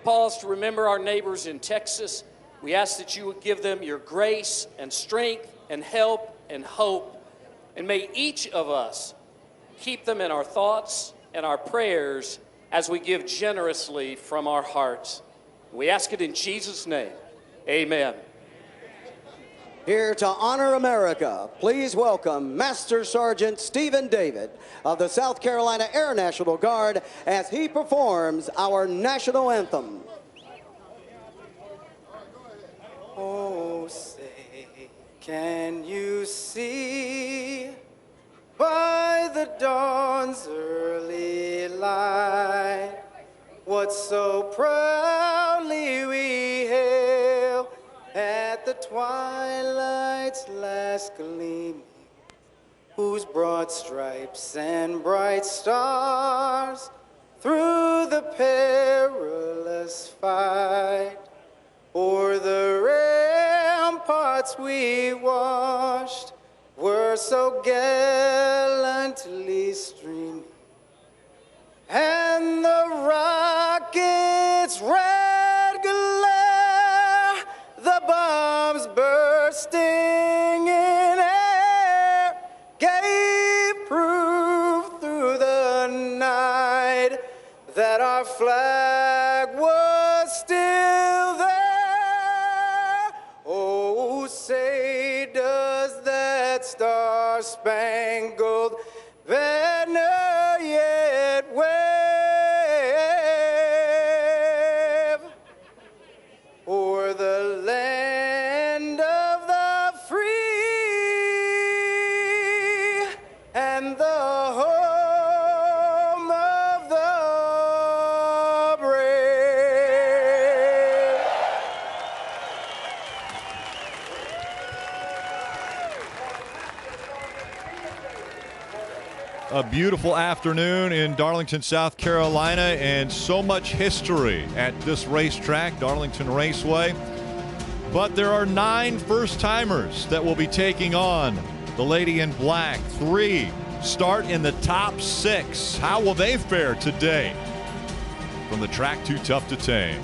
pause to remember our neighbors in Texas, we ask that you would give them your grace and strength and help and hope. And may each of us keep them in our thoughts and our prayers as we give generously from our hearts. We ask it in Jesus' name. Amen. Here to honor America, please welcome Master Sergeant Stephen David of the South Carolina Air National Guard as he performs our national anthem. Oh, say, can you see by the dawn's early light what so proudly we hail at the twilight's last gleaming, whose broad stripes and bright stars through the perilous fight o'er the ramparts we watched were so gallantly streaming, and the rockets' red glare, the bombs bursting in air, gave proof through the night that our flag was still there. Oh, say does that star-spangled banner yet wave o'er the land of the free and the home of the brave? A beautiful afternoon in Darlington, South Carolina, and so much history at this racetrack, Darlington Raceway. But there are 9 first-timers that will be taking on the Lady in Black. 3 start in the top 6. How will they fare today? From the track Too Tough to Tame.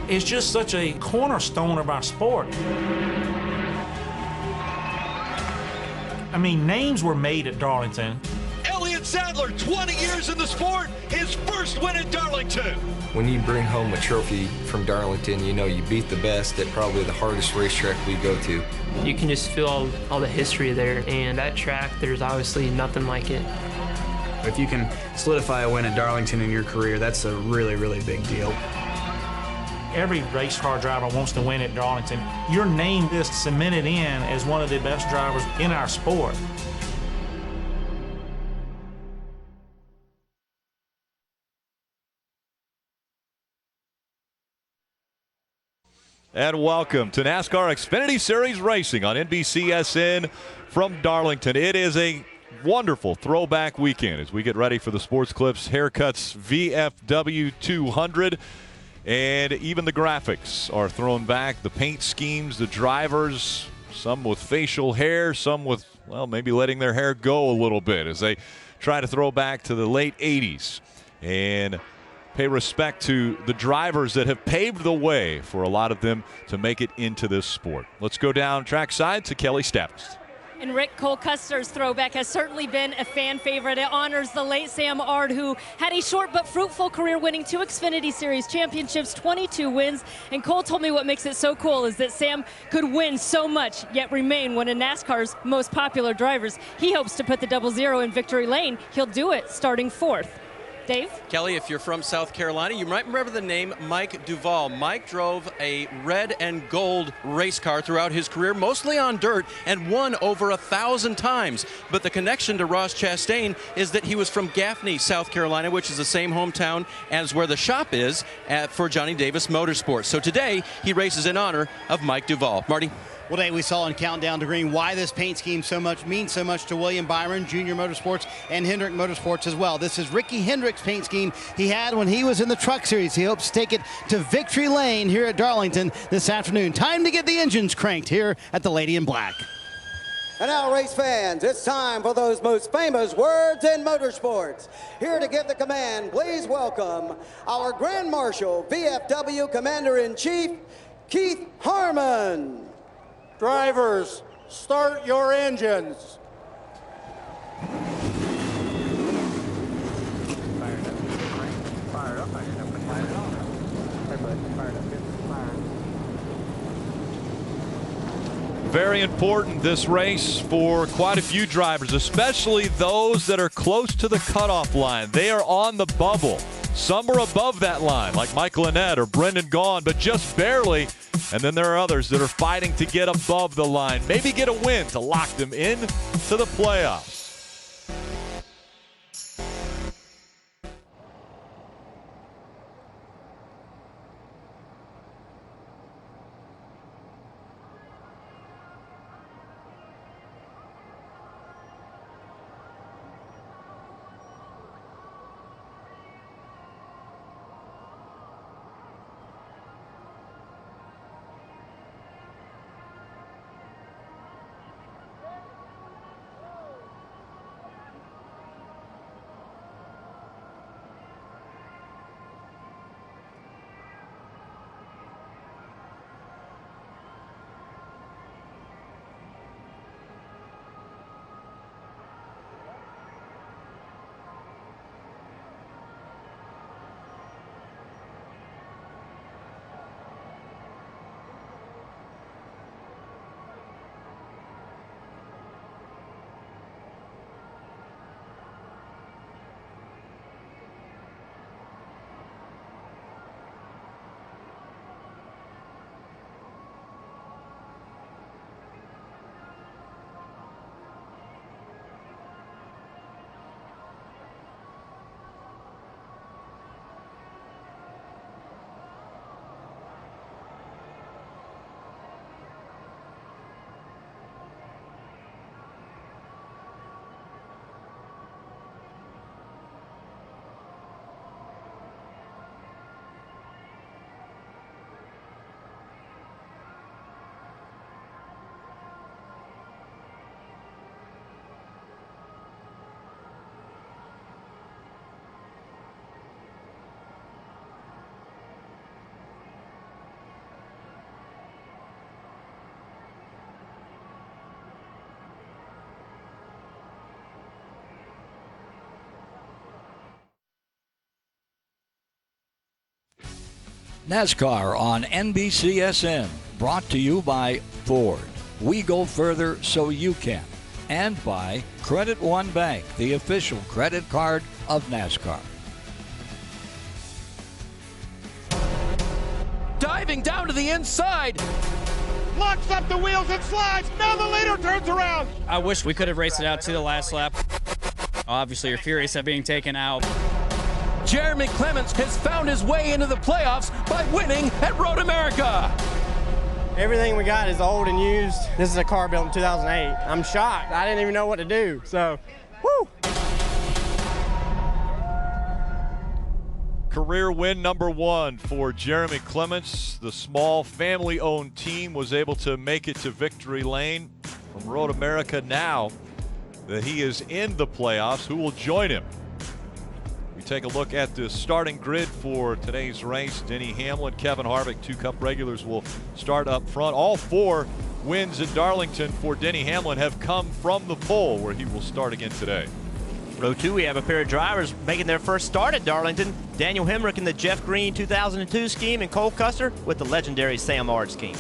is just such a cornerstone of our sport. I mean, names were made at Darlington. Elliott Sadler, 20 years in the sport, his first win at Darlington. When you bring home a trophy from Darlington, you know you beat the best at probably the hardest racetrack we go to. You can just feel all the history there, and that track, there's obviously nothing like it. If you can solidify a win at Darlington in your career, that's a really, really big deal. Every race car driver wants to win at Darlington. Your name is cemented in as one of the best drivers in our sport. And welcome to NASCAR Xfinity Series Racing on NBCSN from Darlington. It is a wonderful throwback weekend as we get ready for the Sports Clips Haircuts VFW 200. And even the graphics are thrown back. The paint schemes, the drivers, some with facial hair, some with, well, maybe letting their hair go a little bit as they try to throw back to the late 80s. And pay respect to the drivers that have paved the way for a lot of them to make it into this sport. Let's go down trackside to Kelly Stavist. And Rick Cole Custer's throwback has certainly been a fan favorite. It honors the late Sam Ard, who had a short but fruitful career, winning 2 Xfinity Series championships, 22 wins. And Cole told me what makes it so cool is that Sam could win so much, yet remain one of NASCAR's most popular drivers. He hopes to put the 00 in victory lane. He'll do it starting 4th. Dave? Kelly, if you're from South Carolina, you might remember the name Mike Duvall. Mike drove a red and gold race car throughout his career, mostly on dirt, and won over 1,000 times. But the connection to Ross Chastain is that he was from Gaffney, South Carolina, which is the same hometown as where the shop is for Johnny Davis Motorsports. So today, he races in honor of Mike Duvall. Marty? Well, Dave, we saw in Countdown to Green why this paint scheme means so much to William Byron Jr. Motorsports and Hendrick Motorsports as well. This is Ricky Hendrick's paint scheme he had when he was in the Truck Series. He hopes to take it to victory lane here at Darlington this afternoon. Time to get the engines cranked here at the Lady in Black. And now, race fans, it's time for those most famous words in motorsports. Here to give the command, please welcome our Grand Marshal, VFW Commander-in-Chief, Keith Harmon. Drivers, start your engines. Very important, this race, for quite a few drivers, especially those that are close to the cutoff line. They are on the bubble. Some are above that line, like Mike Lynette or Brendan Gaughan, but just barely. And then there are others that are fighting to get above the line, maybe get a win to lock them in to the playoffs. NASCAR on NBCSN, brought to you by Ford. We go further so you can. And by Credit One Bank, the official credit card of NASCAR. Diving down to the inside. Locks up the wheels and slides. Now the leader turns around. I wish we could have raced it out to the last lap. Obviously, you're furious at being taken out. Jeremy Clements has found his way into the playoffs by winning at Road America. Everything we got is old and used. This is a car built in 2008. I'm shocked. I didn't even know what to do. So, woo! Career win number 1 for Jeremy Clements. The small family-owned team was able to make it to victory lane from Road America. Now that he is in the playoffs, who will join him? We take a look at the starting grid for today's race. Denny Hamlin, Kevin Harvick, 2 Cup regulars will start up front. All 4 wins in Darlington for Denny Hamlin have come from the pole, where he will start again today. Row 2, we have a pair of drivers making their first start at Darlington. Daniel Hemrick in the Jeff Green 2002 scheme, and Cole Custer with the legendary Sam Ard scheme.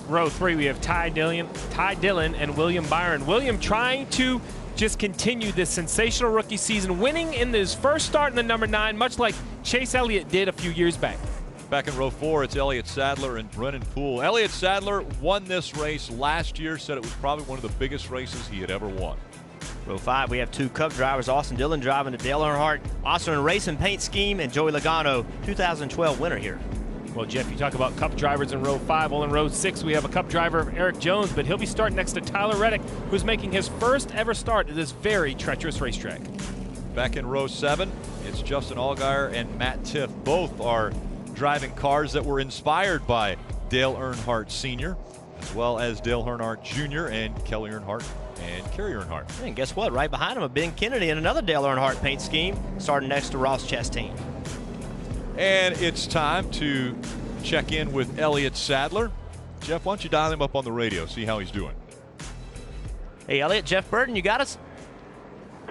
Row 3, we have Ty Dillon, and William Byron. William trying to just continue this sensational rookie season, winning in his first start in the number 9, much like Chase Elliott did a few years back. Back in row 4, it's Elliott Sadler and Brennan Poole. Elliott Sadler won this race last year, said it was probably one of the biggest races he had ever won. Row 5, we have 2 Cup drivers, Austin Dillon driving the Dale Earnhardt Austin Racing Paint Scheme, and Joey Logano, 2012 winner here. Well, Jeff, you talk about Cup drivers in row 5. Well, in row 6, we have a Cup driver, Erik Jones, but he'll be starting next to Tyler Reddick, who's making his first ever start at this very treacherous racetrack. Back in row 7, it's Justin Allgaier and Matt Tiff. Both are driving cars that were inspired by Dale Earnhardt Sr., as well as Dale Earnhardt Jr. and Kelly Earnhardt and Kerry Earnhardt. And guess what? Right behind him, Ben Kennedy and another Dale Earnhardt paint scheme, starting next to Ross Chastain. And it's time to check in with Elliott Sadler. Jeff, why don't you dial him up on the radio, see how he's doing. Hey, Elliott, Jeff Burton, you got us?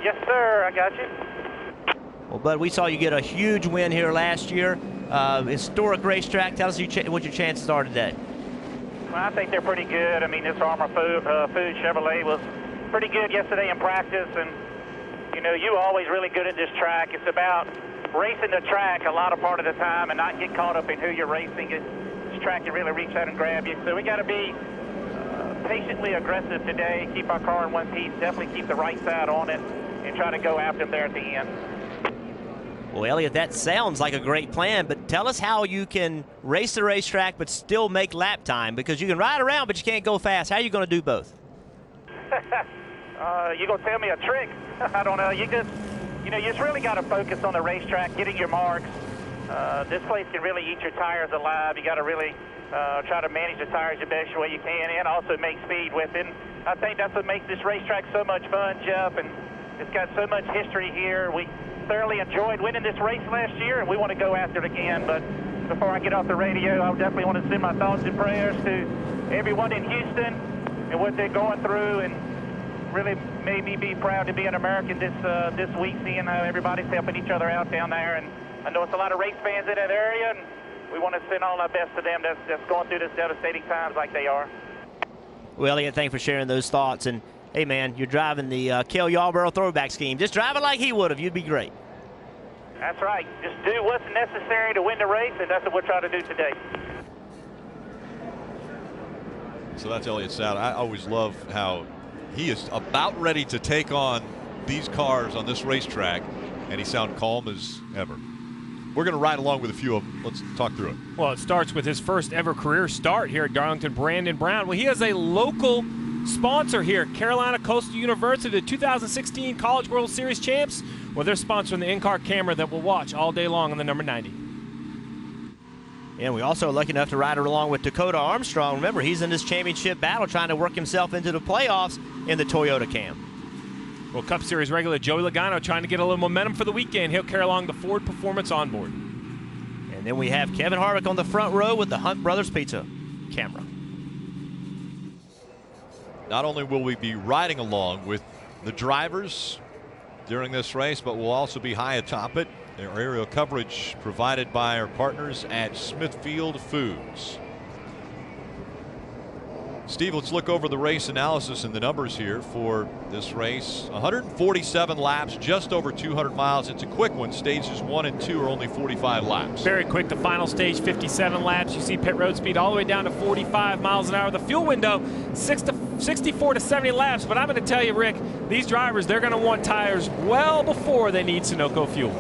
Yes, sir, I got you. Well, Bud, we saw you get a huge win here last year. Historic racetrack. Tell us what your chances are today. Well, I think they're pretty good. I mean, this Armor Food Chevrolet was pretty good yesterday in practice, and you know, you're always really good at this track. It's about racing the track a lot of part of the time and not get caught up in who you're racing. This track can really reach out and grab you. So we got to be patiently aggressive today, keep our car in one piece, definitely keep the right side on it, and try to go after them there at the end. Well, Elliott, that sounds like a great plan, but tell us how you can race the racetrack but still make lap time, because you can ride around but you can't go fast. How are you going to do both? You going to tell me a trick? I don't know. You just really got to focus on the racetrack, getting your marks. This place can really eat your tires alive. You got to really try to manage the tires the best way you can, and also make speed with it. And I think that's what makes this racetrack so much fun, Jeff, and it's got so much history here. We thoroughly enjoyed winning this race last year, and we want to go after it again. But before I get off the radio, I definitely want to send my thoughts and prayers to everyone in Houston and what they're going through, and really made me be proud to be an American this week, seeing how everybody's helping each other out down there. And I know it's a lot of race fans in that area, and we want to send all our best to them that's going through this devastating times like they are. Well, Elliott, thanks for sharing those thoughts. And hey, man, you're driving the Cale Yarborough throwback scheme. Just drive it like he would have. You'd be great. That's right. Just do what's necessary to win the race, and that's what we'll try to do today. So that's Elliott Sadler. I always love how he is about ready to take on these cars on this racetrack, and he sounds calm as ever. We're going to ride along with a few of them. Let's talk through it. Well, it starts with his first ever career start here at Darlington, Brandon Brown. Well, he has a local sponsor here, Carolina Coastal University, the 2016 College World Series champs. Well, they're sponsoring the in-car camera that we'll watch all day long on the number 90. And we also are lucky enough to ride along with Dakota Armstrong. Remember, he's in this championship battle trying to work himself into the playoffs in the Toyota Cam. Well, Cup Series regular Joey Logano trying to get a little momentum for the weekend. He'll carry along the Ford Performance onboard. And then we have Kevin Harvick on the front row with the Hunt Brothers Pizza camera. Not only will we be riding along with the drivers during this race, but will also be high atop it. Their aerial coverage provided by our partners at Smithfield Foods. Steve, let's look over the race analysis and the numbers here for this race. 147 laps, just over 200 miles. It's a quick one. Stages 1 and 2 are only 45 laps. Very quick. The final stage, 57 laps. You see pit road speed all the way down to 45 miles an hour. The fuel window, 64 to 70 laps. But I'm going to tell you, Rick, these drivers, they're going to want tires well before they need Sunoco fuel.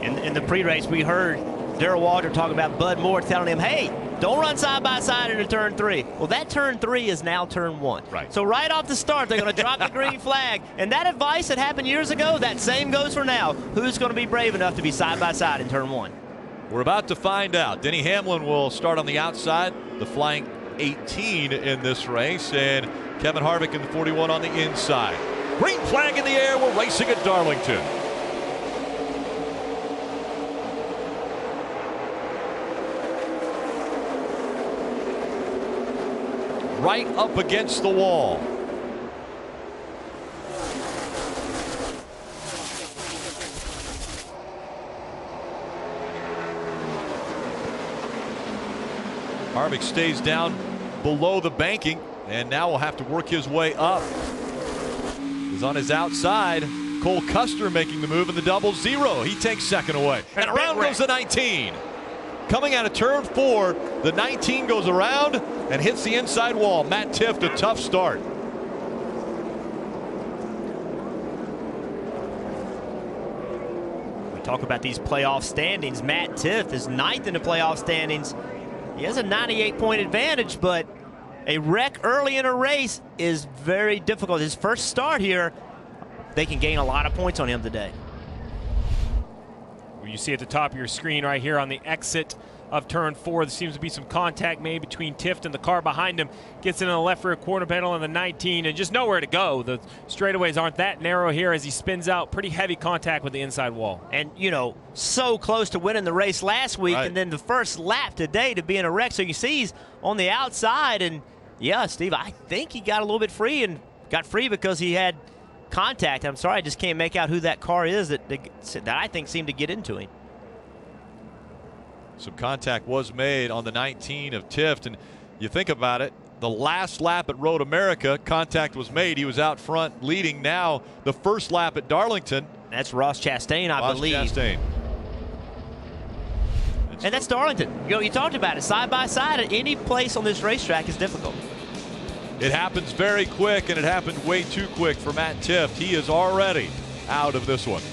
In the pre-race, we heard Darrell Walter talking about Bud Moore telling him, hey, don't run side by side into turn 3. Well, that turn 3 is now turn 1. Right. So right off the start, they're going to drop the green flag. And that advice that happened years ago, that same goes for now. Who's going to be brave enough to be side by side in turn 1? We're about to find out. Denny Hamlin will start on the outside, the flying 18 in this race, and Kevin Harvick in the 41 on the inside. Green flag in the air. We're racing at Darlington. Right up against the wall. Harvick stays down below the banking and now will have to work his way up. He's on his outside. Cole Custer making the move in the 0-0. He takes second away. And around goes the 19. Coming out of turn 4, the 19 goes around and hits the inside wall. Matt Tifft, a tough start. We talk about these playoff standings. Matt Tifft is 9th in the playoff standings. He has a 98-point advantage, but a wreck early in a race is very difficult. His first start here, they can gain a lot of points on him today. You see at the top of your screen right here on the exit of turn 4, there seems to be some contact made between Tifft and the car behind him. Gets into the left rear quarter panel on the 19 and just nowhere to go. The straightaways aren't that narrow here as he spins out. Pretty heavy contact with the inside wall. And, you know, so close to winning the race last week, right. And then the first lap today to be in a wreck. So you see he's on the outside, and yeah, Steve, I think he got a little bit free and got free because he had contact. I'm sorry, I just can't make out who that car is that I think seemed to get into him. Some contact was made on the 19 of Tifft, and you think about it, the last lap at Road America, contact was made. He was out front leading. Now the first lap at Darlington. That's Ross Chastain, I believe. Ross Chastain. And that's Darlington. You know, you talked about it. Side by side at any place on this racetrack is difficult. It happens very quick, and it happened way too quick for Matt Tifft. He is already out of this one.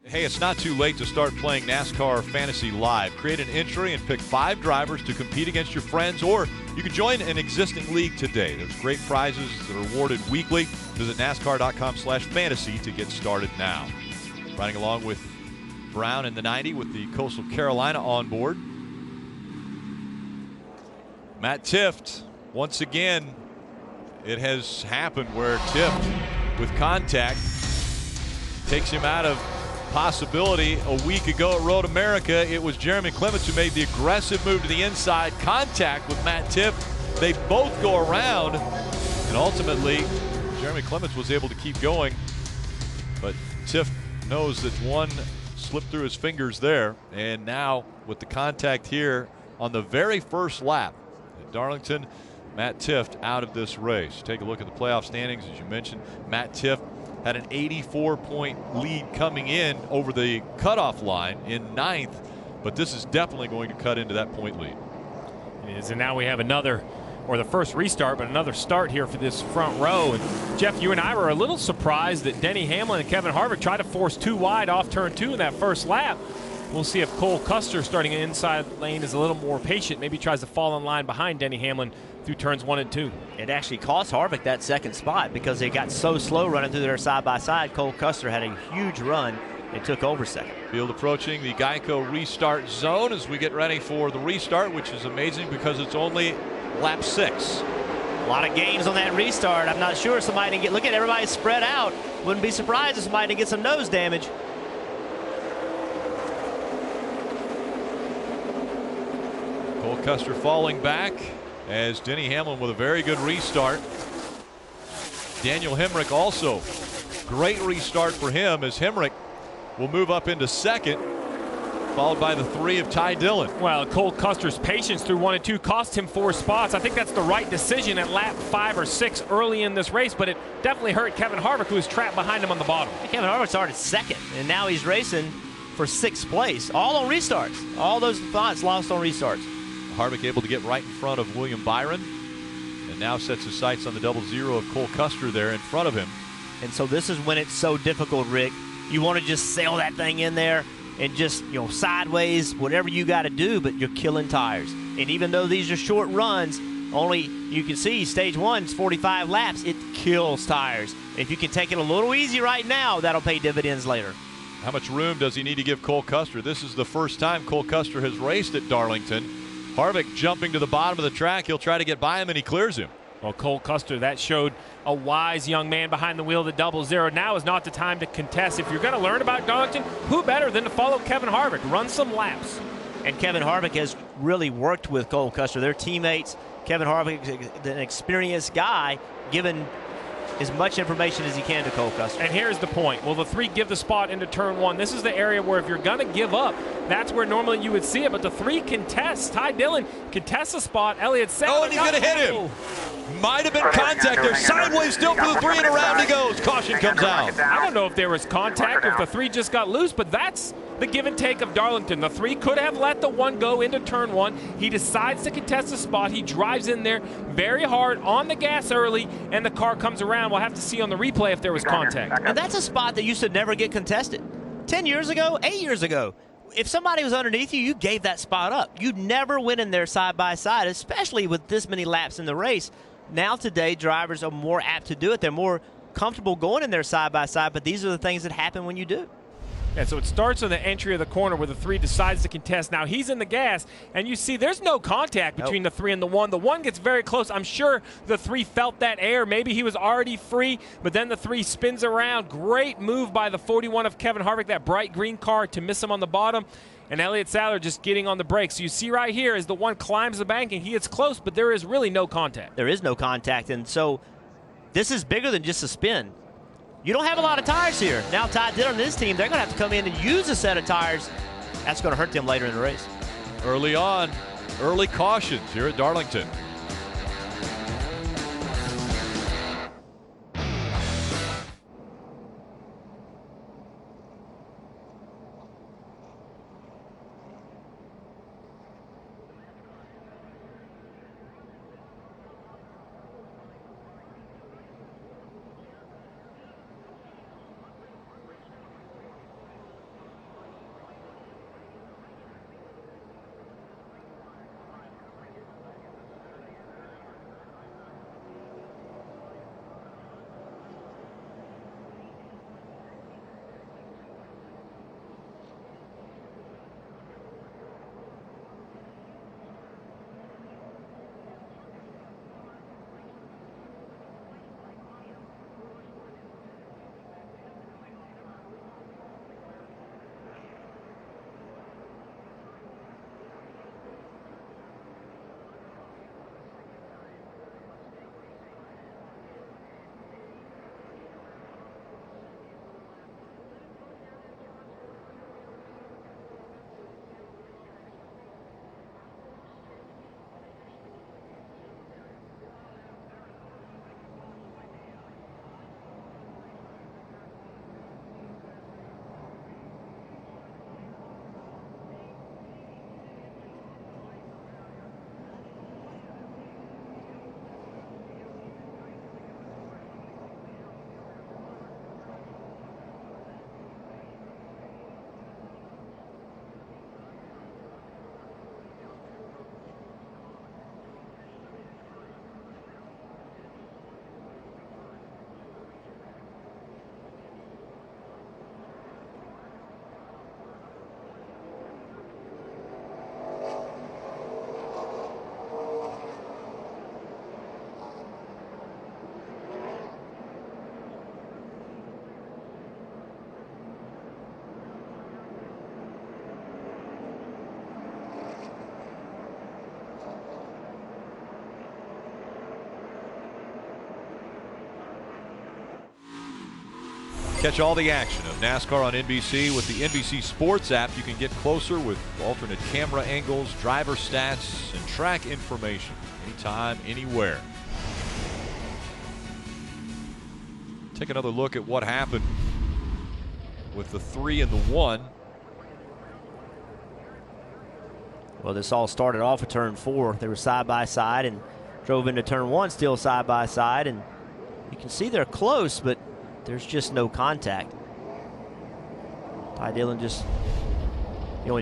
Hey, it's not too late to start playing NASCAR Fantasy Live. Create an entry and pick 5 drivers to compete against your friends, or you can join an existing league today. There's great prizes that are awarded weekly. Visit NASCAR.com/fantasy to get started now. Riding along with Brown in the 90 with the Coastal Carolina on board. Matt Tifft, once again, it has happened where Tifft, with contact, takes him out of possibility. A week ago at Road America, it was Jeremy Clements who made the aggressive move to the inside, contact with Matt Tifft. They both go around, and ultimately Jeremy Clements was able to keep going, but Tifft knows that one slipped through his fingers there, and now with the contact here on the very first lap at Darlington, Matt Tifft out of this race. Take a look at the playoff standings. As you mentioned, Matt Tifft had an 84-point lead coming in over the cutoff line in 9th, but this is definitely going to cut into that point lead. It is, and now we have another, or the first restart, but another start here for this front row. And Jeff, you and I were a little surprised that Denny Hamlin and Kevin Harvick tried to force 2 wide off turn 2 in that first lap. We'll see if Cole Custer, starting in inside lane, is a little more patient. Maybe tries to fall in line behind Denny Hamlin through turns 1 and 2. It actually cost Harvick that second spot because they got so slow running through their side-by-side. Cole Custer had a huge run and took over second. Field approaching the Geico Restart zone as we get ready for the restart, which is amazing because it's only lap 6. A lot of games on that restart. I'm not sure somebody didn't get, look at everybody spread out. Wouldn't be surprised if somebody didn't get some nose damage. Cole Custer falling back as Denny Hamlin with a very good restart. Daniel Hemrick also great restart for him as Hemrick will move up into second, followed by the 3 of Ty Dillon. Well, Cole Custer's patience through 1 and 2 cost him 4 spots. I think that's the right decision at lap 5 or 6 early in this race, but it definitely hurt Kevin Harvick, who was trapped behind him on the bottom. Kevin Harvick started second, and now he's racing for 6th place, all on restarts. All those spots lost on restarts. Harvick able to get right in front of William Byron, and now sets his sights on the 0-0 of Cole Custer there in front of him. And so this is when it's so difficult, Rick. You want to just sail that thing in there and just, you know, sideways, whatever you got to do, but you're killing tires. And even though these are short runs, only you can see stage 1 is 45 laps, it kills tires. If you can take it a little easy right now, that'll pay dividends later. How much room does he need to give Cole Custer? This is the first time Cole Custer has raced at Darlington. Harvick jumping to the bottom of the track. He'll try to get by him, and he clears him. Well, Cole Custer, that showed a wise young man behind the wheel of the 0-0. Now is not the time to contest. If you're going to learn about Darlington, who better than to follow Kevin Harvick? Run some laps. And Kevin Harvick has really worked with Cole Custer. They're teammates. Kevin Harvick is an experienced guy, given as much information as he can to Cole Custer. And here's the point. Will the 3 give the spot into turn 1? This is the area where if you're going to give up, that's where normally you would see it. But the 3 contests. Ty Dillon contests a spot. Elliott Sadler. Oh, and he's going to hit him. Might have been contact there. Sideways still for the 3, and around he goes. Caution comes out. I don't know if there was contact or if the 3 just got loose, but that's the give and take of Darlington. The 3 could have let the 1 go into turn 1. He decides to contest the spot. He drives in there very hard on the gas early, and the car comes around. We'll have to see on the replay if there was contact. And that's a spot that used to never get contested. 10 years ago, 8 years ago, if somebody was underneath you, you gave that spot up. You never went in there side by side, especially with this many laps in the race. Now today, drivers are more apt to do it. They're more comfortable going in there side by side, but these are the things that happen when you do. Yeah, so it starts on the entry of the corner where the 3 decides to contest. Now he's in the gas, and you see there's no contact between the 3 and the 1. The 1 gets very close. I'm sure the 3 felt that air. Maybe he was already free, but then the 3 spins around. Great move by the 41 of Kevin Harvick, that bright green car, to miss him on the bottom. And Elliott Sadler just getting on the brakes. So you see right here as the 1 climbs the bank and he gets close, but there is really no contact. There is no contact, and so this is bigger than just a spin. You don't have a lot of tires here. Now Ty Dillon and his team, they're going to have to come in and use a set of tires. That's going to hurt them later in the race. Early on, early cautions here at Darlington. Catch all the action of NASCAR on NBC with the NBC Sports app. You can get closer with alternate camera angles, driver stats, and track information anytime, anywhere. Take another look at what happened with the 3 and the 1. Well, this all started off at turn 4. They were side by side and drove into turn 1 still side by side, and you can see they're close, but there's just no contact. Ty Dillon just,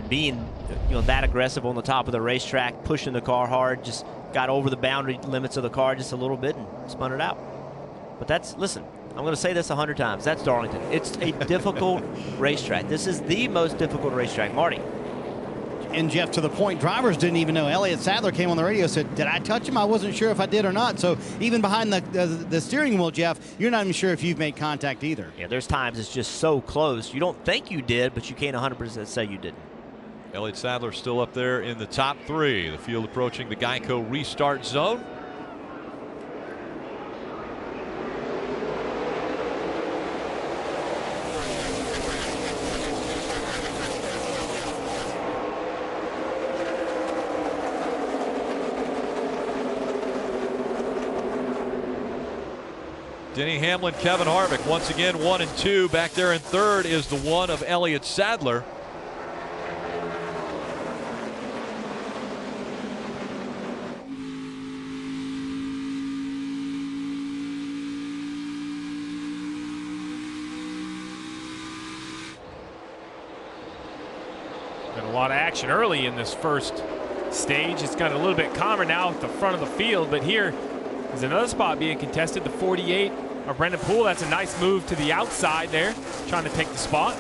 being, that aggressive on the top of the racetrack, pushing the car hard, just got over the boundary limits of the car just a little bit and spun it out. But listen, I'm going to say this 100 times. That's Darlington. It's a difficult racetrack. This is the most difficult racetrack. Marty. And Jeff, to the point, drivers didn't even know. Elliott Sadler came on the radio and said, did I touch him? I wasn't sure if I did or not. So even behind the steering wheel, Jeff, you're not even sure if you've made contact either. Yeah, there's times it's just so close. You don't think you did, but you can't 100% say you didn't. Elliott Sadler still up there in the top 3. The field approaching the Geico Restart zone. Denny Hamlin, Kevin Harvick once again 1 and 2. Back there in 3rd is the 1 of Elliott Sadler. Been a lot of action early in this first stage. It's got a little bit calmer now at the front of the field, but here is another spot being contested, the 48 of Brendan Poole. That's a nice move to the outside there, trying to take the spot.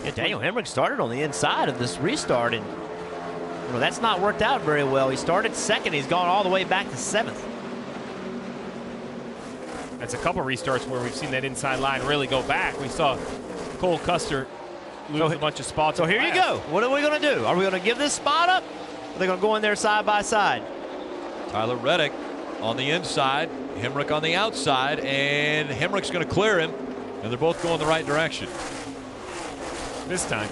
Yeah, Daniel Hemrick started on the inside of this restart, and that's not worked out very well. He started 2nd. He's gone all the way back to 7th. That's a couple restarts where we've seen that inside line really go back. We saw Cole Custer lose a bunch of spots. So here you go. What are we going to do? Are we going to give this spot up? Or are they going to go in there side by side? Tyler Reddick on the inside, Hemrick on the outside, and Hemrick's going to clear him, and they're both going the right direction. This time.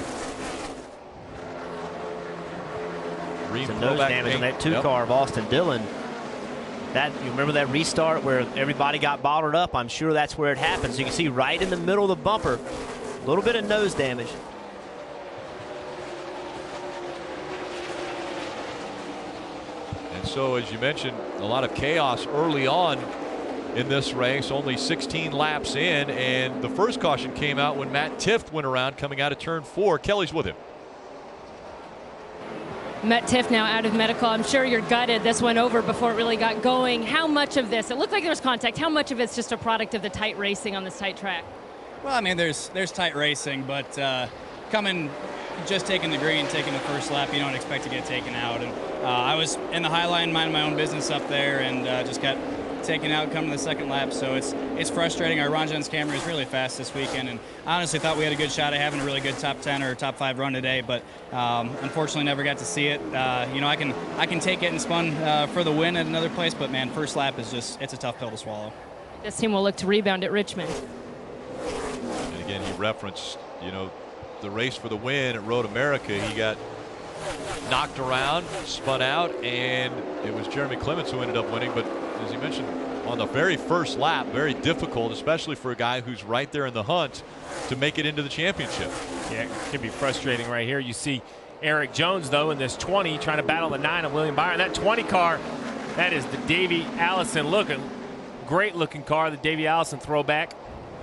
Some nose damage on that 2 car of Austin Dillon. You remember that restart where everybody got bottled up? I'm sure that's where it happened. So you can see right in the middle of the bumper, a little bit of nose damage. And so, as you mentioned, a lot of chaos early on in this race, only 16 laps in, and the first caution came out when Matt Tifft went around coming out of turn 4. Kelly's with him. Matt Tifft now out of medical. I'm sure you're gutted. This went over before it really got going. How much of this, it looked like there was contact, how much of it's just a product of the tight racing on this tight track? Well, I mean, there's tight racing, but coming, just taking the green, taking the first lap, you don't expect to get taken out. And I was in the high line, minding my own business up there, and just got taken out coming to the 2nd lap. So it's frustrating. Our Ron Jones Camry is really fast this weekend, and I honestly thought we had a good shot at having a really good top 10 or top 5 run today, but unfortunately never got to see it. I can take it and spun for the win at another place, but man, first lap is it's a tough pill to swallow. This team will look to rebound at Richmond. And again, he referenced, the race for the win at Road America. He got knocked around, spun out, and it was Jeremy Clements who ended up winning. But as you mentioned, on the very first lap, very difficult, especially for a guy who's right there in the hunt to make it into the championship. Yeah, it can be frustrating right here. You see Erik Jones, though, in this 20, trying to battle the 9 of William Byron. That 20 car, that is the Davey Allison looking. Great looking car, the Davey Allison throwback.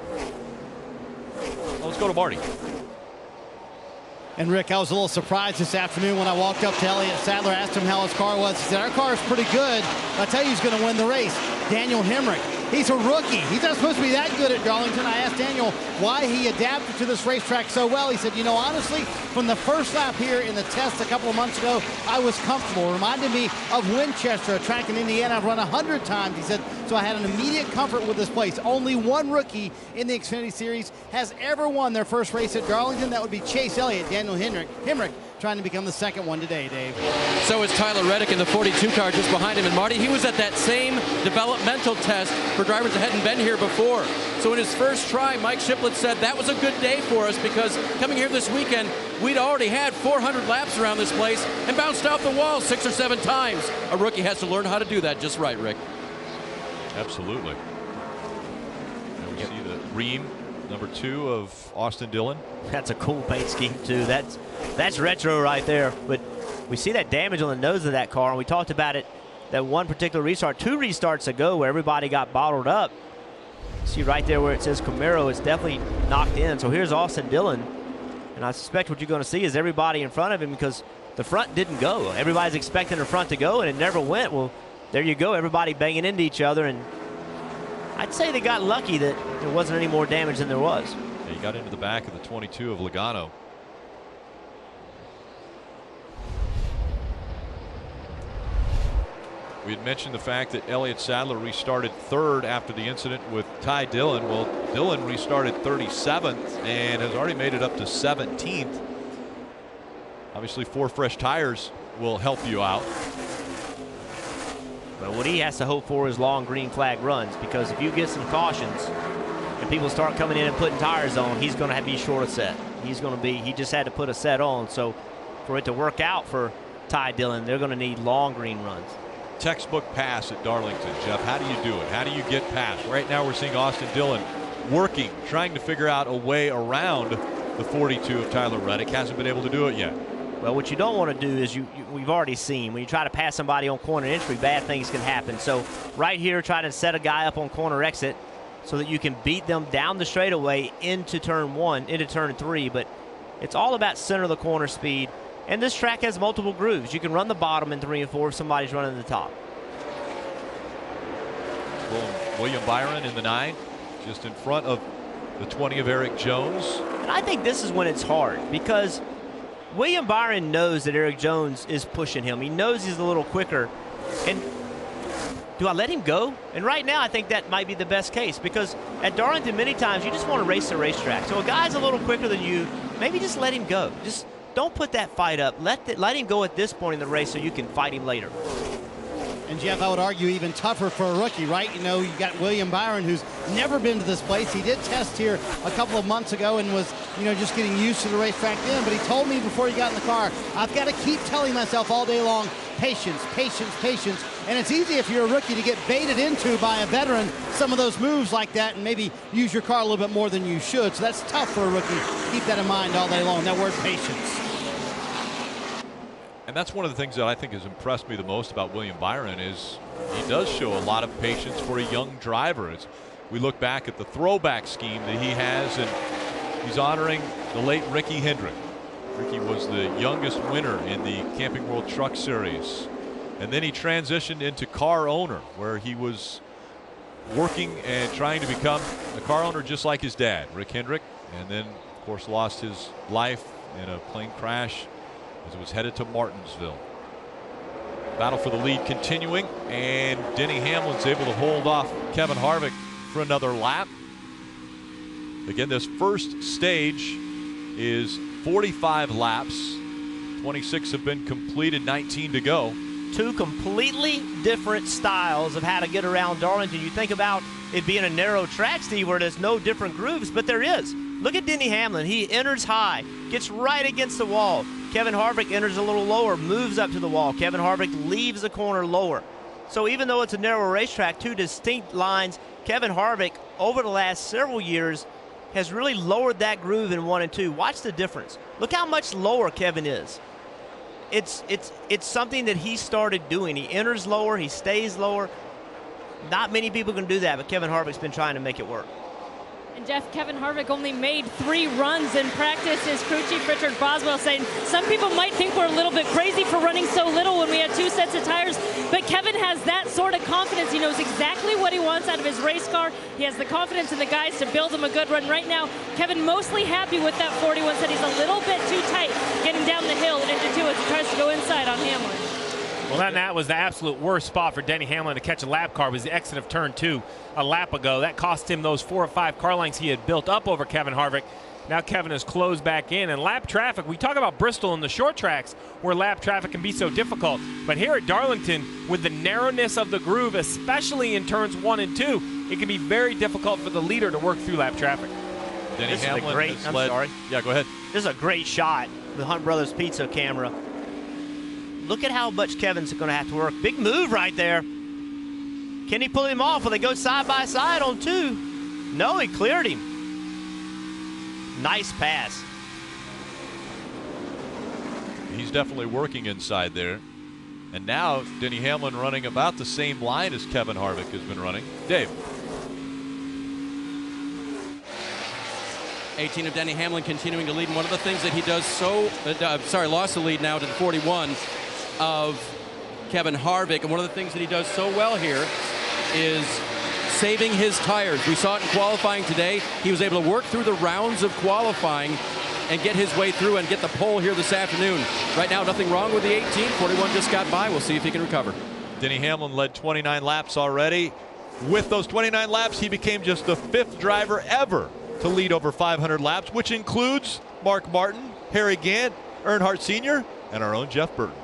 Well, let's go to Marty. And Rick, I was a little surprised this afternoon when I walked up to Elliott Sadler, asked him how his car was. He said, our car is pretty good. I'll tell you who's going to win the race. Daniel Hemrick. He's a rookie. He's not supposed to be that good at Darlington. I asked Daniel why he adapted to this racetrack so well. He said, honestly, from the first lap here in the test a couple of months ago, I was comfortable. It reminded me of Winchester, a track in Indiana I've run 100 times. He said, so I had an immediate comfort with this place. Only one rookie in the Xfinity Series has ever won their first race at Darlington. That would be Chase Elliott. Daniel Hemrick trying to become the second one today, Dave. So is Tyler Reddick in the 42 car just behind him. And Marty, he was at that same developmental test for drivers that hadn't been here before. So in his first try, Mike Shiplett said that was a good day for us because coming here this weekend, we'd already had 400 laps around this place and bounced off the wall 6 or 7 times. A rookie has to learn how to do that just right, Rick. Absolutely. And we see the ream, number 2 of Austin Dillon. That's a cool paint scheme too. That's retro right there. But we see that damage on the nose of that car, and we talked about it that one particular restart, 2 restarts ago, where everybody got bottled up. See right there where it says Camaro, it's definitely knocked in. So here's Austin Dillon, and I suspect what you're going to see is everybody in front of him because the front didn't go. Everybody's expecting the front to go, and it never went. Well, there you go, everybody banging into each other, and I'd say they got lucky that there wasn't any more damage than there was. Yeah, he got into the back of the 22 of Logano. We had mentioned the fact that Elliott Sadler restarted 3rd after the incident with Ty Dillon. Well, Dillon restarted 37th and has already made it up to 17th. Obviously, 4 fresh tires will help you out. But what he has to hope for is long green flag runs, because if you get some cautions and people start coming in and putting tires on, he's going to be short a set. He just had to put a set on. So for it to work out for Ty Dillon, they're going to need long green runs. Textbook pass at Darlington, Jeff. How do you do it? How do you get past? Right now we're seeing Austin Dillon working, trying to figure out a way around the 42 of Tyler Reddick. Hasn't been able to do it yet. Well, what you don't want to do is we've already seen when you try to pass somebody on corner entry, bad things can happen. So right here, try to set a guy up on corner exit so that you can beat them down the straightaway into turn 1, into turn 3. But it's all about center of the corner speed. And this track has multiple grooves. You can run the bottom in 3 and 4 if somebody's running the top. William Byron in the 9, just in front of the 20 of Erik Jones. And I think this is when it's hard, because William Byron knows that Erik Jones is pushing him. He knows he's a little quicker. And do I let him go? And right now, I think that might be the best case, because at Darlington, many times you just want to race the racetrack. So a guy's a little quicker than you, maybe just let him go. Just don't put that fight up. Let him go at this point in the race so you can fight him later. And Jeff, I would argue even tougher for a rookie, right? You know, you got William Byron, who's never been to this place. He did test here a couple of months ago and was, just getting used to the racetrack then. But he told me before he got in the car, I've got to keep telling myself all day long, patience, patience, patience. And it's easy if you're a rookie to get baited into by a veteran some of those moves like that and maybe use your car a little bit more than you should. So that's tough for a rookie. Keep that in mind all day long, that word patience. And that's one of the things that I think has impressed me the most about William Byron is he does show a lot of patience for a young driver. As we look back at the throwback scheme that he has, and he's honoring the late Ricky Hendrick. Ricky was the youngest winner in the Camping World Truck Series. And then he transitioned into car owner, where he was working and trying to become a car owner just like his dad, Rick Hendrick, and then, of course, lost his life in a plane crash as it was headed to Martinsville. Battle for the lead continuing, and Denny Hamlin's able to hold off Kevin Harvick for another lap. Again, this first stage is 45 laps. 26 have been completed, 19 to go. 2 completely different styles of how to get around Darlington. You think about it being a narrow track, Steve, where there's no different grooves, but there is. Look at Denny Hamlin. He enters high, gets right against the wall. Kevin Harvick enters a little lower, moves up to the wall. Kevin Harvick leaves the corner lower. So even though it's a narrow racetrack, 2 distinct lines, Kevin Harvick, over the last several years, has really lowered that groove in 1 and 2. Watch the difference. Look how much lower Kevin is. It's something that he started doing. He enters lower, he stays lower. Not many people can do that, but Kevin Harvick's been trying to make it work. And Jeff, Kevin Harvick only made 3 runs in practice. His crew chief, Richard Boswell, saying some people might think we're a little bit crazy for running so little when we had 2 sets of tires, but Kevin has that sort of confidence. He knows exactly what he wants out of his race car. He has the confidence in the guys to build him a good run. Right now, Kevin mostly happy with that 41, said he's a little bit too tight getting down the hill into 2 as he tries to go inside on Hamlin. Well, that was the absolute worst spot for Denny Hamlin to catch a lap car, was the exit of turn 2 a lap ago. That cost him those 4 or 5 car lengths he had built up over Kevin Harvick. Now Kevin has closed back in, and lap traffic, we talk about Bristol and the short tracks where lap traffic can be so difficult, but here at Darlington, with the narrowness of the groove, especially in turns 1 and 2, it can be very difficult for the leader to work through lap traffic. Denny Hamlin has led. Sorry. Yeah, go ahead. This is a great shot, the Hunt Brothers Pizza camera. Look at how much Kevin's going to have to work. Big move right there. Can he pull him off? Will they go side by side on 2? No, he cleared him. Nice pass. He's definitely working inside there. And now Denny Hamlin running about the same line as Kevin Harvick has been running. Dave. 18 of Denny Hamlin continuing to lead. And one of the things that he does so, lost the lead now to the 41 of Kevin Harvick. And one of the things that he does so well here is saving his tires. We saw it in qualifying today. He was able to work through the rounds of qualifying and get his way through and get the pole here this afternoon. Right now, nothing wrong with the 18. 41 just got by. We'll see if he can recover. Denny Hamlin led 29 laps already. With those 29 laps, he became just the 5th driver ever to lead over 500 laps, which includes Mark Martin, Harry Gant, Earnhardt Sr., and our own Jeff Burton.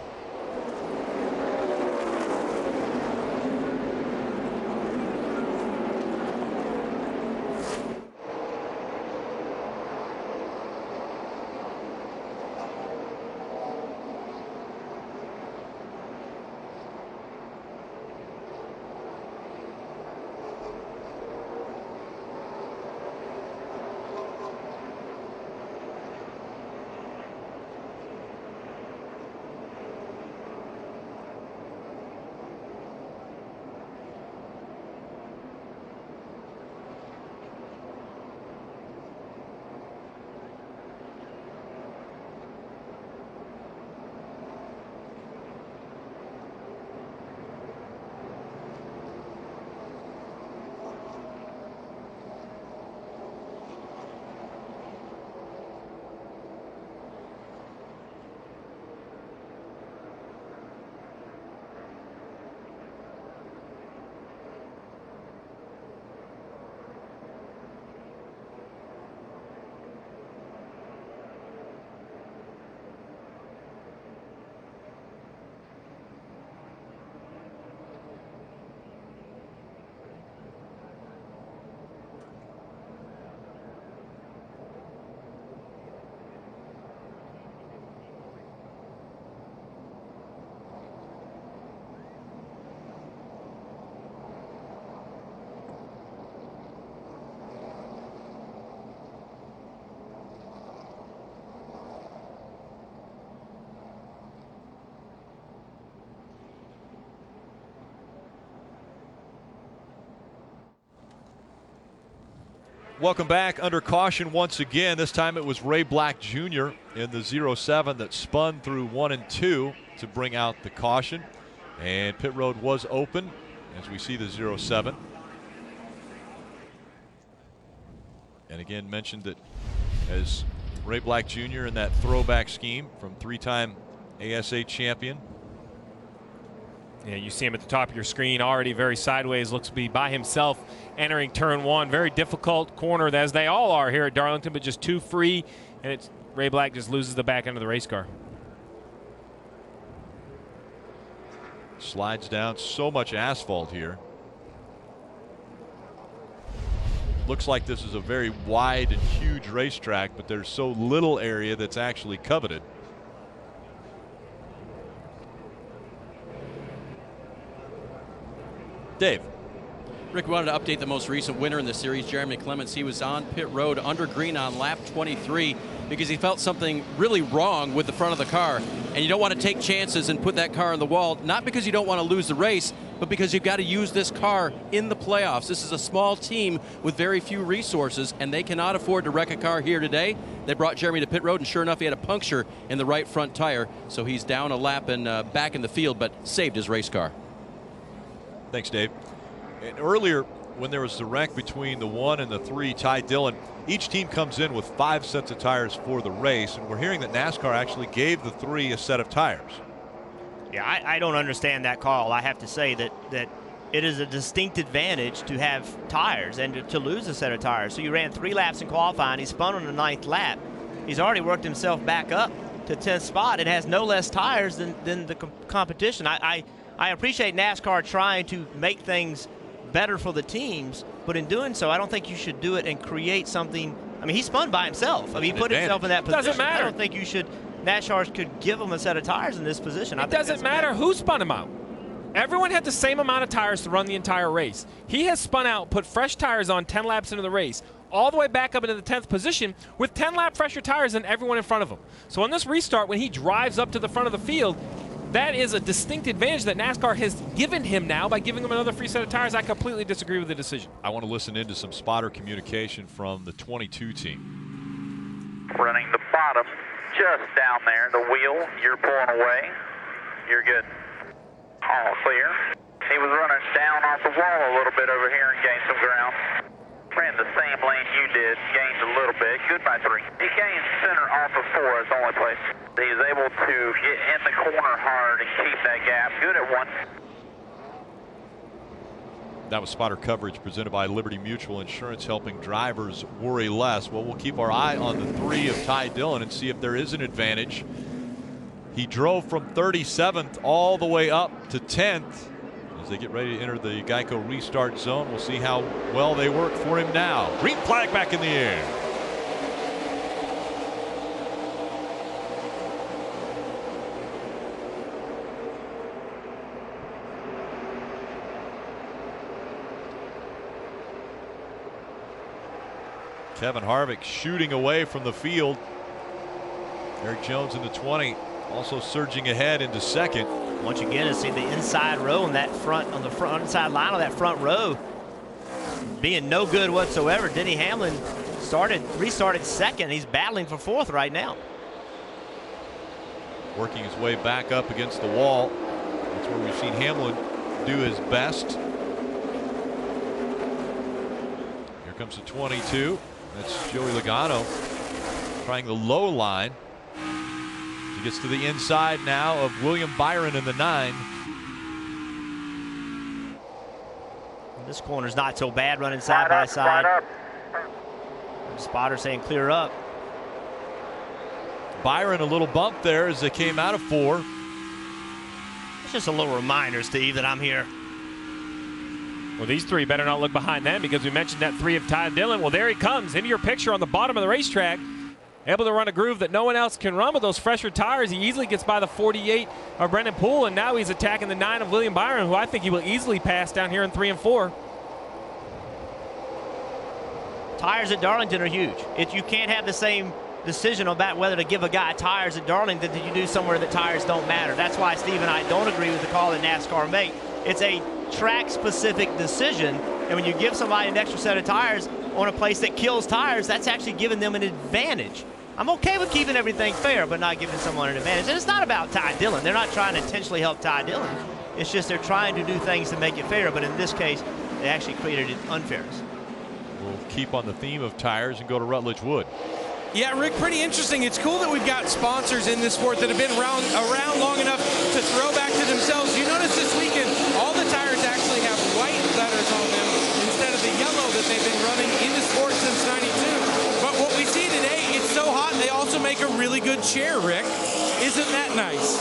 Welcome back. Under caution once again. This time it was Ray Black Jr. in the 07 that spun through 1 and 2 to bring out the caution. And pit road was open as we see the 07. And again mentioned that as Ray Black Jr. in that throwback scheme from 3-time ASA champion. Yeah, you see him at the top of your screen already very sideways, looks to be by himself entering turn 1. Very difficult corner, as they all are here at Darlington, but just too free, and it's Ray Black just loses the back end of the race car. Slides down, so much asphalt here. Looks like this is a very wide and huge racetrack, but there's so little area that's actually coveted. Dave. Rick, we wanted to update the most recent winner in the series, Jeremy Clements. He was on pit road under green on lap 23 because he felt something really wrong with the front of the car. And you don't want to take chances and put that car on the wall, not because you don't want to lose the race, but because you've got to use this car in the playoffs. This is a small team with very few resources, and they cannot afford to wreck a car here today. They brought Jeremy to pit road, and sure enough, he had a puncture in the right front tire. So he's down a lap and back in the field, but saved his race car. Thanks, Dave. And earlier, when there was the wreck between the 1 and the 3, Ty Dillon, each team comes in with 5 sets of tires for the race, and we're hearing that NASCAR actually gave the 3 a set of tires. Yeah, I don't understand that call. I have to say that it is a distinct advantage to have tires and to lose a set of tires. So you ran 3 laps in qualifying. He spun on the 9th lap. He's already worked himself back up to 10th spot and has no less tires than the competition. I appreciate NASCAR trying to make things better for the teams, but in doing so, I don't think you should do it and create something. I mean, he spun by himself. I mean, he put himself in that position. Doesn't matter. I don't think you should. NASCAR could give him a set of tires in this position. It doesn't matter who spun him out. Everyone had the same amount of tires to run the entire race. He has spun out, put fresh tires on 10 laps into the race, all the way back up into the 10th position with 10 lap fresher tires than everyone in front of him. So on this restart, when he drives up to the front of the field, that is a distinct advantage that NASCAR has given him now by giving him another free set of tires. I completely disagree with the decision. I want to listen into some spotter communication from the 22 team. Running the bottom, just down there, the wheel, you're pulling away. You're good. All clear. He was running down off the wall a little bit over here and gained some ground. Ran the same lane you did, gained a little bit, good by 3. He gained center off of 4 as the only place. He is able to get in the corner hard and keep that gap. Good at 1. That was spotter coverage presented by Liberty Mutual Insurance, helping drivers worry less. Well, we'll keep our eye on the 3 of Ty Dillon and see if there is an advantage. He drove from 37th all the way up to 10th. As they get ready to enter the Geico Restart zone, we'll see how well they work for him now. Green flag back in the air. Kevin Harvick shooting away from the field. Erik Jones in the 20, also surging ahead into second. Once again, to see the inside row on that front, on the front inside line of that front row, being no good whatsoever. Denny Hamlin restarted second. He's battling for 4th right now. Working his way back up against the wall. That's where we've seen Hamlin do his best. Here comes the 22. That's Joey Logano trying the low line. He gets to the inside now of William Byron in the 9. This corner's not so bad, running side by side. Spotter saying clear up. Byron a little bump there as they came out of 4. It's just a little reminder, Steve, that I'm here. Well, these 3 better not look behind them, because we mentioned that 3 of Ty Dillon. Well, there he comes into your picture on the bottom of the racetrack, able to run a groove that no one else can run with those fresher tires. He easily gets by the 48 of Brendan Poole, and now he's attacking the 9 of William Byron, who I think he will easily pass down here in 3 and 4. Tires at Darlington are huge. You can't have the same decision about whether to give a guy tires at Darlington that you do somewhere that tires don't matter. That's why Steve and I don't agree with the call that NASCAR make. It's a track-specific decision, and when you give somebody an extra set of tires on a place that kills tires, that's actually giving them an advantage. I'm okay with keeping everything fair, but not giving someone an advantage. And it's not about Ty Dillon. They're not trying to intentionally help Ty Dillon. It's just they're trying to do things to make it fair, but in this case, they actually created an unfairness. We'll keep on the theme of tires and go to Rutledge Wood. Yeah, Rick, pretty interesting. It's cool that we've got sponsors in this sport that have been around long enough to throw back to themselves. You notice this weekend, all the tires actually have white letters on them instead of the yellow that they've been running in the sport since '92. But what we see today, it's so hot, they also make a really good chair, Rick. Isn't that nice?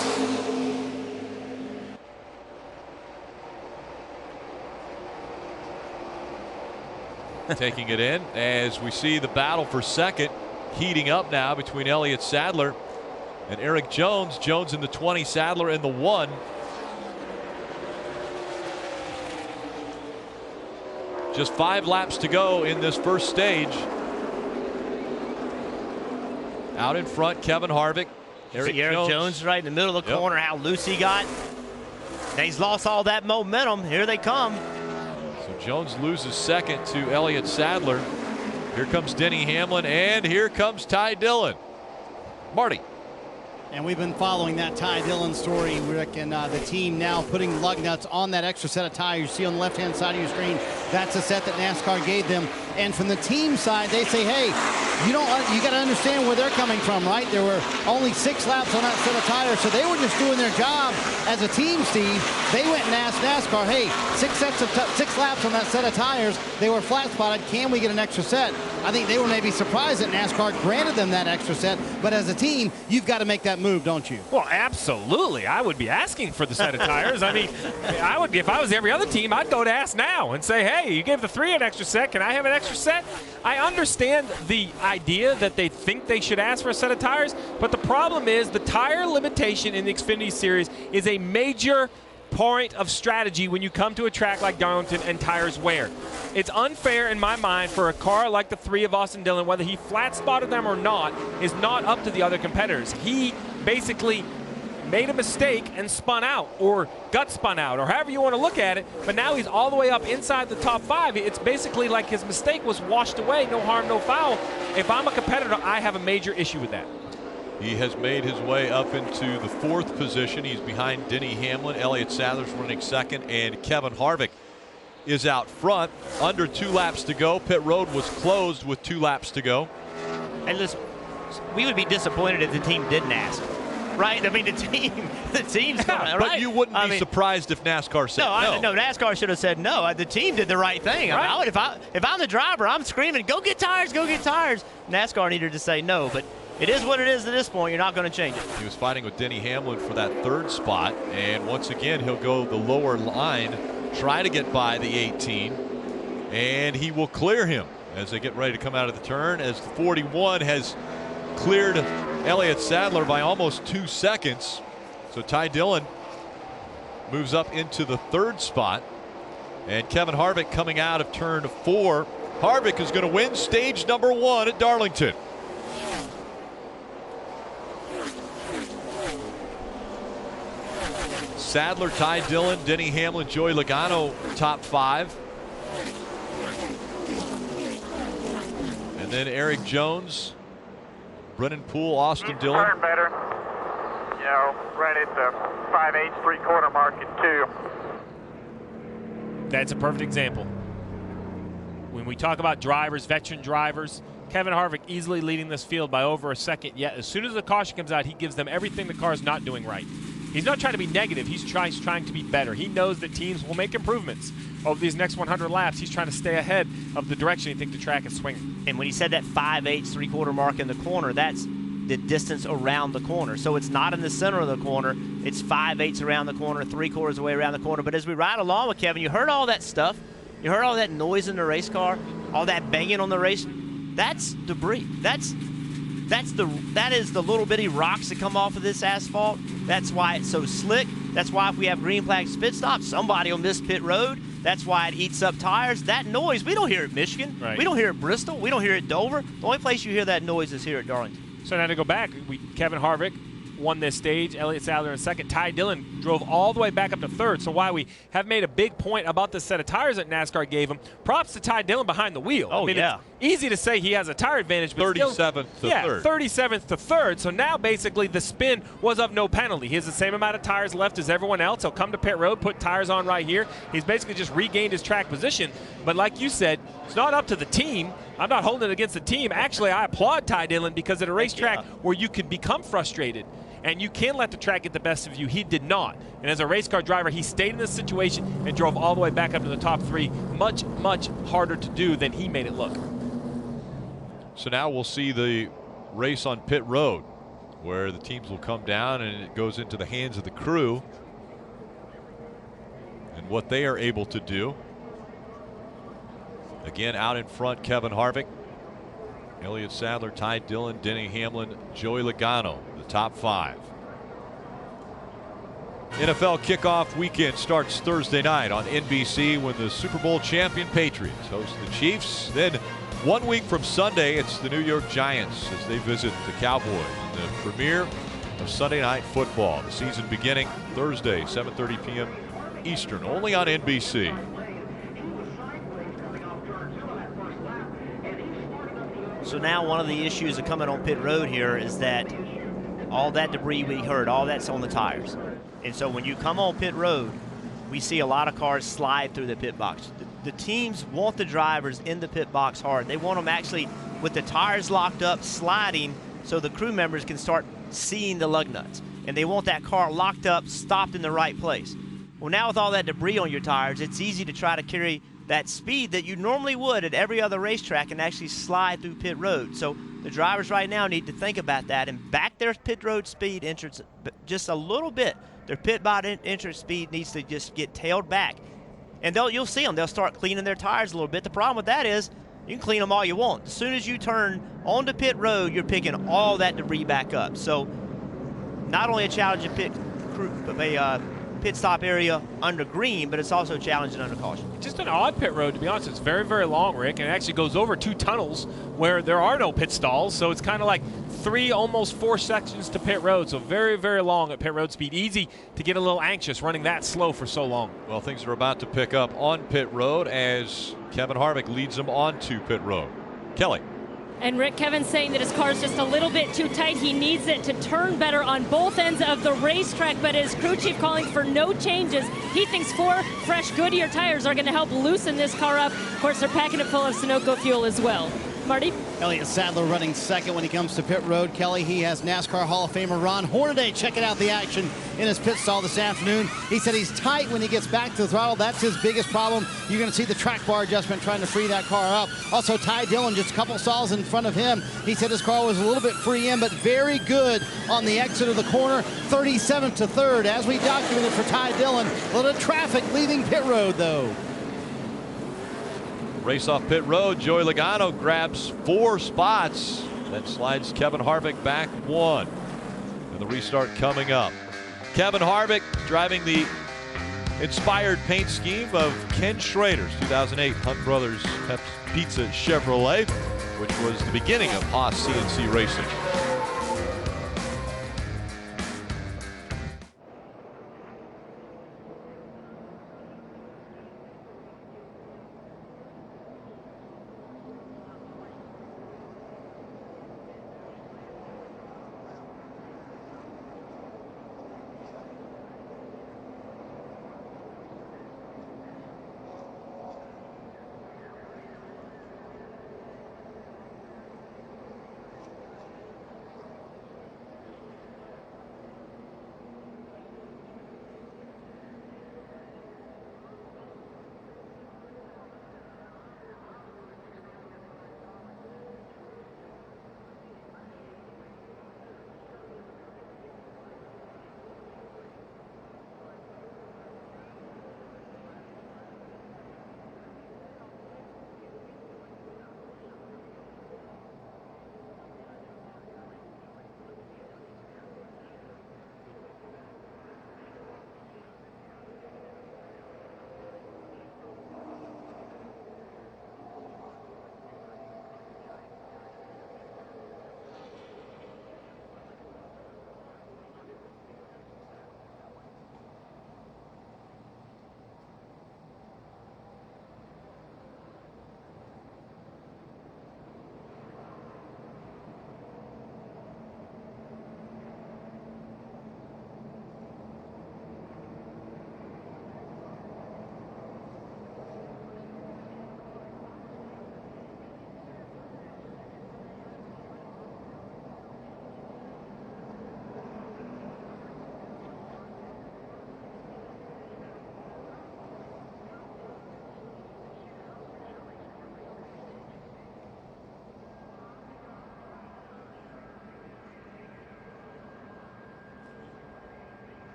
Taking it in as we see the battle for second heating up now between Elliott Sadler and Erik Jones. Jones in the 20, Sadler in the 1. Just 5 laps to go in this first stage. Out in front, Kevin Harvick. Erik Jones right in the middle of the corner, how loose he got. Now he's lost all that momentum. Here they come. So Jones loses second to Elliott Sadler. Here comes Denny Hamlin, and here comes Ty Dillon. Marty. And we've been following that Ty Dillon story, Rick, and the team now putting lug nuts on that extra set of tires. You see on the left-hand side of your screen, that's a set that NASCAR gave them. And from the team side, they say, hey, you got to understand where they're coming from, right? There were only 6 laps on that set of tires, so they were just doing their job as a team, Steve, they went and asked NASCAR, hey, 6 laps on that set of tires. They were flat spotted. Can we get an extra set? I think they were maybe surprised that NASCAR granted them that extra set. But as a team, you've got to make that move, don't you? Well, absolutely. I would be asking for the set of tires. I mean, I would be, if I was every other team, I'd go to ask now and say, hey, you gave the 3 an extra set. Can I have an extra set? I understand the idea that they think they should ask for a set of tires, but the problem is the tire limitation in the Xfinity Series is a major point of strategy when you come to a track like Darlington and tires wear. It's unfair in my mind for a car like the 3 of Austin Dillon, whether he flat spotted them or not, is not up to the other competitors. He basically made a mistake and spun out, or gut spun out, or however you want to look at it, but now he's all the way up inside the top 5. It's basically like his mistake was washed away, no harm, no foul. If I'm a competitor, I have a major issue with that. He has made his way up into the 4th position. He's behind Denny Hamlin. Elliott Sadler's running 2nd, and Kevin Harvick is out front. Under 2 laps to go. Pit road was closed with 2 laps to go. And listen, we would be disappointed if the team didn't ask. Right? I mean, the team's yeah, right? But you wouldn't be surprised if NASCAR said no. No, NASCAR should have said no. The team did the right thing. Right. I mean, if I'm the driver, I'm screaming, go get tires, go get tires. NASCAR needed to say no, but it is what it is at this point. You're not going to change it. He was fighting with Denny Hamlin for that 3rd spot, and once again, he'll go the lower line, try to get by the 18, and he will clear him as they get ready to come out of the turn, as the 41 has cleared Elliott Sadler by almost 2 seconds. So Ty Dillon moves up into the 3rd spot, and Kevin Harvick coming out of turn 4. Harvick is going to win stage number 1 at Darlington. Sadler, Ty Dillon, Denny Hamlin, Joey Logano, top 5. And then Erik Jones, Brennan Poole, Austin Dillon. Turn better. You know, right at the 5/8, 3/4 mark in 2. That's a perfect example. When we talk about drivers, veteran drivers, Kevin Harvick easily leading this field by over a second. Yet as soon as the caution comes out, he gives them everything the car's not doing right. He's not trying to be negative. He's trying to be better. He knows that teams will make improvements over these next 100 laps. He's trying to stay ahead of the direction he thinks the track is swinging. And when he said that 5/8, 3/4 mark in the corner, that's the distance around the corner. So it's not in the center of the corner. It's 5/8 around the corner, 3/4 of the way around the corner. But as we ride along with Kevin, you heard all that stuff. You heard all that noise in the race car, all that banging on the race. That's debris. That is the little bitty rocks that come off of this asphalt. That's why it's so slick. That's why if we have green flags pit stops, somebody will miss pit road. That's why it eats up tires. That noise, we don't hear it Michigan. Right. We don't hear it Bristol. We don't hear it Dover. The only place you hear that noise is here at Darlington. So now to go back, Kevin Harvick won this stage. Elliott Sadler in 2nd. Ty Dillon drove all the way back up to 3rd. So while we have made a big point about the set of tires that NASCAR gave him, props to Ty Dillon behind the wheel. Oh, I mean, yeah. It's easy to say he has a tire advantage, but 37th to 3rd. 37th to 3rd. So now basically the spin was of no penalty. He has the same amount of tires left as everyone else. He'll come to pit road, put tires on right here. He's basically just regained his track position. But like you said, it's not up to the team. I'm not holding it against the team. Actually, I applaud Ty Dillon because at a racetrack where you can become frustrated and you can let the track get the best of you, he did not. And as a race car driver, he stayed in this situation and drove all the way back up to the top 3. Much, much harder to do than he made it look. So now we'll see the race on pit road, where the teams will come down and it goes into the hands of the crew and what they are able to do. Again, out in front, Kevin Harvick, Elliott Sadler, Ty Dillon, Denny Hamlin, Joey Logano, the top 5. NFL kickoff weekend starts Thursday night on NBC when the Super Bowl champion Patriots host the Chiefs. Then 1 week from Sunday, it's the New York Giants as they visit the Cowboys in the premiere of Sunday Night Football. The season beginning Thursday, 7:30 p.m. Eastern, only on NBC. So now one of the issues of coming on pit road here is that all that debris we heard, all that's on the tires. And so when you come on pit road, we see a lot of cars slide through the pit box. The teams want the drivers in the pit box hard. They want them actually with the tires locked up, sliding, so the crew members can start seeing the lug nuts. and they want that car locked up, stopped in the right place. Well, now with all that debris on your tires, it's easy to try to carry that speed that you normally would at every other racetrack and actually slide through pit road. So the drivers right now need to think about that and back their pit road speed entrance just a little bit. Their pit bot entrance speed needs to just get tailed back. And you'll see them. They'll start cleaning their tires a little bit. The problem with that is you can clean them all you want. As soon as you turn onto pit road, you're picking all that debris back up. So not only a challenging pit stop area under green, but it's also challenging under caution. Just an odd pit road, to be honest. It's very, very long, Rick, and it actually goes over 2 tunnels where there are no pit stalls. So it's kind of like 3, almost 4 sections to pit road. So very, very long at pit road speed. Easy to get a little anxious running that slow for so long. Well, things are about to pick up on pit road as Kevin Harvick leads them onto pit road. Kelly. And Rick, Kevin's saying that his car is just a little bit too tight. He needs it to turn better on both ends of the racetrack, but his crew chief calling for no changes. He thinks 4 fresh Goodyear tires are going to help loosen this car up. Of course, they're packing it full of Sunoco fuel as well. Marty? Elliott Sadler running second when he comes to pit road. Kelly, he has NASCAR Hall of Famer Ron Hornaday checking out the action in his pit stall this afternoon. He said he's tight when he gets back to the throttle. That's his biggest problem. You're going to see the track bar adjustment trying to free that car up. Also, Dillon just a couple stalls in front of him. He said his car was a little bit free in, but very good on the exit of the corner. 37th to 3rd, as we documented for Dillon. A little traffic leaving pit road, though. Race off pit road, Joey Logano grabs 4 spots, then slides Kevin Harvick back 1. And the restart coming up. Kevin Harvick driving the inspired paint scheme of Ken Schrader's 2008 Hunt Brothers Pizza Chevrolet, which was the beginning of Haas CNC Racing.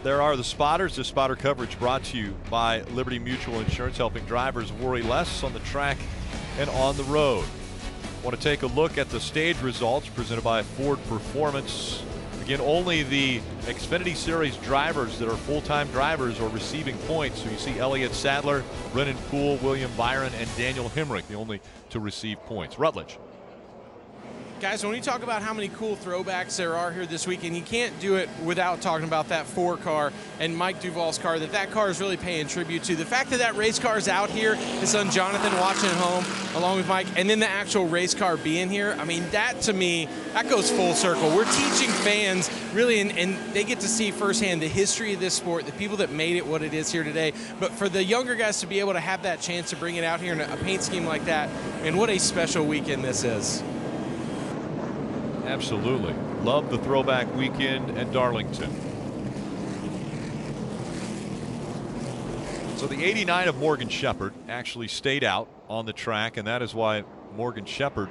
There are the spotters. This spotter coverage brought to you by Liberty Mutual Insurance, helping drivers worry less on the track and on the road. Want to take a look at the stage results presented by Ford Performance. Again, only the Xfinity Series drivers that are full-time drivers are receiving points. So you see Elliott Sadler, Brennan Poole, William Byron, and Daniel Hemrick, the only to receive points. Rutledge. Guys, when we talk about how many cool throwbacks there are here this weekend, you can't do it without talking about that 4 car and Mike Duvall's car, that car is really paying tribute to. The fact that race car is out here, his son Jonathan watching at home along with Mike, and then the actual race car being here, I mean, that to me, that goes full circle. We're teaching fans really, and they get to see firsthand the history of this sport, the people that made it what it is here today. But for the younger guys to be able to have that chance to bring it out here in a paint scheme like that, and what a special weekend this is. Absolutely. Love the throwback weekend at Darlington. So the 89 of Morgan Shepherd actually stayed out on the track, and that is why Morgan Shepherd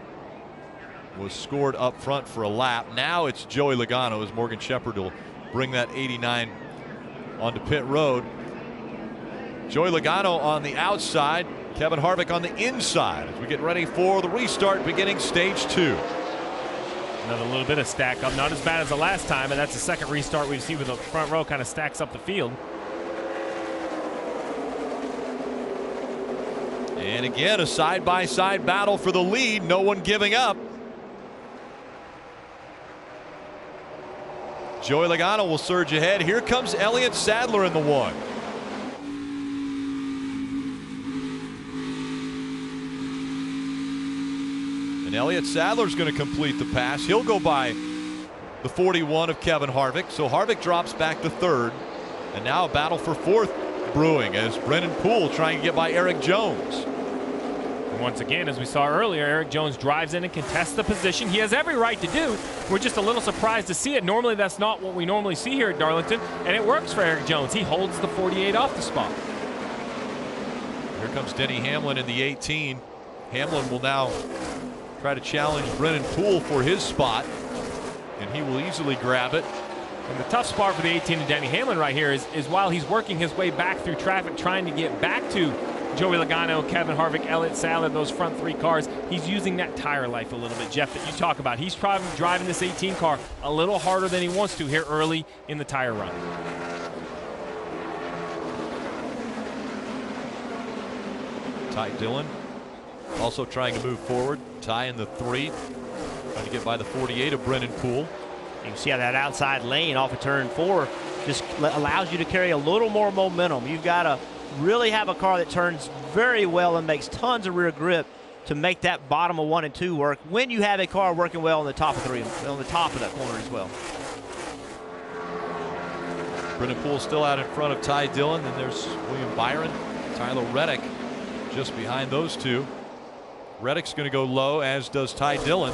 was scored up front for a lap. Now it's Joey Logano as Morgan Shepherd will bring that 89 onto pit road. Joey Logano on the outside, Kevin Harvick on the inside as we get ready for the restart beginning stage 2. Another little bit of stack up, not as bad as the last time, and that's the second restart we've seen with the front row kind of stacks up the field. And again, a side-by-side battle for the lead, no one giving up. Joey Logano will surge ahead. Here comes Elliott Sadler in the 1. And Elliott Sadler's going to complete the pass. He'll go by the 41 of Kevin Harvick. So Harvick drops back to 3rd. And now a battle for 4th brewing as Brennan Poole trying to get by Erik Jones. And once again, as we saw earlier, Erik Jones drives in and contests the position. He has every right to do. We're just a little surprised to see it. Normally, that's not what we normally see here at Darlington. And it works for Erik Jones. He holds the 48 off the spot. Here comes Denny Hamlin in the 18. Hamlin will now try to challenge Brennan Poole for his spot, and he will easily grab it. And the tough spot for the 18 of Denny Hamlin right here is while he's working his way back through traffic, trying to get back to Joey Logano, Kevin Harvick, Elliott Sadler, those front 3 cars, he's using that tire life a little bit, Jeff, that you talk about. He's probably driving this 18 car a little harder than he wants to here early in the tire run. Ty Dillon also trying to move forward. Ty in the 3, trying to get by the 48 of Brennan Poole. You can see how that outside lane off of turn 4 just allows you to carry a little more momentum. You've got to really have a car that turns very well and makes tons of rear grip to make that bottom of 1 and 2 work when you have a car working well on the top of 3, on the top of that corner as well. Brennan Poole still out in front of Ty Dillon. Then there's William Byron, Tyler Reddick just behind those 2. Reddick's going to go low, as does Ty Dillon.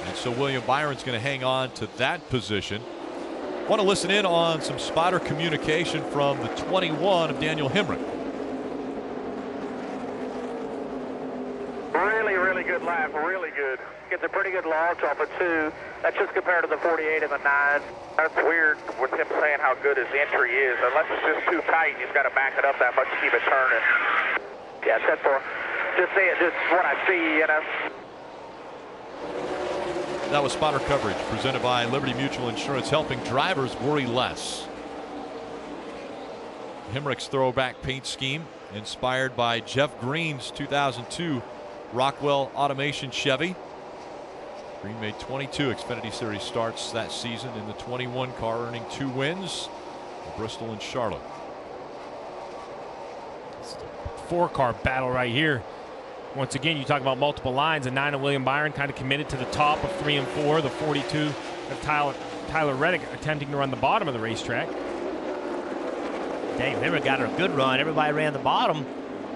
And so William Byron's going to hang on to that position. Want to listen in on some spotter communication from the 21 of Daniel Hemrick. Really good lap, really good. Gets a pretty good launch off of 2. That's just compared to the 48 and the 9. That's weird with him saying how good his entry is. Unless it's just too tight, he's got to back it up that much to keep it turning. Yeah, that's for just saying, just what I see, you know. That was spotter coverage presented by Liberty Mutual Insurance, helping drivers worry less. Hemrick's throwback paint scheme inspired by Jeff Green's 2002 Rockwell Automation Chevy. Green made 22 Xfinity Series starts that season in the 21 car, earning 2 wins in Bristol and Charlotte. 4-car battle right here. Once again, you talk about multiple lines. A 9 of William Byron kind of committed to the top of 3 and 4. The 42 of Tyler Reddick attempting to run the bottom of the racetrack. Dave Hemrick got a good run. Everybody ran the bottom.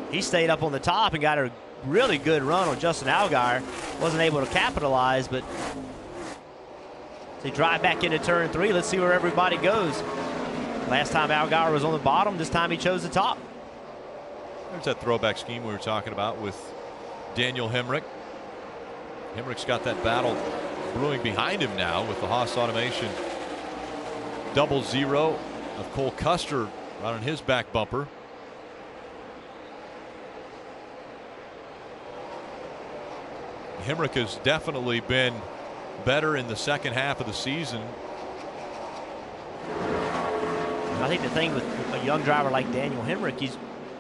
He stayed up on the top and got a really good run on Justin Allgaier. Wasn't able to capitalize, but they drive back into turn 3. Let's see where everybody goes. Last time Allgaier was on the bottom. This time he chose the top. There's that throwback scheme we were talking about with Daniel Hemrick. Hemrick's got that battle brewing behind him now with the Haas Automation 00 of Cole Custer right on his back bumper. Hemrick has definitely been better in the second half of the season. I think the thing with a young driver like Daniel Hemrick,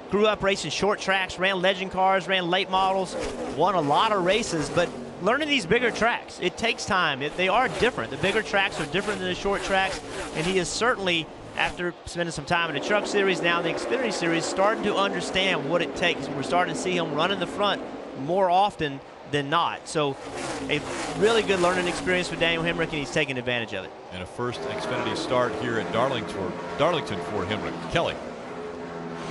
grew up racing short tracks, ran legend cars, ran late models, won a lot of races, but learning these bigger tracks, it takes time. They are different. The bigger tracks are different than the short tracks, and he is certainly, after spending some time in the Truck Series, now in the Xfinity Series, starting to understand what it takes. We're starting to see him run in the front more often than not. So a really good learning experience for Daniel Hemrick, and he's taking advantage of it. And a first Xfinity start here at Darlington for Hemrick. Kelly.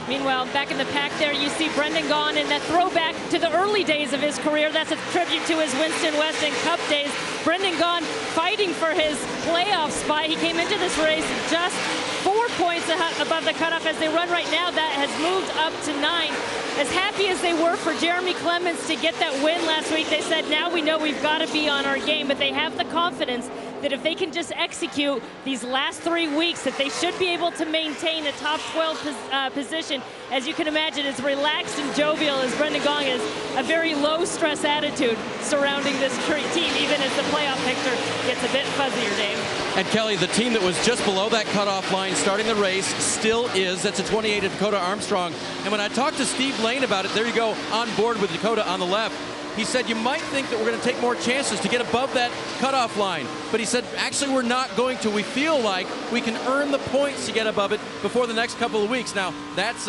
Meanwhile, back in the pack there, you see Brendan Gaughan in that throwback to the early days of his career. That's a tribute to his Winston Weston Cup days. Brendan Gaughan fighting for his playoff spot. He came into this race just 4 points above the cutoff. As they run right now, that has moved up to 9. As happy as they were for Jeremy Clements to get that win last week, they said, now we know we've got to be on our game, but they have the confidence that if they can just execute these last 3 weeks, that they should be able to maintain a top 12 position. As you can imagine, as relaxed and jovial as Brendan Gaughan is, a very low-stress attitude surrounding this team, even as the playoff picture gets a bit fuzzier, Dave. And Kelly, the team that was just below that cutoff line starting the race still is. That's a 28 of Dakota Armstrong. And when I talked to Steve Lane about it, there you go, on board with Dakota on the left. He said, you might think that we're going to take more chances to get above that cutoff line. But he said, actually, we're not going to. We feel like we can earn the points to get above it before the next couple of weeks. Now, that's,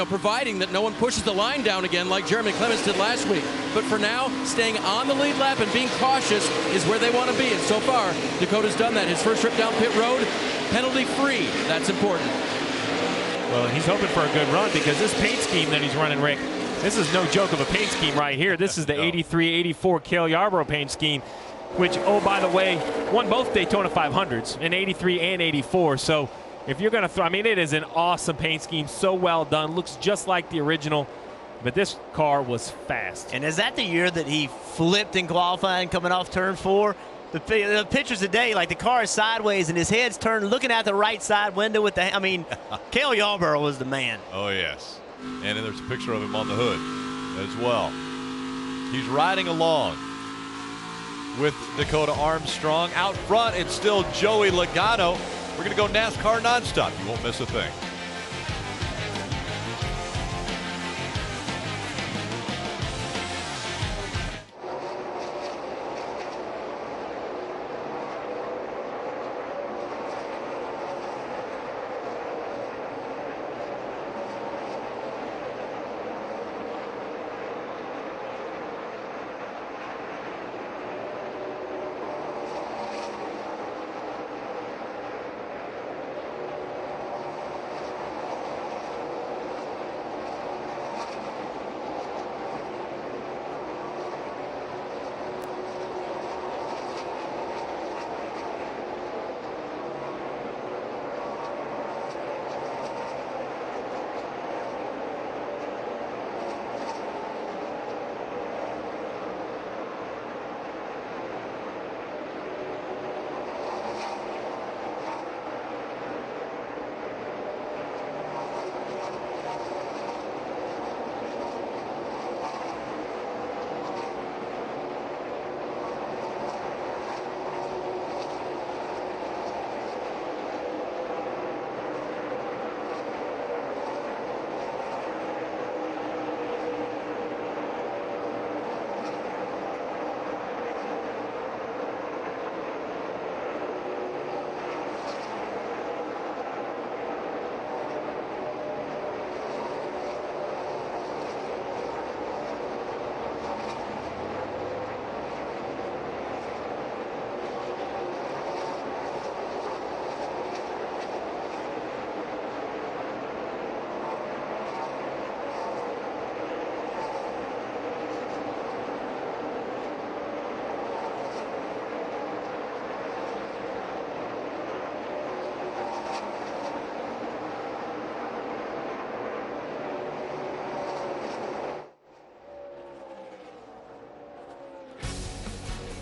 providing that no one pushes the line down again like Jeremy Clements did last week. But for now, staying on the lead lap and being cautious is where they want to be. And so far, Dakota's done that. His first trip down pit road, penalty-free. That's important. Well, he's hoping for a good run because this paint scheme that he's running, Rick, this is no joke of a paint scheme right here. This is the 83-84 Cale Yarborough paint scheme, which, oh, by the way, won both Daytona 500s in 83 and 84. So if you're going to throw, I mean, it is an awesome paint scheme, so well done, looks just like the original. But this car was fast. And is that the year that he flipped in qualifying coming off turn 4? The pictures today, like the car is sideways and his head's turned looking out the right side window with the, I mean, Cale Yarborough was the man. Oh, yes. And then there's a picture of him on the hood as well. He's riding along with Dakota Armstrong. Out front, it's still Joey Logano. We're going to go NASCAR nonstop. You won't miss a thing.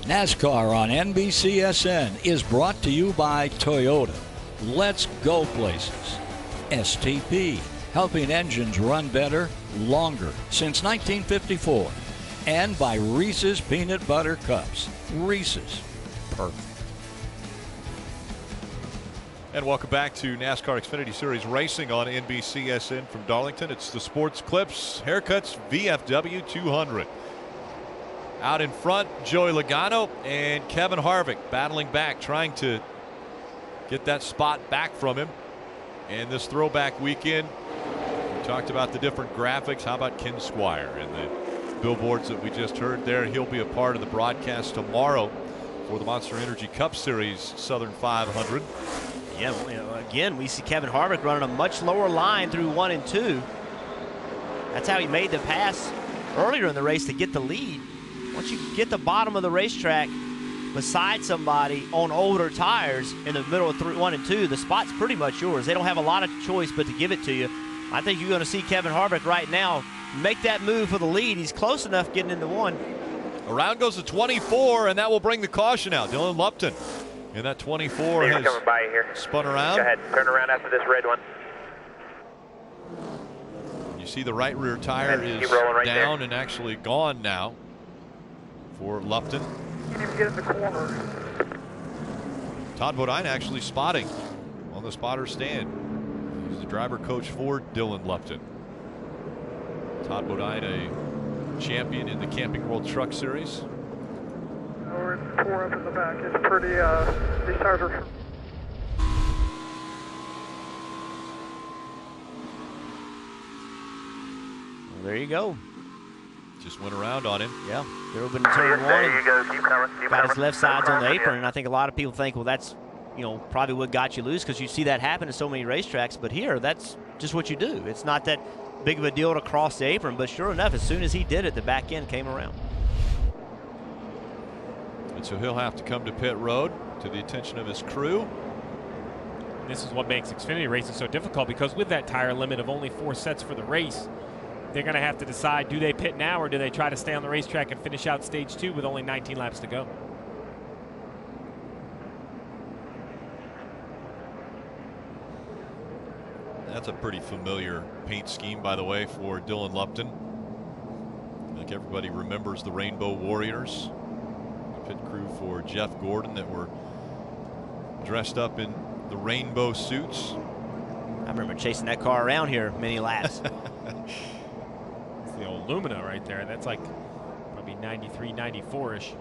NASCAR on NBCSN is brought to you by Toyota. Let's go places. STP, helping engines run better, longer, since 1954. And by Reese's Peanut Butter Cups. Reese's, perfect. And welcome back to NASCAR Xfinity Series Racing on NBCSN from Darlington. It's the Sports Clips Haircuts VFW 200. Out in front, Joey Logano and Kevin Harvick battling back, trying to get that spot back from him. And this throwback weekend, we talked about the different graphics. How about Ken Squire and the billboards that we just heard there? He'll be a part of the broadcast tomorrow for the Monster Energy Cup Series Southern 500. Yeah, again, we see Kevin Harvick running a much lower line through 1 and 2. That's how he made the pass earlier in the race to get the lead. Once you get the bottom of the racetrack beside somebody on older tires in the middle of 1 and 2, the spot's pretty much yours. They don't have a lot of choice but to give it to you. I think you're going to see Kevin Harvick right now make that move for the lead. He's close enough getting into 1. Around goes the 24, and that will bring the caution out. Dillon Lupton in that 24 has coming by here. Spun around. Go ahead, turn around after this red one. You see the right rear tire is right down there. and actually gone now for Lupton. You didn't even get in the corner. Todd Bodine actually spotting on the spotter stand. He's the driver coach for Dillon Lupton. Todd Bodine, a champion in the Camping World Truck Series. We're tore up in the back. It's pretty, these tires are... Well, there you go. Just went around on him. Yeah, they're open to turn 1. There you go. Keep coming. Keep Got his coming. left sides on the Yeah. apron, and I think a lot of people think, well, that's, you know, probably what got you loose, because you see that happen in so many racetracks. But here, that's just what you do. It's not that big of a deal to cross the apron, but sure enough, as soon as he did it, the back end came around. And so he'll have to come to pit road to the attention of his crew. This is what makes Xfinity racing so difficult, because with that tire limit of only 4 sets for the race, they're going to have to decide, do they pit now or do they try to stay on the racetrack and finish out stage 2 with only 19 laps to go? That's a pretty familiar paint scheme, by the way, for Dillon Lupton. I think everybody remembers the Rainbow Warriors, the pit crew for Jeff Gordon that were dressed up in the rainbow suits. I remember chasing that car around here many laps. It's the old Lumina right there. That's like probably 93, 94-ish.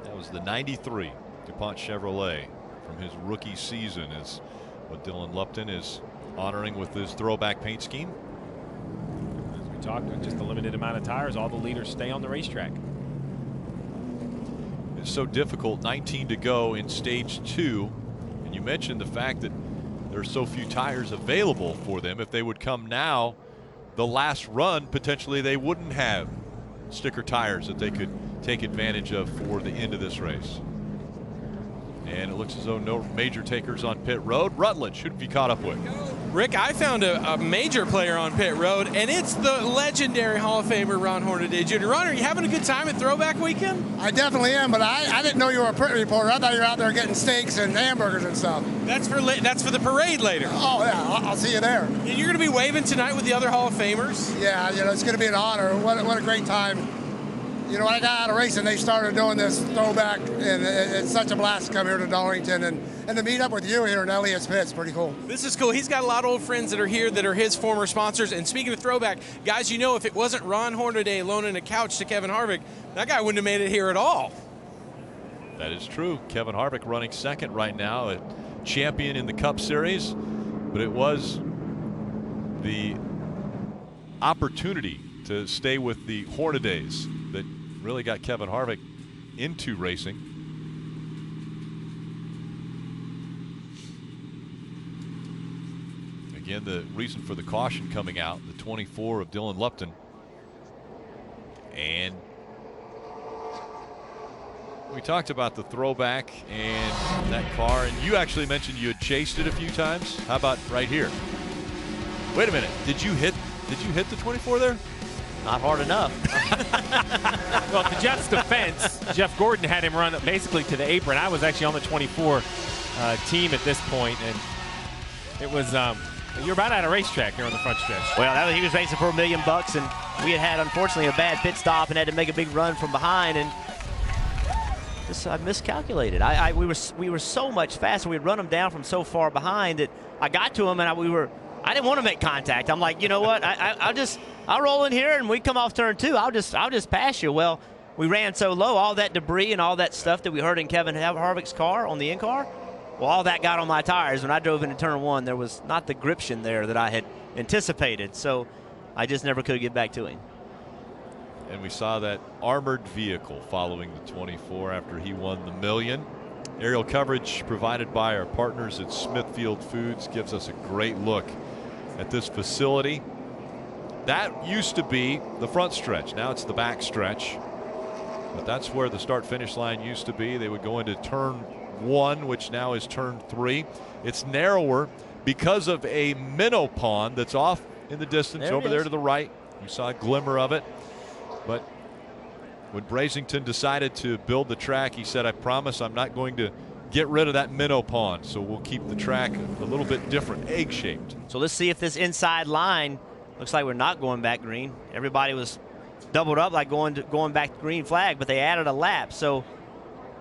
That was the 93 DuPont Chevrolet from his rookie season, is what Dillon Lupton is honoring with his throwback paint scheme. As we talked, with just a limited amount of tires, all the leaders stay on the racetrack. It's so difficult, 19 to go in stage 2. And you mentioned the fact that there are so few tires available for them. If they would come now, the last run, potentially they wouldn't have sticker tires that they could take advantage of for the end of this race. And it looks as though no major takers on pit road. Rutledge, who have you caught up with? Rick, I found a major player on pit road, and it's the legendary Hall of Famer Ron Hornaday Jr. Ron, are you having a good time at Throwback Weekend? I definitely am, but I didn't know you were a print reporter. I thought you were out there getting steaks and hamburgers and stuff. That's for the parade later. Oh, yeah, I'll see you there. And you're going to be waving tonight with the other Hall of Famers? Yeah, you know, it's going to be an honor. What a great time. You know, when I got out of racing, they started doing this throwback, and it's such a blast to come here to Darlington and to meet up with you here in Elliott's Pit. It's pretty cool. This is cool. He's got a lot of old friends that are here that are his former sponsors. And speaking of throwback, guys, you know, if it wasn't Ron Hornaday loaning a couch to Kevin Harvick, that guy wouldn't have made it here at all. That is true. Kevin Harvick running second right now, a champion in the Cup Series, but it was the opportunity to stay with the Hornadays that really got Kevin Harvick into racing. Again, the reason for the caution coming out, the 24 of Dillon Lupton. And we talked about the throwback and that car, and you actually mentioned you had chased it a few times. How about right here? Wait a minute, did you hit the 24 there? Not hard enough. Well, to Jeff's defense, Jeff Gordon had him run basically to the apron. I was actually on the 24 team at this point, and it was you're about out of racetrack here on the front stretch. Well, he was racing for $1 million, and we had unfortunately a bad pit stop and had to make a big run from behind, and I miscalculated. We were so much faster. We'd run them down from so far behind that I got to them and I didn't want to make contact. I'm like, you know what? I'll roll in here and we come off turn 2. I'll just pass you. Well, we ran so low, all that debris and all that stuff that we heard in Kevin Harvick's car on the in-car, well, all that got on my tires. When I drove into turn 1, there was not the gription there that I had anticipated. So I just never could get back to him. And we saw that armored vehicle following the 24 after he won the $1 million. Aerial coverage provided by our partners at Smithfield Foods gives us a great look at this facility. That used to be the front stretch. Now it's the back stretch. But that's where the start-finish line used to be. They would go into turn 1, which now is turn 3. It's narrower because of a minnow pond that's off in the distance over there to the right. You saw a glimmer of it. But when Brazington decided to build the track, he said, I promise I'm not going to get rid of that minnow pond. So we'll keep the track a little bit different, egg-shaped. So let's see if this inside line looks like we're not going back green. Everybody was doubled up like going back to green flag, but they added a lap. So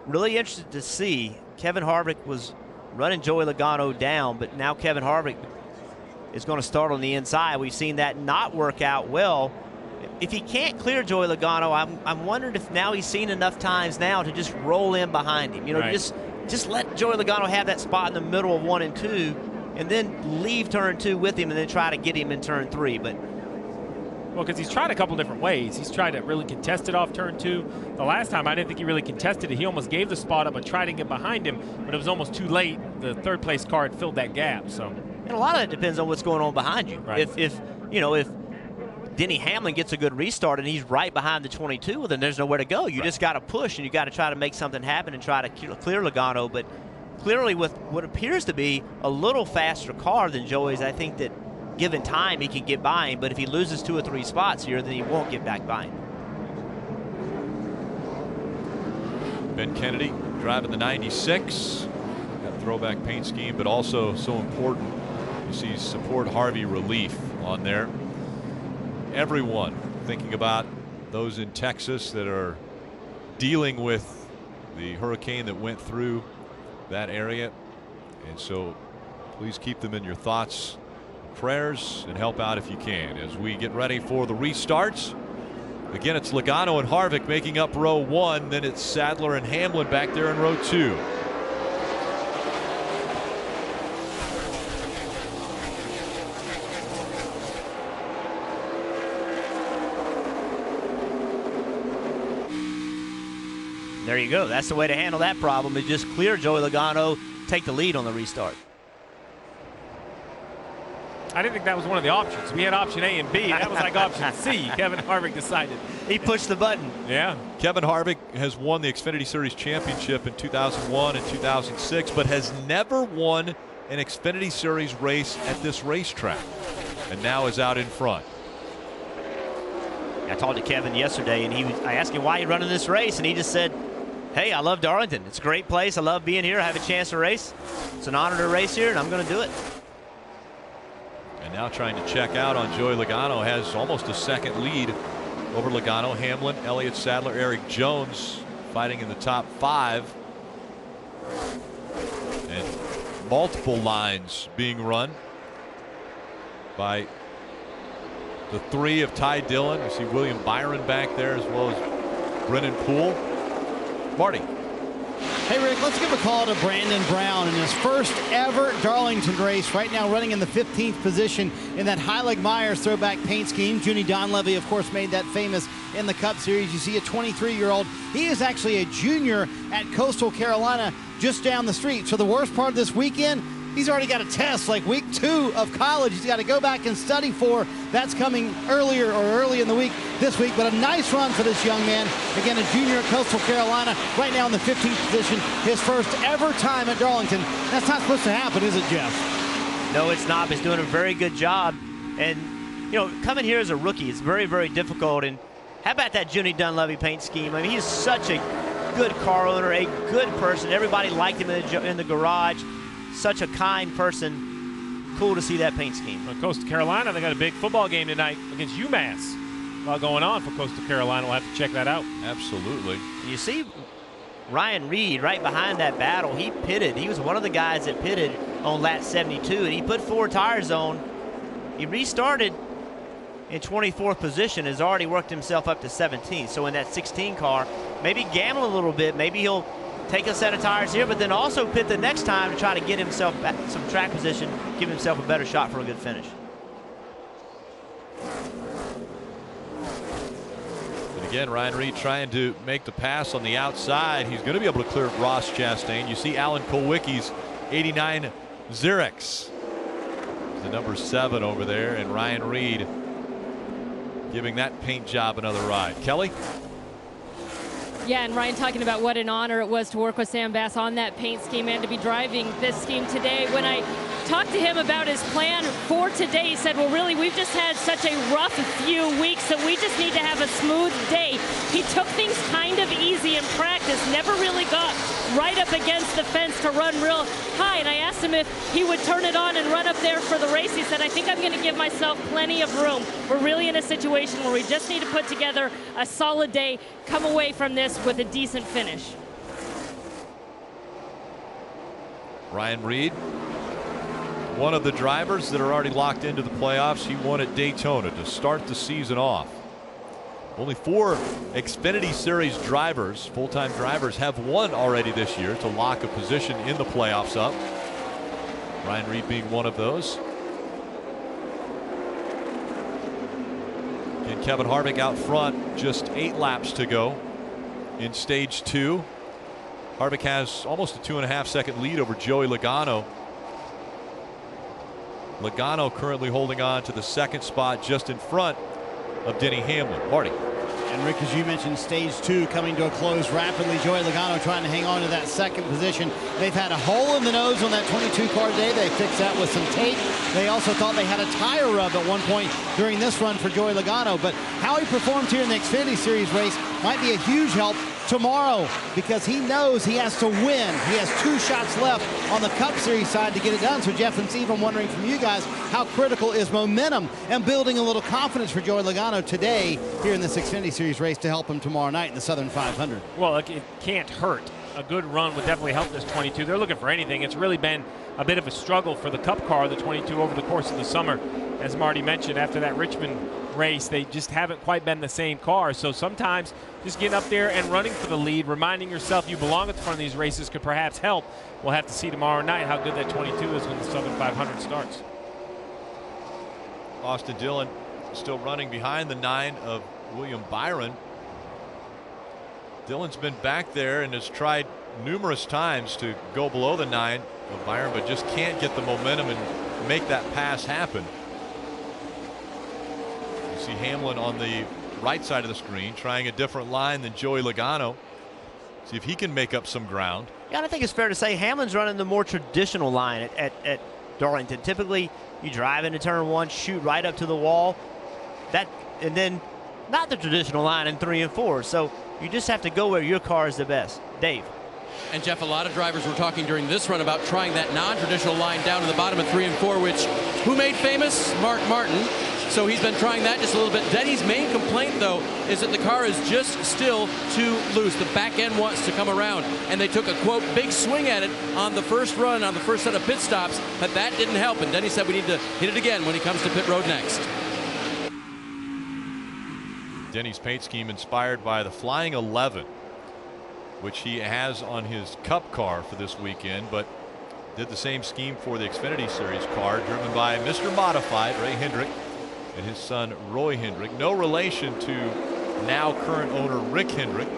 really interested to see. Kevin Harvick was running Joey Logano down, but now Kevin Harvick is going to start on the inside. We've seen that not work out well. If he can't clear Joey Logano, I'm wondering if now he's seen enough times now to just roll in behind him. You know, right. just let Joey Logano have that spot in the middle of 1 and 2, and then leave turn 2 with him, and then try to get him in turn 3. But well, because he's tried a couple different ways. He's tried to really contest it off turn 2. The last time I didn't think he really contested it. He almost gave the spot up and tried to get behind him, but it was almost too late. The third place car had filled that gap. So, and a lot of it depends on what's going on behind you. Right. If Denny Hamlin gets a good restart and he's right behind the 22, well, then there's nowhere to go. You just got to push, and you got to try to make something happen and try to clear Logano. But clearly, with what appears to be a little faster car than Joey's, I think that given time he can get by him. But if he loses 2 or 3 spots here, then he won't get back by him. Ben Kennedy driving the 96. That throwback paint scheme, but also so important. You see support Harvey relief on there. Everyone thinking about those in Texas that are dealing with the hurricane that went through that area. And so please keep them in your thoughts, prayers, and help out if you can as we get ready for the restarts. Again, it's Logano and Harvick making up row 1. Then it's Sadler and Hamlin back there in row 2. There you go. That's the way to handle that problem, is just clear Joey Logano, take the lead on the restart. I didn't think that was one of the options. We had option A and B. That was like option C. Kevin Harvick decided. He pushed the button. Yeah. Kevin Harvick has won the Xfinity Series Championship in 2001 and 2006, but has never won an Xfinity Series race at this racetrack, and now is out in front. I talked to Kevin yesterday, and I asked him why he's running this race, and he just said, hey, I love Darlington. It's a great place. I love being here. I have a chance to race. It's an honor to race here, and I'm going to do it. And now trying to check out on Joey Logano, has almost a second lead over Logano. Hamlin, Elliott Sadler, Erik Jones fighting in the top 5. And multiple lines being run by the 3 of Ty Dillon. You see William Byron back there, as well as Brennan Poole. Marty. Hey, Rick, let's give a call to Brandon Brown in his first ever Darlington race. Right now running in the 15th position in that Heilig-Myers throwback paint scheme. Junie Donlevy, of course, made that famous in the Cup Series. You see a 23-year-old. He is actually a junior at Coastal Carolina, just down the street. So the worst part of this weekend, he's already got a test like week 2 of college. He's got to go back and study for. That's coming early in the week this week. But a nice run for this young man. Again, a junior at Coastal Carolina, right now in the 15th position. His first ever time at Darlington. That's not supposed to happen, is it, Jeff? No, it's not. He's doing a very good job. And, you know, coming here as a rookie is very, very difficult. And how about that Junie Donlevy paint scheme? I mean, he's such a good car owner, a good person. Everybody liked him in the garage. Such a kind person. Cool to see that paint scheme. Well, Coastal Carolina, they got a big football game tonight against UMass. A lot going on for Coastal Carolina. We'll have to check that out. Absolutely. You see Ryan Reed right behind that battle. He pitted. He was one of the guys that pitted on lap 72, and he put 4 tires on. He restarted in 24th position, has already worked himself up to 17th. So in that 16 car, maybe gamble a little bit. Maybe he'll take a set of tires here, but then also pit the next time to try to get himself back some track position, give himself a better shot for a good finish. Again, Ryan Reed trying to make the pass on the outside. He's going to be able to clear Ross Chastain. You see Alan Kulwicki's 89 Xerox, the number 7 over there, and Ryan Reed giving that paint job another ride. Kelly? Yeah, and Ryan talking about what an honor it was to work with Sam Bass on that paint scheme and to be driving this scheme today. When I talked to him about his plan for today, he said, well, really, we've just had such a rough few weeks that we just need to have a smooth day. He took things kind of easy in practice, never really got right up against the fence to run real high. And I asked him if he would turn it on and run up there for the race. He said, I think I'm going to give myself plenty of room. We're really in a situation where we just need to put together a solid day, come away from this with a decent finish. Ryan Reed, one of the drivers that are already locked into the playoffs. He won at Daytona to start the season off. Only 4 Xfinity Series drivers, full-time drivers, have won already this year to lock a position in the playoffs up. Ryan Reed being one of those. And Kevin Harvick out front, just 8 laps to go in stage 2. Harvick has almost a 2.5-second lead over Joey Logano. Logano currently holding on to the 2nd spot just in front of Denny Hamlin. Marty. And Rick, as you mentioned, stage 2 coming to a close rapidly. Joey Logano trying to hang on to that 2nd position. They've had a hole in the nose on that 22 car today. They fixed that with some tape. They also thought they had a tire rub at one point during this run for Joey Logano. But how he performed here in the Xfinity Series race might be a huge help tomorrow, because he knows he has to win. He has 2 shots left on the Cup Series side to get it done. So Jeff and Steve, I'm wondering from you guys, how critical is momentum and building a little confidence for Joey Logano today here in this Xfinity Series race to help him tomorrow night in the Southern 500? Well, it can't hurt. A good run would definitely help this 22. They're looking for anything. It's really been a bit of a struggle for the Cup car, the 22, over the course of the summer. As Marty mentioned, after that Richmond race, they just haven't quite been the same car. So sometimes just getting up there and running for the lead, reminding yourself you belong at the front of these races, could perhaps help. We'll have to see tomorrow night how good that 22 is when the Southern 500 starts. Austin Dillon still running behind the 9 of William Byron. Dillon's been back there and has tried numerous times to go below the 9 of Byron, but just can't get the momentum and make that pass happen. You see Hamlin on the right side of the screen trying a different line than Joey Logano. See if he can make up some ground. Yeah, I think it's fair to say Hamlin's running the more traditional line at Darlington. Typically, you drive into turn 1, shoot right up to the wall. And then not the traditional line in 3 and 4. So you just have to go where your car is the best. Dave. And Jeff, a lot of drivers were talking during this run about trying that non-traditional line down to the bottom of 3 and 4, which who made famous? Mark Martin. So he's been trying that just a little bit. Denny's main complaint, though, is that the car is just still too loose. The back end wants to come around. And they took a, quote, big swing at it on the first run, on the first set of pit stops, but that didn't help. And Denny said we need to hit it again when he comes to pit road next. Denny's paint scheme inspired by the Flying 11, which he has on his Cup car for this weekend, but did the same scheme for the Xfinity Series car, driven by Mr. Modified, Ray Hendrick, and his son, Roy Hendrick. No relation to now current owner Rick Hendrick,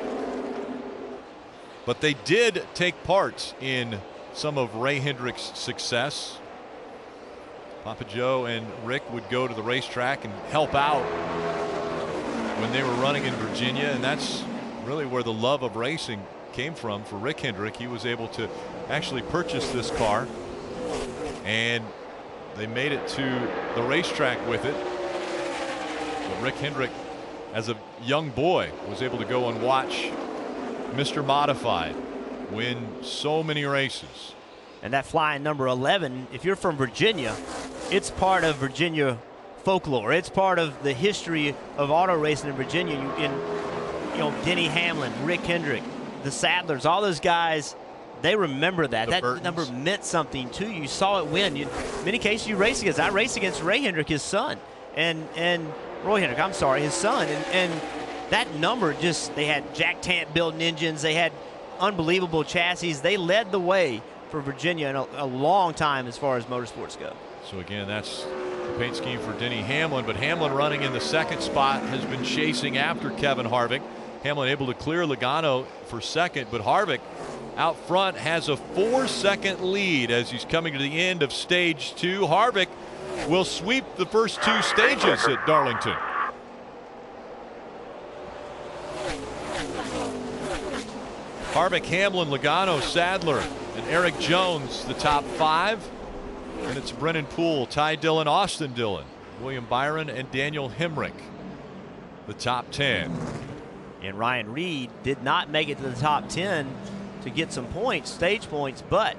but they did take part in some of Ray Hendrick's success. Papa Joe and Rick would go to the racetrack and help out when they were running in Virginia, and that's really where the love of racing came from for Rick Hendrick. He was able to actually purchase this car, and they made it to the racetrack with it. But Rick Hendrick, as a young boy, was able to go and watch Mr. Modified win so many races. And that flying number 11, if you're from Virginia, it's part of Virginia folklore. It's part of the history of auto racing in Virginia. You know, Denny Hamlin, Rick Hendrick, the Sadlers, all those guys, they remember that. That Burtons. number meant something to you. You saw it win. In many cases, you race against. I raced against Ray Hendrick, his son, and Roy Hendrick, I'm sorry, his son. And that number just, they had Jack Tant building engines. They had unbelievable chassis. They led the way for Virginia in a long time as far as motorsports go. So again, that's the paint scheme for Denny Hamlin, but Hamlin running in the second spot has been chasing after Kevin Harvick. Hamlin able to clear Logano for second, but Harvick out front has a 4-second lead as he's coming to the end of stage 2. Harvick will sweep the first 2 stages at Darlington. Harvick, Hamlin, Logano, Sadler, and Erik Jones, the top 5. And it's Brennan Poole, Ty Dillon, Austin Dillon, William Byron, and Daniel Hemrick, the top 10. And Ryan Reed did not make it to the top 10 to get some points, stage points, but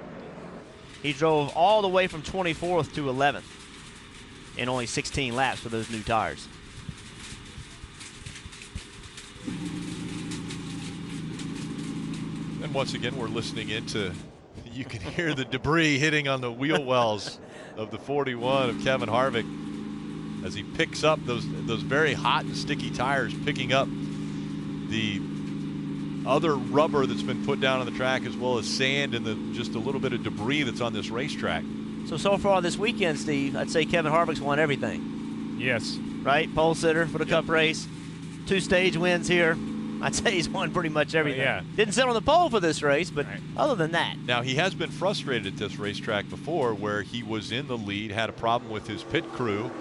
he drove all the way from 24th to 11th in only 16 laps for those new tires. And once again, we're listening into, you can hear the debris hitting on the wheel wells of the 41 of Kevin Harvick as he picks up those very hot and sticky tires, picking up the other rubber that's been put down on the track, as well as sand and just a little bit of debris that's on this racetrack. So far this weekend, Steve, I'd say Kevin Harvick's won everything. Yes. Right? Pole sitter for the Cup race. 2 stage wins here. I'd say he's won pretty much everything. Yeah. Didn't sit on the pole for this race, but other than that. Now, he has been frustrated at this racetrack before, where he was in the lead, had a problem with his pit crew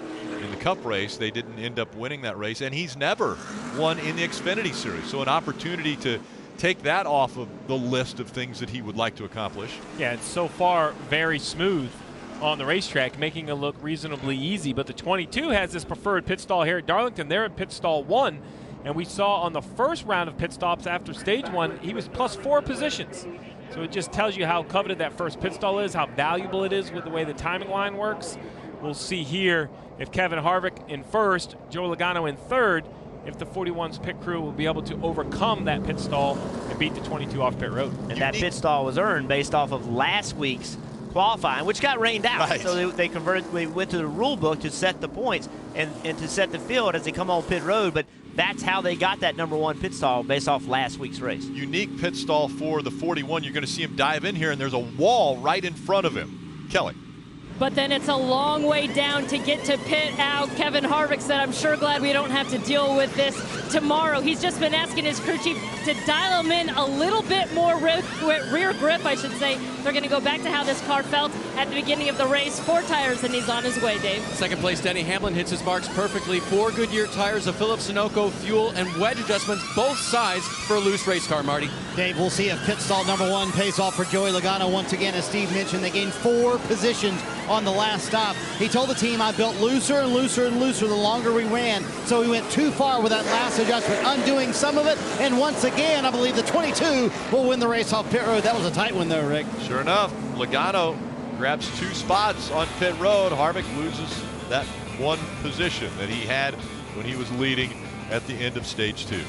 in the Cup race. They didn't end up winning that race, and he's never won in the Xfinity Series. So an opportunity to take that off of the list of things that he would like to accomplish. Yeah, it's so far very smooth on the racetrack, making it look reasonably easy. But the 22 has this preferred pit stall here at Darlington. They're in pit stall 1. And we saw on the first round of pit stops after stage 1, he was plus 4 positions. So it just tells you how coveted that first pit stall is, how valuable it is with the way the timing line works. We'll see here if Kevin Harvick in first, Joe Logano in third, if the 41's pit crew will be able to overcome that pit stall and beat the 22 off pit road. And that pit stall was earned based off of last week's qualifying, which got rained out. Right. So they went to the rule book to set the points and to set the field as they come on pit road. But that's how they got that #1 pit stall based off last week's race. Unique pit stall for the 41. You're going to see him dive in here, and there's a wall right in front of him. Kelly. But then it's a long way down to get to pit out. Kevin Harvick said, I'm sure glad we don't have to deal with this tomorrow. He's just been asking his crew chief to dial him in a little bit more rear grip, I should say. They're going to go back to how this car felt at the beginning of the race. 4 tires, and he's on his way, Dave. Second place, Denny Hamlin hits his marks perfectly. 4 Goodyear tires, a Phillips Sunoco fuel, and wedge adjustments, both sides for a loose race car, Marty. Dave, we'll see if pit stall #1 pays off for Joey Logano. Once again, as Steve mentioned, they gained 4 positions on the last stop. He told the team, I built looser and looser and looser the longer we ran. So we went too far with that last adjustment, undoing some of it. And once again, I believe the 22 will win the race off pit road. That was a tight one, though, Rick. Sure enough, Logano grabs 2 spots on pit road. Harvick loses that 1 position that he had when he was leading at the end of stage 2.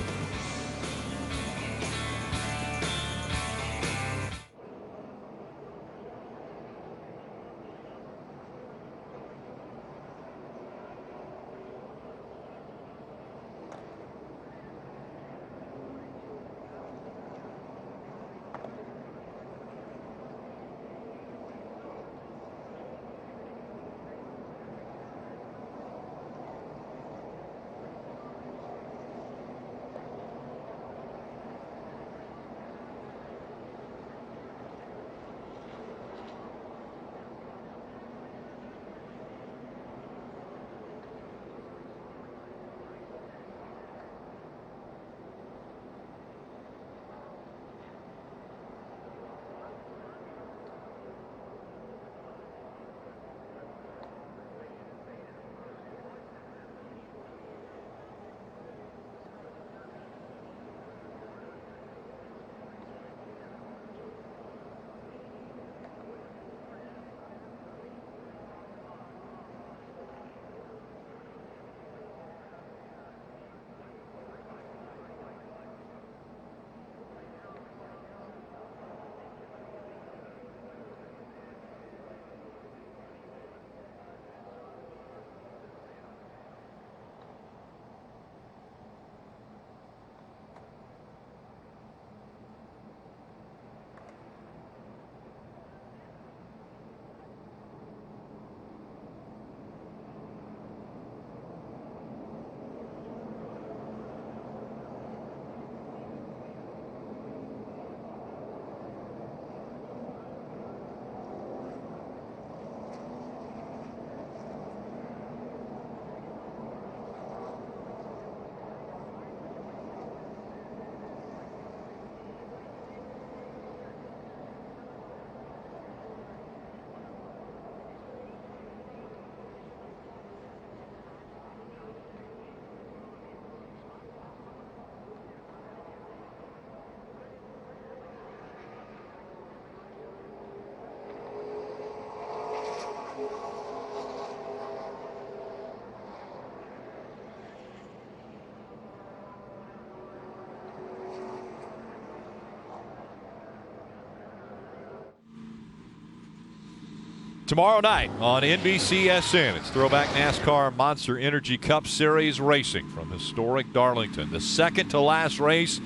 Tomorrow night on NBCSN, it's Throwback NASCAR Monster Energy Cup Series racing from historic Darlington. The second to last race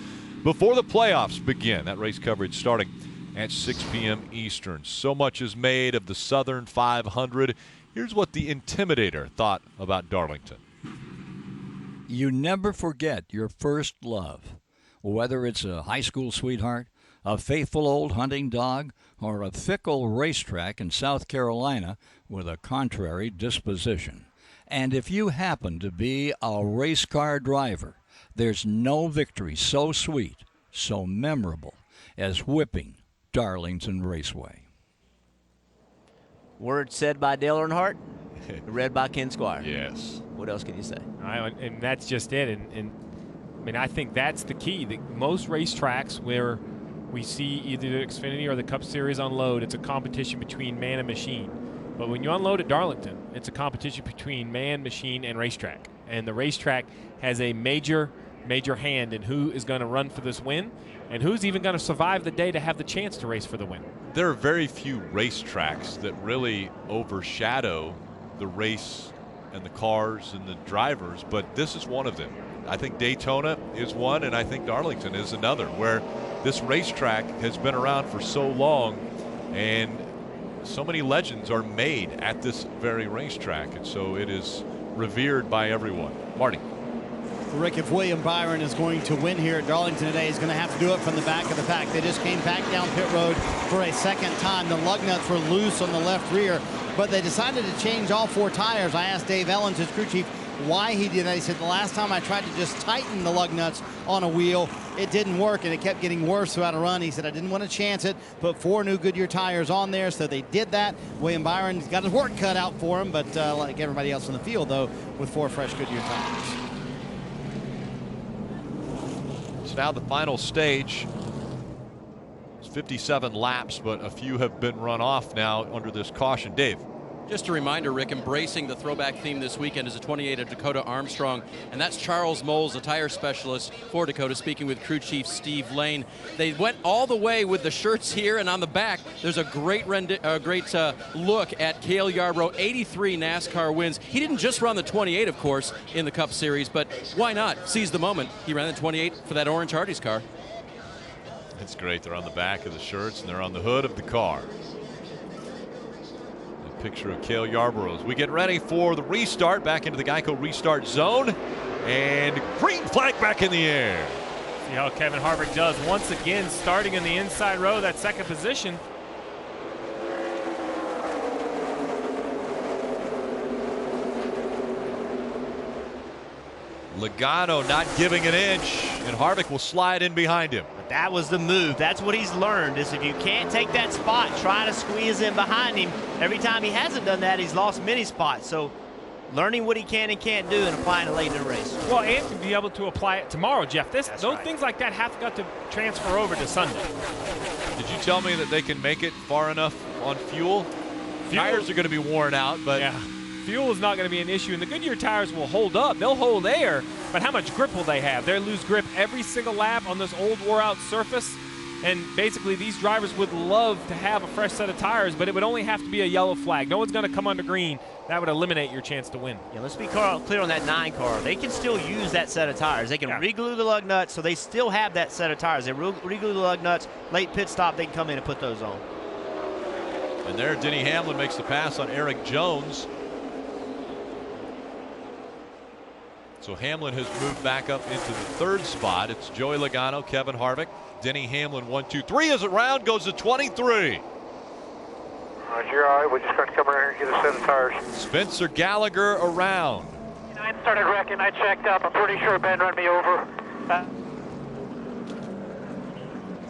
before the playoffs begin. That race coverage starting at 6 p.m. Eastern. So much is made of the Southern 500. Here's what the Intimidator thought about Darlington. You never forget your first love, whether it's a high school sweetheart, a faithful old hunting dog, or a fickle racetrack in South Carolina with a contrary disposition. And if you happen to be a race car driver, there's no victory so sweet, so memorable as whipping Darlington Raceway. Words said by Dale Earnhardt, read by Ken Squire. Yes. What else can you say? And that's just it. And I mean, I think that's the key. Most racetracks where we see either the Xfinity or the Cup Series unload, it's a competition between man and machine. But when you unload at Darlington, it's a competition between man, machine, and racetrack. And the racetrack has a major hand in who is going to run for this win and who's even going to survive the day to have the chance to race for the win. There are very few racetracks that really overshadow the race and the cars and the drivers, but this is one of them. I think Daytona is one, and I think Darlington is another, where this racetrack has been around for so long and so many legends are made at this very racetrack, and so it is revered by everyone. Marty. Rick, if William Byron is going to win here at Darlington today, he's going to have to do it from the back of the pack. They just came back down pit road for a second time. The lug nuts were loose on the left rear, but they decided to change all 4 tires. I asked Dave Ellens, his crew chief, why he did that. He said, the last time I tried to just tighten the lug nuts on a wheel, it didn't work, and it kept getting worse throughout a run. He said, I didn't want to chance it, put 4 new Goodyear tires on there, so they did that. William Byron's got his work cut out for him, but like everybody else in the field, though, with 4 fresh Goodyear tires. It's now the final stage. It's 57 laps, but a few have been run off now under this caution. Dave. Just a reminder, Rick, embracing the throwback theme this weekend is a 28 of Dakota Armstrong, and that's Charles Moles, a tire specialist for Dakota, speaking with crew chief Steve Lane. They went all the way with the shirts here, and on the back, there's a great look at Cale Yarborough, 83 NASCAR wins. He didn't just run the 28, of course, in the Cup Series, but why not? Seize the moment. He ran the 28 for that orange Hardee's car. It's great. They're on the back of the shirts, and they're on the hood of the car. Picture of Cale Yarborough as we get ready for the restart back into the Geico Restart zone, and green flag back in the air. See how Kevin Harvick does once again, starting in the inside row, that second position. Logano not giving an inch, and Harvick will slide in behind him. But that was the move. That's what he's learned, is if you can't take that spot, try to squeeze in behind him. Every time he hasn't done that, he's lost many spots. So learning what he can and can't do and applying it late in the race. Well, and to be able to apply it tomorrow, Jeff. Those things like that have got to transfer over to Sunday. Did you tell me that they can make it far enough on fuel? Tires are going to be worn out, but yeah. Fuel is not going to be an issue, and the Goodyear tires will hold up. They'll hold air, but how much grip will they have? They'll lose grip every single lap on this old wore-out surface, and basically these drivers would love to have a fresh set of tires, but it would only have to be a yellow flag. No one's going to come under green. That would eliminate your chance to win. Yeah, let's be clear on that 9 car. They can still use that set of tires. They can re-glue the lug nuts, so they still have that set of tires. They re-glue the lug nuts, late pit stop, they can come in and put those on. And there, Denny Hamlin makes the pass on Erik Jones. So Hamlin has moved back up into the 3rd spot. It's Joey Logano, Kevin Harvick, Denny Hamlin 1, 2, 3 as it round goes to 23. You're all right. We just got to come around here and get a set of tires. Spencer Gallagher around. I started wrecking. I checked up. I'm pretty sure Ben run me over.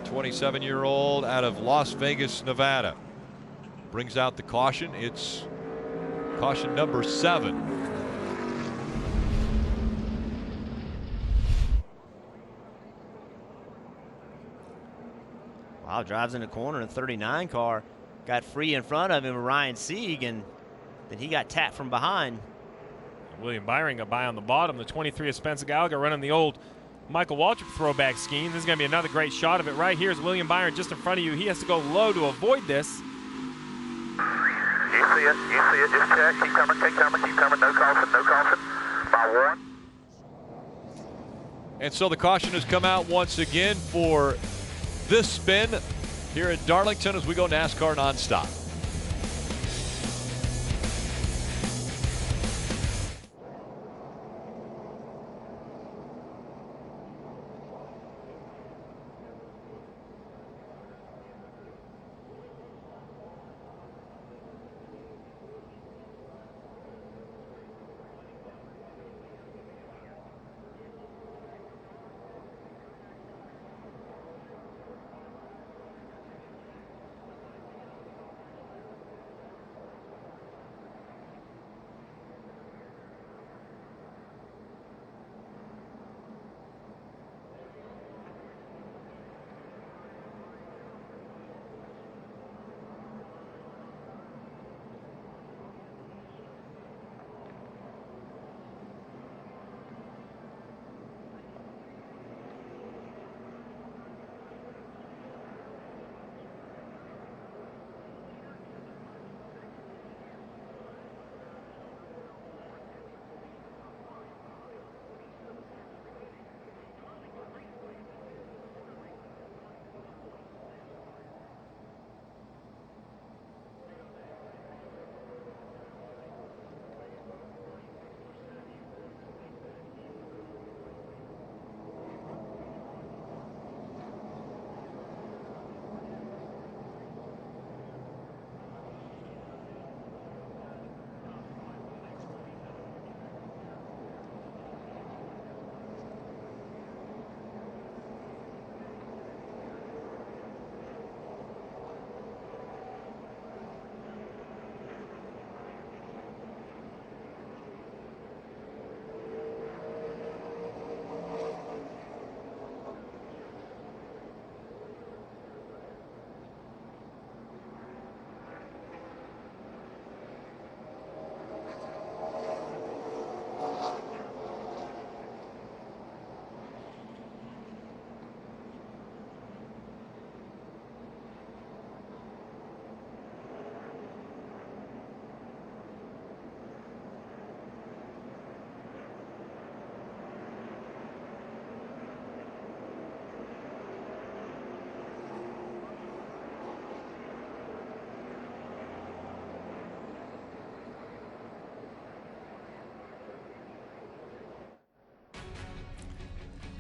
27-year-old out of Las Vegas, Nevada. Brings out the caution. It's caution number 7. Wow, drives in the corner, and 39 car got free in front of him, Ryan Sieg, and then he got tapped from behind. William Byron got by on the bottom. The 23 of Spencer Gallagher running the old Michael Waltrip throwback scheme. This is going to be another great shot of it. Right here is William Byron just in front of you. He has to go low to avoid this. Yeah, You see it. You see it. Just check. Keep coming. Keep coming. Keep coming. No caution. No caution. By 1. And so the caution has come out once again for this spin here at Darlington as we go NASCAR nonstop.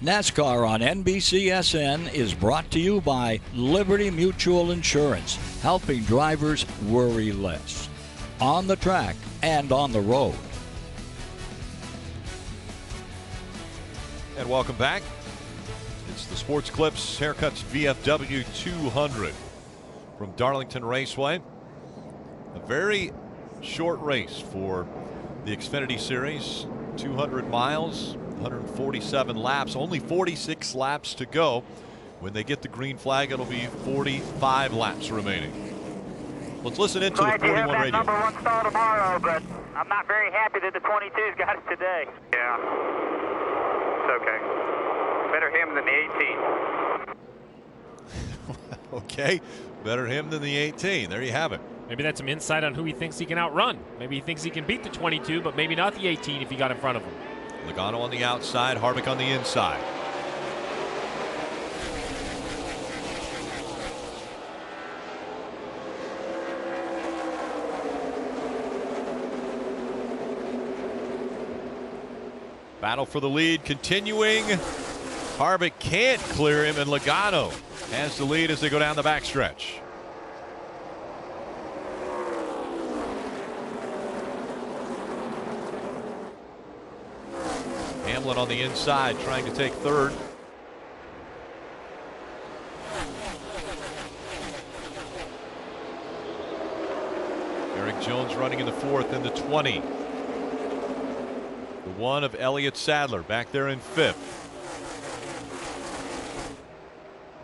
NASCAR on NBCSN is brought to you by Liberty Mutual Insurance, helping drivers worry less. On the track and on the road. And welcome back. It's the Sports Clips Haircuts VFW 200 from Darlington Raceway. A very short race for the Xfinity Series. 200 miles, 147 laps, only 46 laps to go. When they get the green flag, it'll be 45 laps remaining. Let's listen into the 41 radio. Number 1 star tomorrow, but I'm not very happy that the 22's got it today. Yeah, it's okay. Better him than the 18. Okay, better him than the 18. There you have it. Maybe that's some insight on who he thinks he can outrun. Maybe he thinks he can beat the 22, but maybe not the 18 if he got in front of him. Gaughan on the outside, Harvick on the inside. Battle for the lead continuing. Harvick can't clear him, and Gaughan has the lead as they go down the backstretch. Hamlin on the inside trying to take third. Erik Jones running in the fourth, in the 20. The one of Elliott Sadler back there in fifth.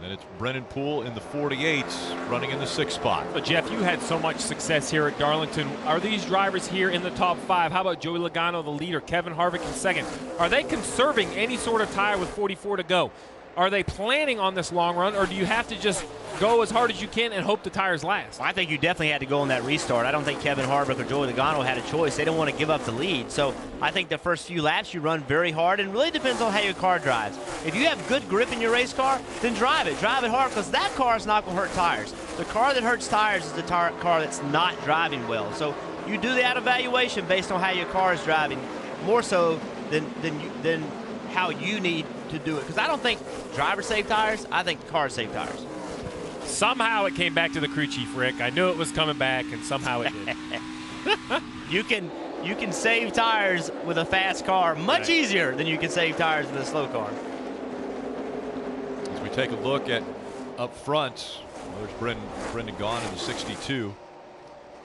Then it's Brennan Poole in the 48s running in the sixth spot. But Jeff, you had so much success here at Darlington. Are these drivers here in the top 5? How about Joey Logano, the leader, Kevin Harvick in second? Are they conserving any sort of tire with 44 to go? are they planning on this long run, or do you have to just go as hard as you can and hope the tires last? I think you definitely had to go on that restart. I don't think Kevin Harvick or Joey Logano had a choice. They didn't want to give up the lead. So I think the first few laps you run very hard, and it really depends on how your car drives. If you have good grip in your race car, then drive it. Drive it hard, because that car is not going to hurt tires. The car that hurts tires is the car that's not driving well. So you do that evaluation based on how your car is driving, more so than how you need to do it. Because I don't think drivers save tires. I think cars save tires. Somehow it came back to the crew chief, Rick. I knew it was coming back, and somehow it did. You can save tires with a fast car much easier than you can save tires with a slow car. As we take a look at up front, there's Brendan Gaughan in the 62.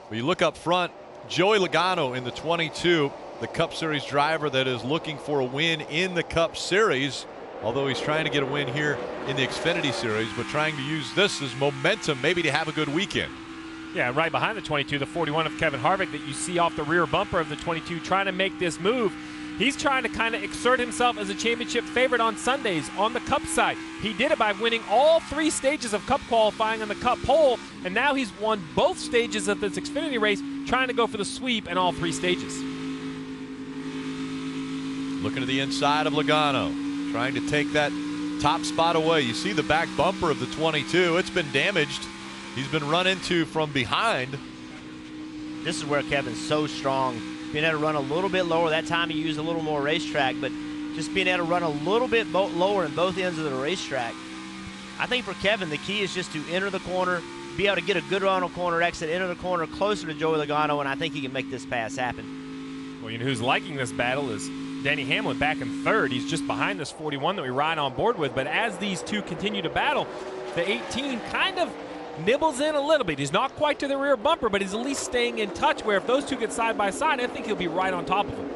But you look up front, Joey Logano in the 22, the Cup Series driver that is looking for a win in the Cup Series, although he's trying to get a win here in the Xfinity Series, but trying to use this as momentum maybe to have a good weekend. Yeah, right behind the 22, the 41 of Kevin Harvick that you see off the rear bumper of the 22 trying to make this move. He's trying to kind of exert himself as a championship favorite on Sundays on the Cup side. He did it by winning all 3 stages of Cup qualifying on the Cup pole, and now he's won both stages of this Xfinity race, trying to go for the sweep in all 3 stages. Looking to the inside of Logano, trying to take that top spot away. You see the back bumper of the 22. It's been damaged. He's been run into from behind. This is where Kevin's so strong. Being able to run a little bit lower. That time he used a little more racetrack, but just being able to run a little bit lower in both ends of the racetrack. I think for Kevin, the key is just to enter the corner, be able to get a good run on corner exit, enter the corner closer to Joey Logano, and I think he can make this pass happen. Well, you know who's liking this battle is Denny Hamlin back in third. He's just behind this 41 that we ride on board with, but as these two continue to battle, the 18 kind of nibbles in a little bit. He's not quite to the rear bumper, but he's at least staying in touch, where if those two get side by side, I think he'll be right on top of him.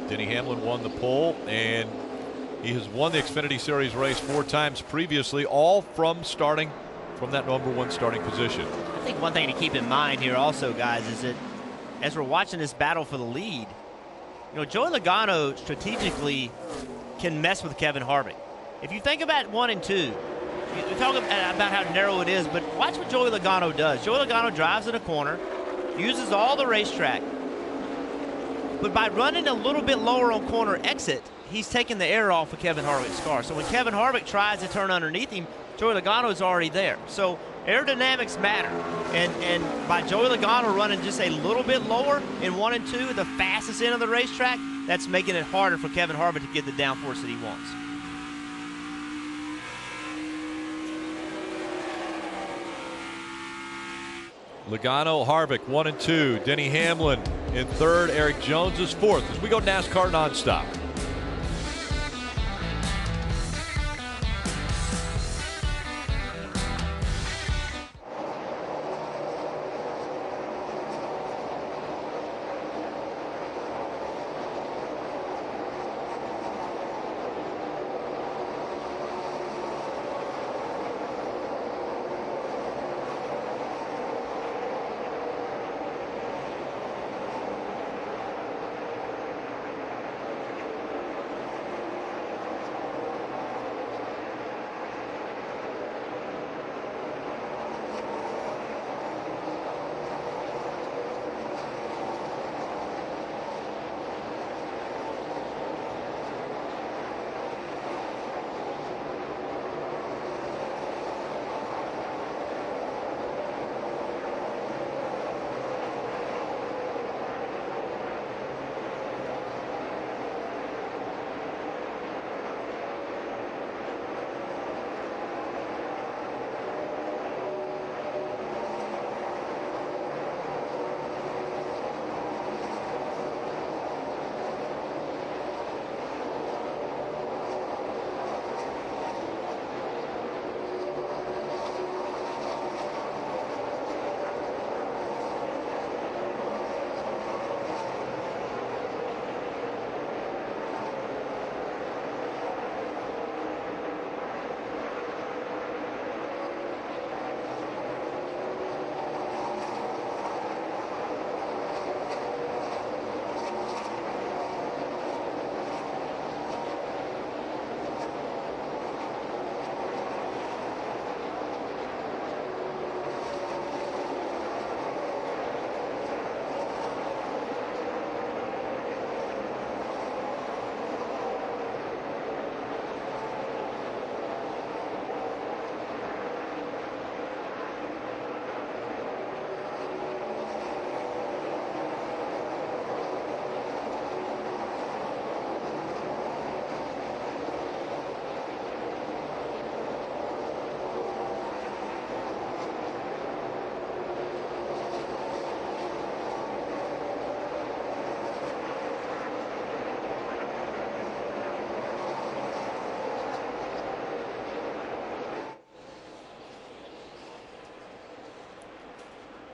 Denny Hamlin won the pole, and he has won the Xfinity Series race 4 times previously, all from starting from that #1 starting position. I think one thing to keep in mind here also, guys, is that as we're watching this battle for the lead, you know, Joey Logano strategically can mess with Kevin Harvick. If you think about 1 and 2, we talk about how narrow it is, but watch what Joey Logano does. Joey Logano drives in a corner, uses all the racetrack, but by running a little bit lower on corner exit, he's taking the air off of Kevin Harvick's car. So when Kevin Harvick tries to turn underneath him, Joey Logano is already there. So aerodynamics matter, and by Joey Logano running just a little bit lower in 1 and 2, the fastest end of the racetrack, that's making it harder for Kevin Harvick to get the downforce that he wants. Logano, Harvick 1 and 2. Denny Hamlin in third. Erik Jones is fourth. As we go NASCAR nonstop.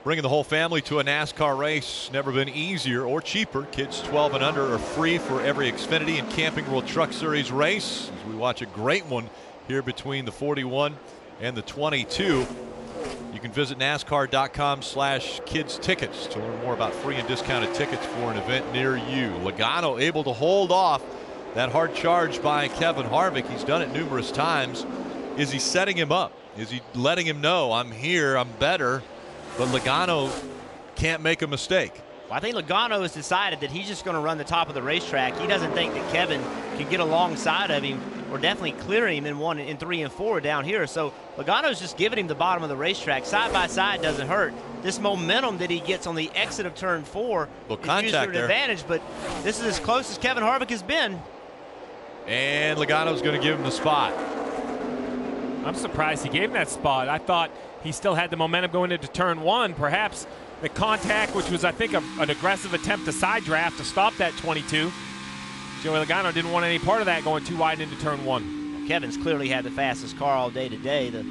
Bringing the whole family to a NASCAR race, never been easier or cheaper. Kids 12 and under are free for every Xfinity and Camping World Truck Series race. As we watch a great one here between the 41 and the 22. You can visit NASCAR.com/kids tickets to learn more about free and discounted tickets for an event near you. Logano able to hold off that hard charge by Kevin Harvick. He's done it numerous times. Is he setting him up? Is he letting him know, I'm here, I'm better? But Logano can't make a mistake. Well, I think Logano has decided that he's just going to run the top of the racetrack. He doesn't think that Kevin can get alongside of him or definitely clear him in 1 and 3 and 4 down here. So Logano's just giving him the bottom of the racetrack. Side by side doesn't hurt. This momentum that he gets on the exit of turn 4 is used to an advantage, but this is as close as Kevin Harvick has been. And Logano's going to give him the spot. I'm surprised he gave him that spot. I thought he still had the momentum going into turn 1. Perhaps the contact, which was, I think, an aggressive attempt to side draft to stop that 22. Joey Logano didn't want any part of that going too wide into turn 1. Well, Kevin's clearly had the fastest car all day today. The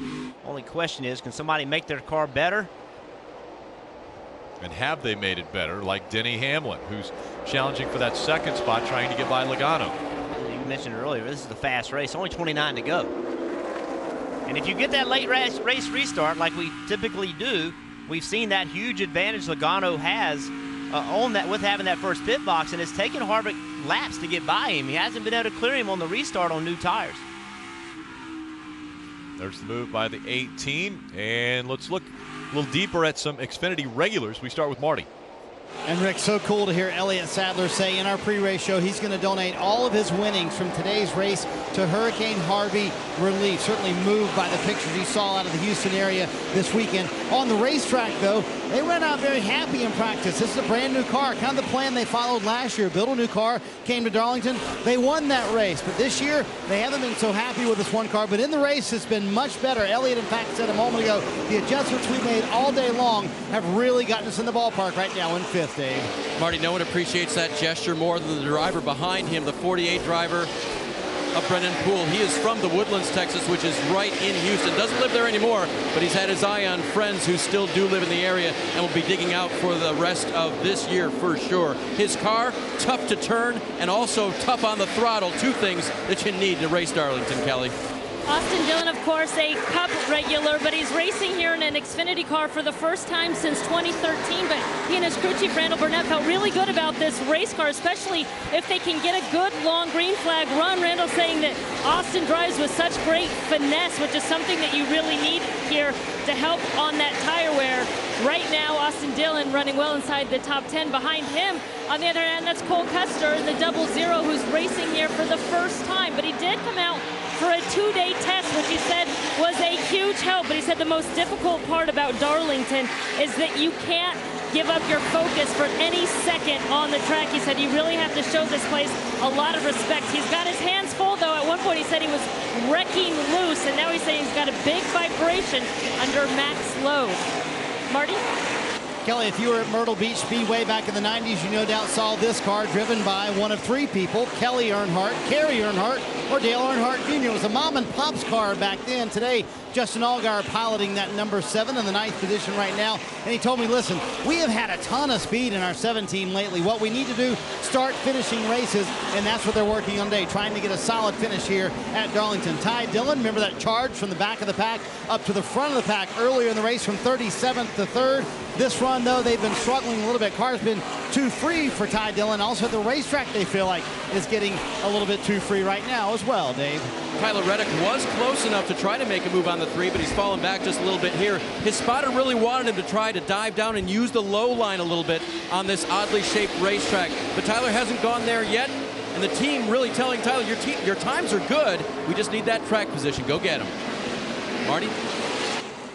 only question is, can somebody make their car better? And have they made it better, like Denny Hamlin, who's challenging for that second spot, trying to get by Logano. You mentioned earlier, this is a fast race, only 29 to go. And if you get that late race restart like we typically do, we've seen that huge advantage Logano has on that with having that first pit box, and it's taken Harvick laps to get by him. He hasn't been able to clear him on the restart on new tires. There's the move by the 18, and let's look a little deeper at some Xfinity regulars. We start with Marty. And Rick, so cool to hear Elliott Sadler say in our pre-race show he's going to donate all of his winnings from today's race to Hurricane Harvey relief. Certainly moved by the pictures he saw out of the Houston area this weekend. On the racetrack, though, they ran out very happy in practice. This is a brand new car, kind of the plan they followed last year. Build a new car, came to Darlington. They won that race, but this year they haven't been so happy with this one car. But in the race, it's been much better. Elliott, in fact, said a moment ago, the adjustments we made all day long have really gotten us in the ballpark right now in 5th. Dave. Marty, no one appreciates that gesture more than the driver behind him, the 48 driver of Brennan Poole. He is from the Woodlands, Texas, which is right in Houston. Doesn't live there anymore, but he's had his eye on friends who still do live in the area and will be digging out for the rest of this year for sure. His car, tough to turn and also tough on the throttle. Two things that you need to race Darlington, Kelly. Austin Dillon, of course, a Cup regular, but he's racing here in an Xfinity car for the first time since 2013. But he and his crew chief, Randall Burnett, felt really good about this race car, especially if they can get a good long green flag run. Randall saying that Austin drives with such great finesse, which is something that you really need here to help on that tire wear. Right now, Austin Dillon running well inside the top 10. Behind him, on the other hand, that's Cole Custer in the 00, who's racing here for the first time. But he did come out for a 2-day test, which he said was a huge help. But he said the most difficult part about Darlington is that you can't give up your focus for any second on the track. He said you really have to show this place a lot of respect. He's got his hands full, though. At one point he said he was wrecking loose, and now he's saying he's got a big vibration under max load. Marty? Kelly, if you were at Myrtle Beach Speedway back in the 90s, you no doubt saw this car driven by one of 3 people, Kelly Earnhardt, Kerry Earnhardt, or Dale Earnhardt Jr. It was a mom and pop's car back then. Today, Justin Allgaier piloting that number 7 in the 9th position right now. And he told me, listen, we have had a ton of speed in our 17 lately. What we need to do, start finishing races, and that's what they're working on today, trying to get a solid finish here at Darlington. Ty Dillon, remember that charge from the back of the pack up to the front of the pack earlier in the race from 37th to 3rd. This run, though, they've been struggling a little bit. Car's been too free for Ty Dillon. Also, the racetrack, they feel like, is getting a little bit too free right now as well, Dave. Tyler Reddick was close enough to try to make a move on the 3, but he's fallen back just a little bit here. His spotter really wanted him to try to dive down and use the low line a little bit on this oddly shaped racetrack. But Tyler hasn't gone there yet, and the team really telling Tyler, your times are good. We just need that track position. Go get him. Marty?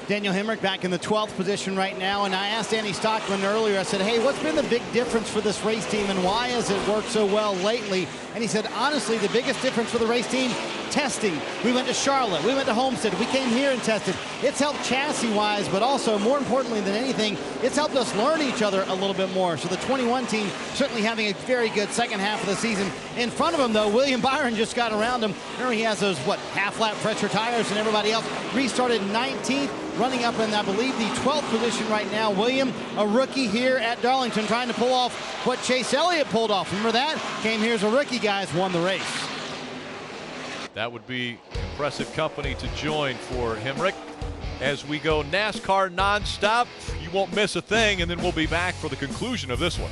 Daniel Hemrick back in the 12th position right now, and I asked Andy Stockman earlier, I said, hey, what's been the big difference for this race team and why has it worked so well lately? And he said, honestly, the biggest difference for the race team testing. We went to Charlotte. We went to Homestead. We came here and tested. It's helped chassis-wise, but also, more importantly than anything, it's helped us learn each other a little bit more. So the 21 team certainly having a very good second half of the season. In front of him, though, William Byron just got around him. Remember, he has those, half-lap pressure tires, and everybody else restarted 19th, running up in, I believe, the 12th position right now. William, a rookie here at Darlington, trying to pull off what Chase Elliott pulled off. Remember that? Came here as a rookie, guys, won the race. That would be impressive company to join for Hemrick. As we go NASCAR nonstop, you won't miss a thing, and then we'll be back for the conclusion of this one.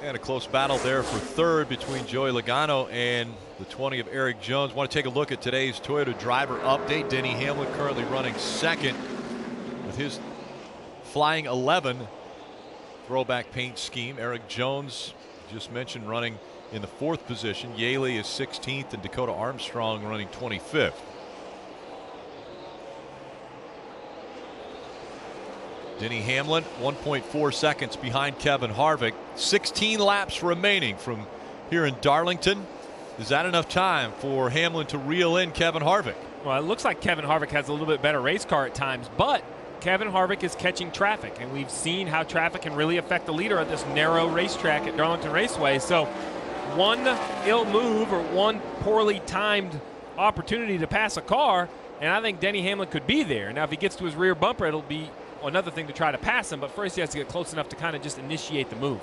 And a close battle there for third between Joey Logano and the 20 of Erik Jones. Want to take a look at today's Toyota driver update. Denny Hamlin currently running second with his flying 11 throwback paint scheme. Erik Jones, just mentioned, running in the 4th position. Yaley is 16th and Dakota Armstrong running 25th. Denny Hamlin 1.4 seconds behind Kevin Harvick. 16 laps remaining from here in Darlington. Is that enough time for Hamlin to reel in Kevin Harvick? Well, it looks like Kevin Harvick has a little bit better race car at times, but Kevin Harvick is catching traffic, and we've seen how traffic can really affect the leader at this narrow racetrack at Darlington Raceway. So one ill move or one poorly timed opportunity to pass a car, and I think Denny Hamlin could be there. Now, if he gets to his rear bumper, it'll be another thing to try to pass him, but first he has to get close enough to kind of just initiate the move.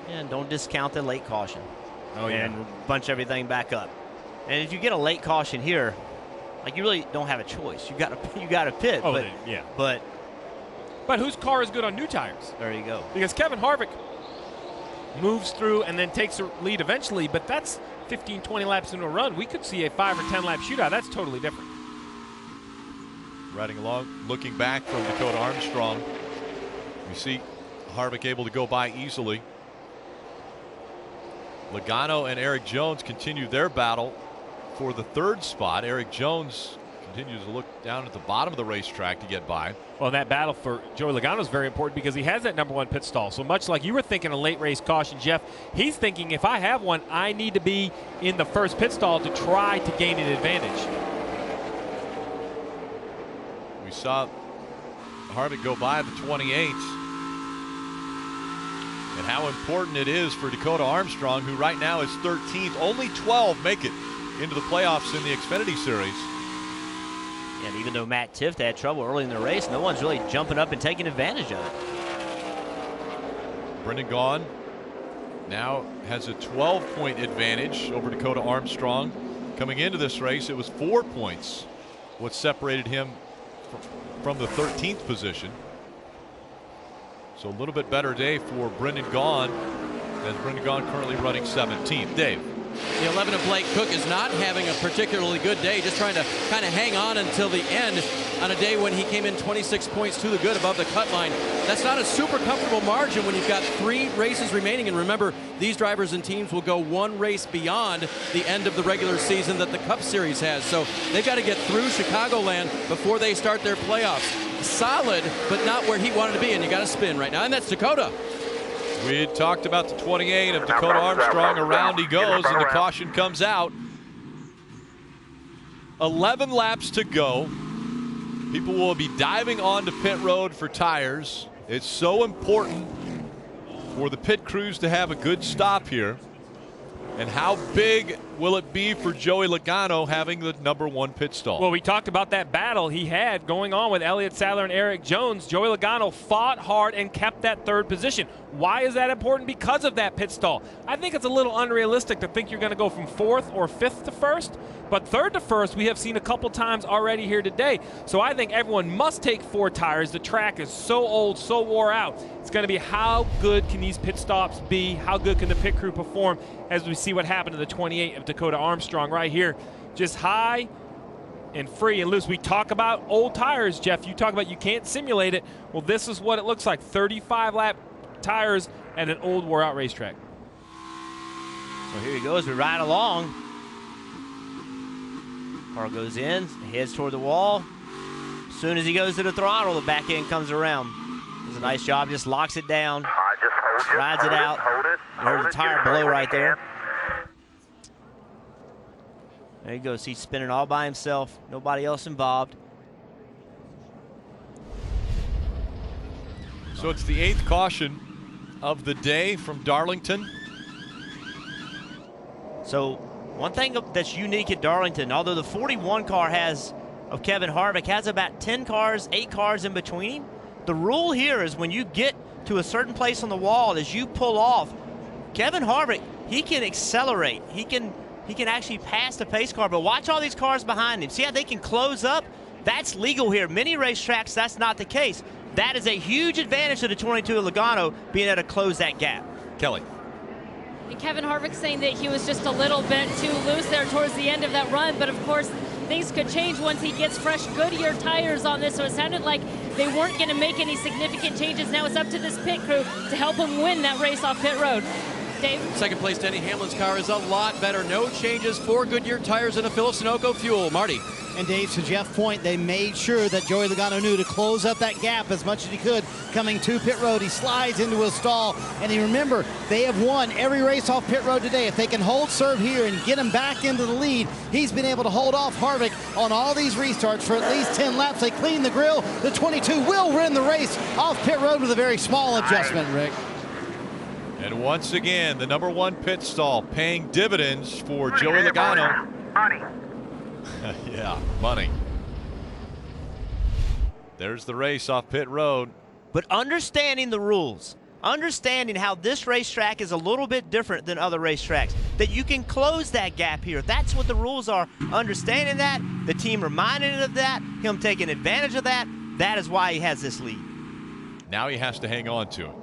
And don't discount the late caution. Oh, yeah. And bunch everything back up. And if you get a late caution here, like, you really don't have a choice. You got to pit. Oh, but, yeah. But whose car is good on new tires? There you go. Because Kevin Harvick moves through and then takes a lead eventually, but that's 15, 20 laps into a run. We could see a 5 or 10 lap shootout. That's totally different. Riding along, looking back from Dakota Armstrong. You see Harvick able to go by easily. Logano and Erik Jones continue their battle for the 3rd spot. Erik Jones continues to look down at the bottom of the racetrack to get by. Well, that battle for Joey Logano is very important because he has that #1 pit stall. So much like you were thinking a late race caution, Jeff, he's thinking if I have one, I need to be in the first pit stall to try to gain an advantage. We saw Harvick go by the 28. And how important it is for Dakota Armstrong, who right now is 13th. Only 12 make it into the playoffs in the Xfinity Series. And even though Matt Tifft had trouble early in the race, no one's really jumping up and taking advantage of it. Brendan Gaughan now has a 12-point advantage over Dakota Armstrong. Coming into this race, it was 4 points what separated him from the 13th position. So a little bit better day for Brendan Gaughan, as Brendan Gaughan currently running 17th. Dave. The 11 of Blake Cook is not having a particularly good day, just trying to kind of hang on until the end on a day when he came in 26 points to the good above the cut line. That's not a super comfortable margin when you've got 3 races remaining. And remember, these drivers and teams will go 1 race beyond the end of the regular season that the Cup Series has. So they've got to get through Chicagoland before they start their playoffs. Solid, but not where he wanted to be, and you got to spin right now, and that's Dakota. We had talked about the 28 of Dakota Armstrong. Around he goes, and the caution comes out. 11 laps to go. People will be diving onto pit road for tires. It's so important for the pit crews to have a good stop here. And how big will it be for Joey Logano having the #1 pit stall? Well, we talked about that battle he had going on with Elliott Sadler and Erik Jones. Joey Logano fought hard and kept that 3rd position. Why is that important? Because of that pit stall. I think it's a little unrealistic to think you're going to go from 4th or 5th to 1st, but 3rd to 1st we have seen a couple times already here today. So I think everyone must take 4 tires. The track is so old, so wore out. It's going to be how good can these pit stops be? How good can the pit crew perform as we see what happened to the 28 of Dakota Armstrong right here. Just high and free and loose. We talk about old tires, Jeff. You talk about you can't simulate it. Well, this is what it looks like. 35-lap tires at an old wore-out racetrack. So here he goes. We ride along. Car goes in, heads toward the wall. As soon as he goes to the throttle, the back end comes around. Does a nice job, just locks it down, rides it out. There's a tire below right there. There he goes. He's spinning all by himself. Nobody else involved. So it's the 8th caution of the day from Darlington. So one thing that's unique at Darlington, although the 41 car of Kevin Harvick has about 10 cars, 8 cars in between him, the rule here is when you get to a certain place on the wall, as you pull off, Kevin Harvick, he can accelerate. He can actually pass the pace car, but watch all these cars behind him. See how they can close up? That's legal here. Many racetracks, that's not the case. That is a huge advantage to the 22 of Logano being able to close that gap. Kelly. And Kevin Harvick saying that he was just a little bit too loose there towards the end of that run, but of course things could change once he gets fresh Goodyear tires on this, so it sounded like they weren't going to make any significant changes. Now it's up to this pit crew to help him win that race off pit road. Dave? Second place, Denny Hamlin's car is a lot better. No changes, 4 Goodyear tires and a fill of Sunoco fuel. Marty. And Dave, to Jeff's point, they made sure that Joey Logano knew to close up that gap as much as he could coming to pit road. He slides into a stall, and remember, they have won every race off pit road today. If they can hold serve here and get him back into the lead, he's been able to hold off Harvick on all these restarts for at least 10 laps. They clean the grill. The 22 will win the race off pit road with a very small adjustment, Rick. And once again, the #1 pit stall paying dividends for Joey Logano. Money. Yeah, money. There's the race off pit road. But understanding the rules, understanding how this racetrack is a little bit different than other racetracks, that you can close that gap here. That's what the rules are. Understanding that, the team reminded him of that, him taking advantage of that, that is why he has this lead. Now he has to hang on to it.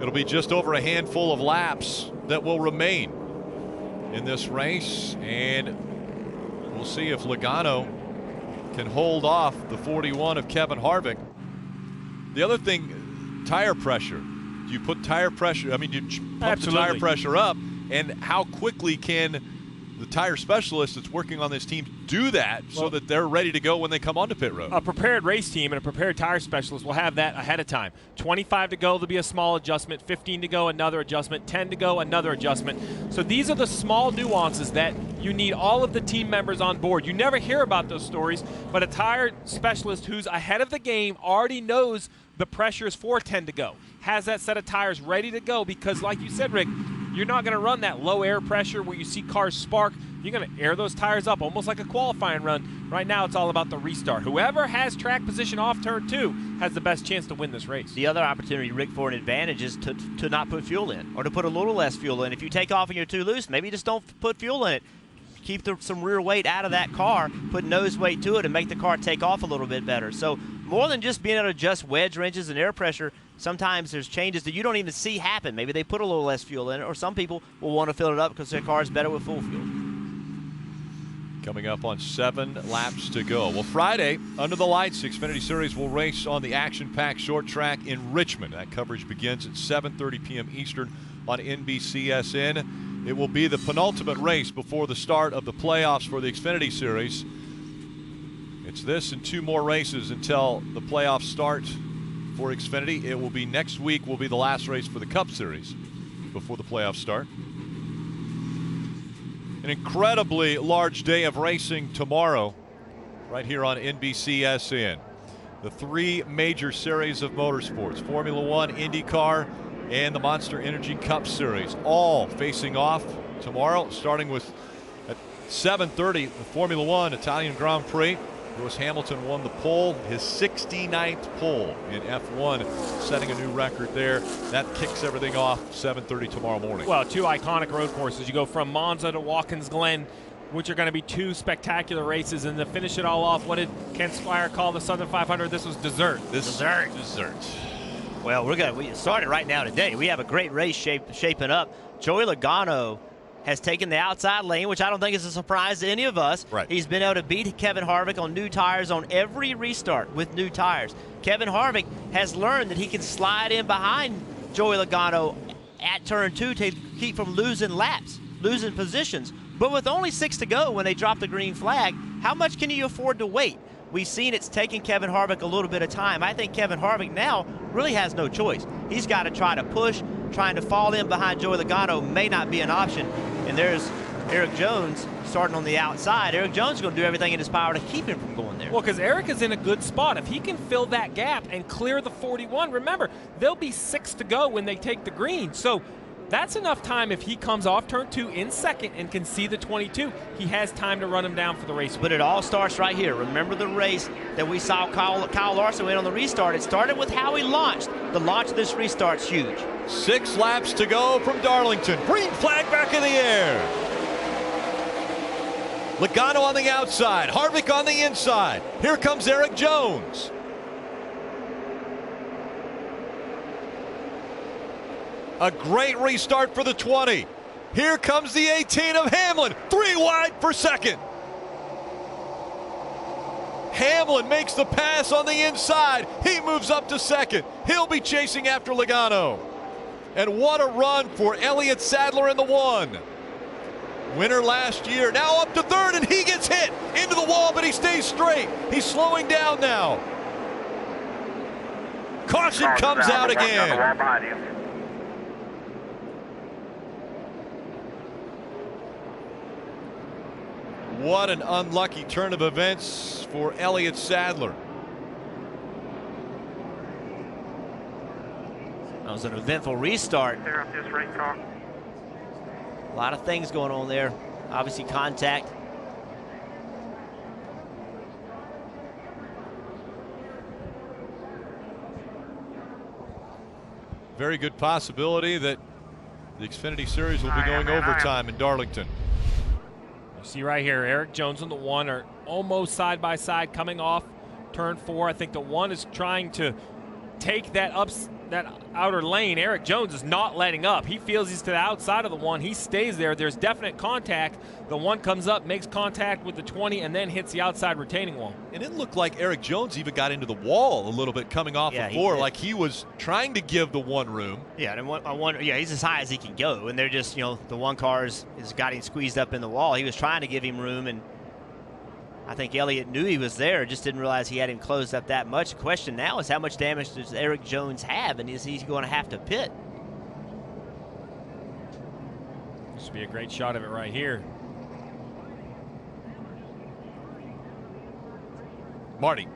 It'll be just over a handful of laps that will remain in this race, and we'll see if Logano can hold off the 41 of Kevin Harvick. The other thing, tire pressure. You put tire pressure, I mean, you pump the tire pressure up, and how quickly can the tire specialist that's working on this team do that so that they're ready to go when they come onto pit road? A prepared race team and a prepared tire specialist will have that ahead of time. 25 to go, there'll be a small adjustment. 15 to go, another adjustment. 10 to go, another adjustment. So these are the small nuances that you need all of the team members on board. You never hear about those stories, but a tire specialist who's ahead of the game already knows the pressures for 10 to go, has that set of tires ready to go because, like you said, Rick, you're not going to run that low air pressure where you see cars spark. You're going to air those tires up almost like a qualifying run. Right now, it's all about the restart. Whoever has track position off turn 2 has the best chance to win this race. The other opportunity, Rick, for an advantage is to not put fuel in or to put a little less fuel in. If you take off and you're too loose, maybe just don't put fuel in it. Keep some rear weight out of that car, put nose weight to it, and make the car take off a little bit better. So more than just being able to adjust wedge wrenches and air pressure, sometimes there's changes that you don't even see happen. Maybe they put a little less fuel in it, or some people will want to fill it up because their car is better with full fuel. Coming up on 7 laps to go. Well, Friday, under the lights, Xfinity Series will race on the action-packed short track in Richmond. That coverage begins at 7:30 p.m. Eastern on NBCSN. It will be the penultimate race before the start of the playoffs for the Xfinity Series. It's this and 2 more races until the playoffs start for Xfinity. It will be next week will be the last race for the Cup Series before the playoffs start. An incredibly large day of racing tomorrow right here on NBCSN. The 3 major series of motorsports, Formula One, IndyCar, and the Monster Energy Cup Series, all facing off tomorrow, starting with at 7:30 the Formula One Italian Grand Prix. Lewis Hamilton won the pole, his 69th pole in F1, setting a new record there. That kicks everything off 7:30 tomorrow morning. Well, 2 iconic road courses. You go from Monza to Watkins Glen, which are going to be 2 spectacular races, and to finish it all off, what did Ken Squire call the Southern 500? This was dessert. Dessert. Well, we started right now today. We have a great race shaping up. Joey Logano has taken the outside lane, which I don't think is a surprise to any of us. Right. He's been able to beat Kevin Harvick on new tires on every restart with new tires. Kevin Harvick has learned that he can slide in behind Joey Logano at turn 2 to keep from losing laps, losing positions. But with only 6 to go when they drop the green flag, how much can you afford to wait? We've seen it's taking Kevin Harvick a little bit of time. I think Kevin Harvick now really has no choice. He's got to try to push. Trying to fall in behind Joey Logano may not be an option. And there's Erik Jones starting on the outside. Erik Jones is going to do everything in his power to keep him from going there. Well, because Erik is in a good spot. If he can fill that gap and clear the 41, remember, there'll be 6 to go when they take the green. So that's enough time if he comes off turn 2 in second and can see the 22. He has time to run him down for the race. But it all starts right here. Remember the race that we saw Kyle Larson win on the restart. It started with how he launched. The launch of this restart's huge. 6 laps to go from Darlington. Green flag back in the air. Logano on the outside. Harvick on the inside. Here comes Erik Jones. A great restart for the 20. Here comes the 18 of Hamlin. 3 wide for second. Hamlin makes the pass on the inside. He moves up to second. He'll be chasing after Logano. And what a run for Elliott Sadler in the 1. Winner last year, now up to 3rd, and he gets hit into the wall, but he stays straight. He's slowing down now. Caution comes out again. What an unlucky turn of events for Elliott Sadler. That was an eventful restart. A lot of things going on there. Obviously contact. Very good possibility that the Xfinity Series will be going overtime in Darlington. You see right here, Erik Jones and the 1 are almost side by side coming off turn 4. I think the 1 is trying to take that that outer lane, Erik Jones is not letting up. He feels he's to the outside of the 1. He stays there. There's definite contact. The 1 comes up, makes contact with the 20, and then hits the outside retaining wall. And it looked like Erik Jones even got into the wall a little bit coming off the 4, like he was trying to give the 1 room. Yeah, and I wonder, he's as high as he can go, and they're just, the 1 car is got him squeezed up in the wall. He was trying to give him room, and I think Elliott knew he was there, just didn't realize he had him closed up that much. The question now is how much damage does Erik Jones have, and is he going to have to pit? This would be a great shot of it right here. Marty.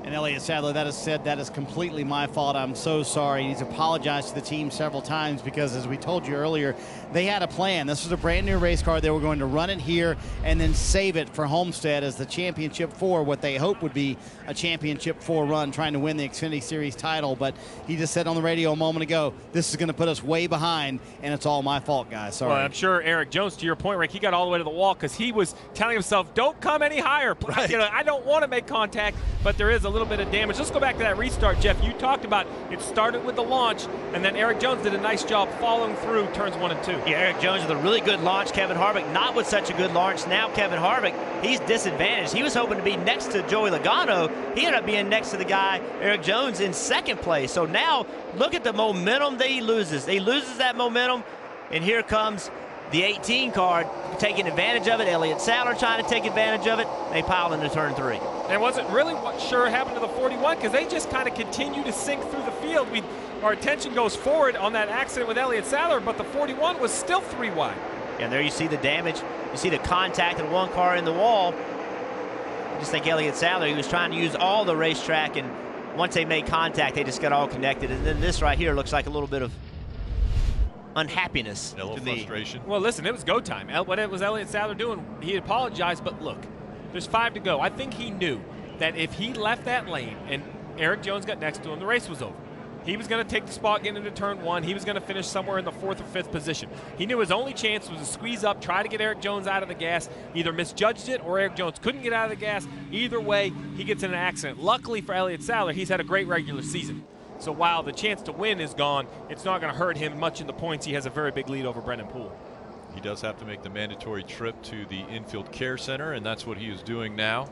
And Elliott Sadler, that is said, that is completely my fault. I'm so sorry. He's apologized to the team several times because, as we told you earlier, they had a plan. This was a brand new race car. They were going to run it here and then save it for Homestead as the Championship 4, what they hope would be a Championship 4 run, trying to win the Xfinity Series title. But he just said on the radio a moment ago, this is going to put us way behind, and it's all my fault, guys. Sorry. Well, I'm sure Erik Jones, to your point, Rick, he got all the way to the wall because he was telling himself, don't come any higher. Right. I don't want to make contact, but there is a little bit of damage. Let's go back to that restart, Jeff. You talked about it started with the launch, and then Erik Jones did a nice job following through turns 1 and 2. Yeah, Erik Jones with a really good launch. Kevin Harvick not with such a good launch. Now Kevin Harvick, he's disadvantaged. He was hoping to be next to Joey Logano. He ended up being next to the guy, Erik Jones, in 2nd place. So now look at the momentum that he loses. He loses that momentum, and here comes the 18 car taking advantage of it. Elliott Sadler trying to take advantage of it. They pile into turn 3. And wasn't really sure happened to the 41 because they just kind of continue to sink through the field. Our attention goes forward on that accident with Elliott Sadler, but the 41 was still 3 wide. And there you see the damage. You see the contact of 1 car in the wall. I just think Elliott Sadler, he was trying to use all the racetrack, and once they made contact, they just got all connected. And then this right here looks like a little bit of unhappiness. A little frustration. Well, listen, it was go time. What was Elliott Sadler doing? He apologized, but look, there's 5 to go. I think he knew that if he left that lane and Erik Jones got next to him, the race was over. He was going to take the spot getting into turn 1. He was going to finish somewhere in the 4th or 5th position. He knew his only chance was to squeeze up, try to get Erik Jones out of the gas. Either misjudged it or Erik Jones couldn't get out of the gas. Either way, he gets in an accident. Luckily for Elliott Sadler, he's had a great regular season. So while the chance to win is gone, it's not going to hurt him much in the points. He has a very big lead over Brendan Poole. He does have to make the mandatory trip to the infield care center, and that's what he is doing now.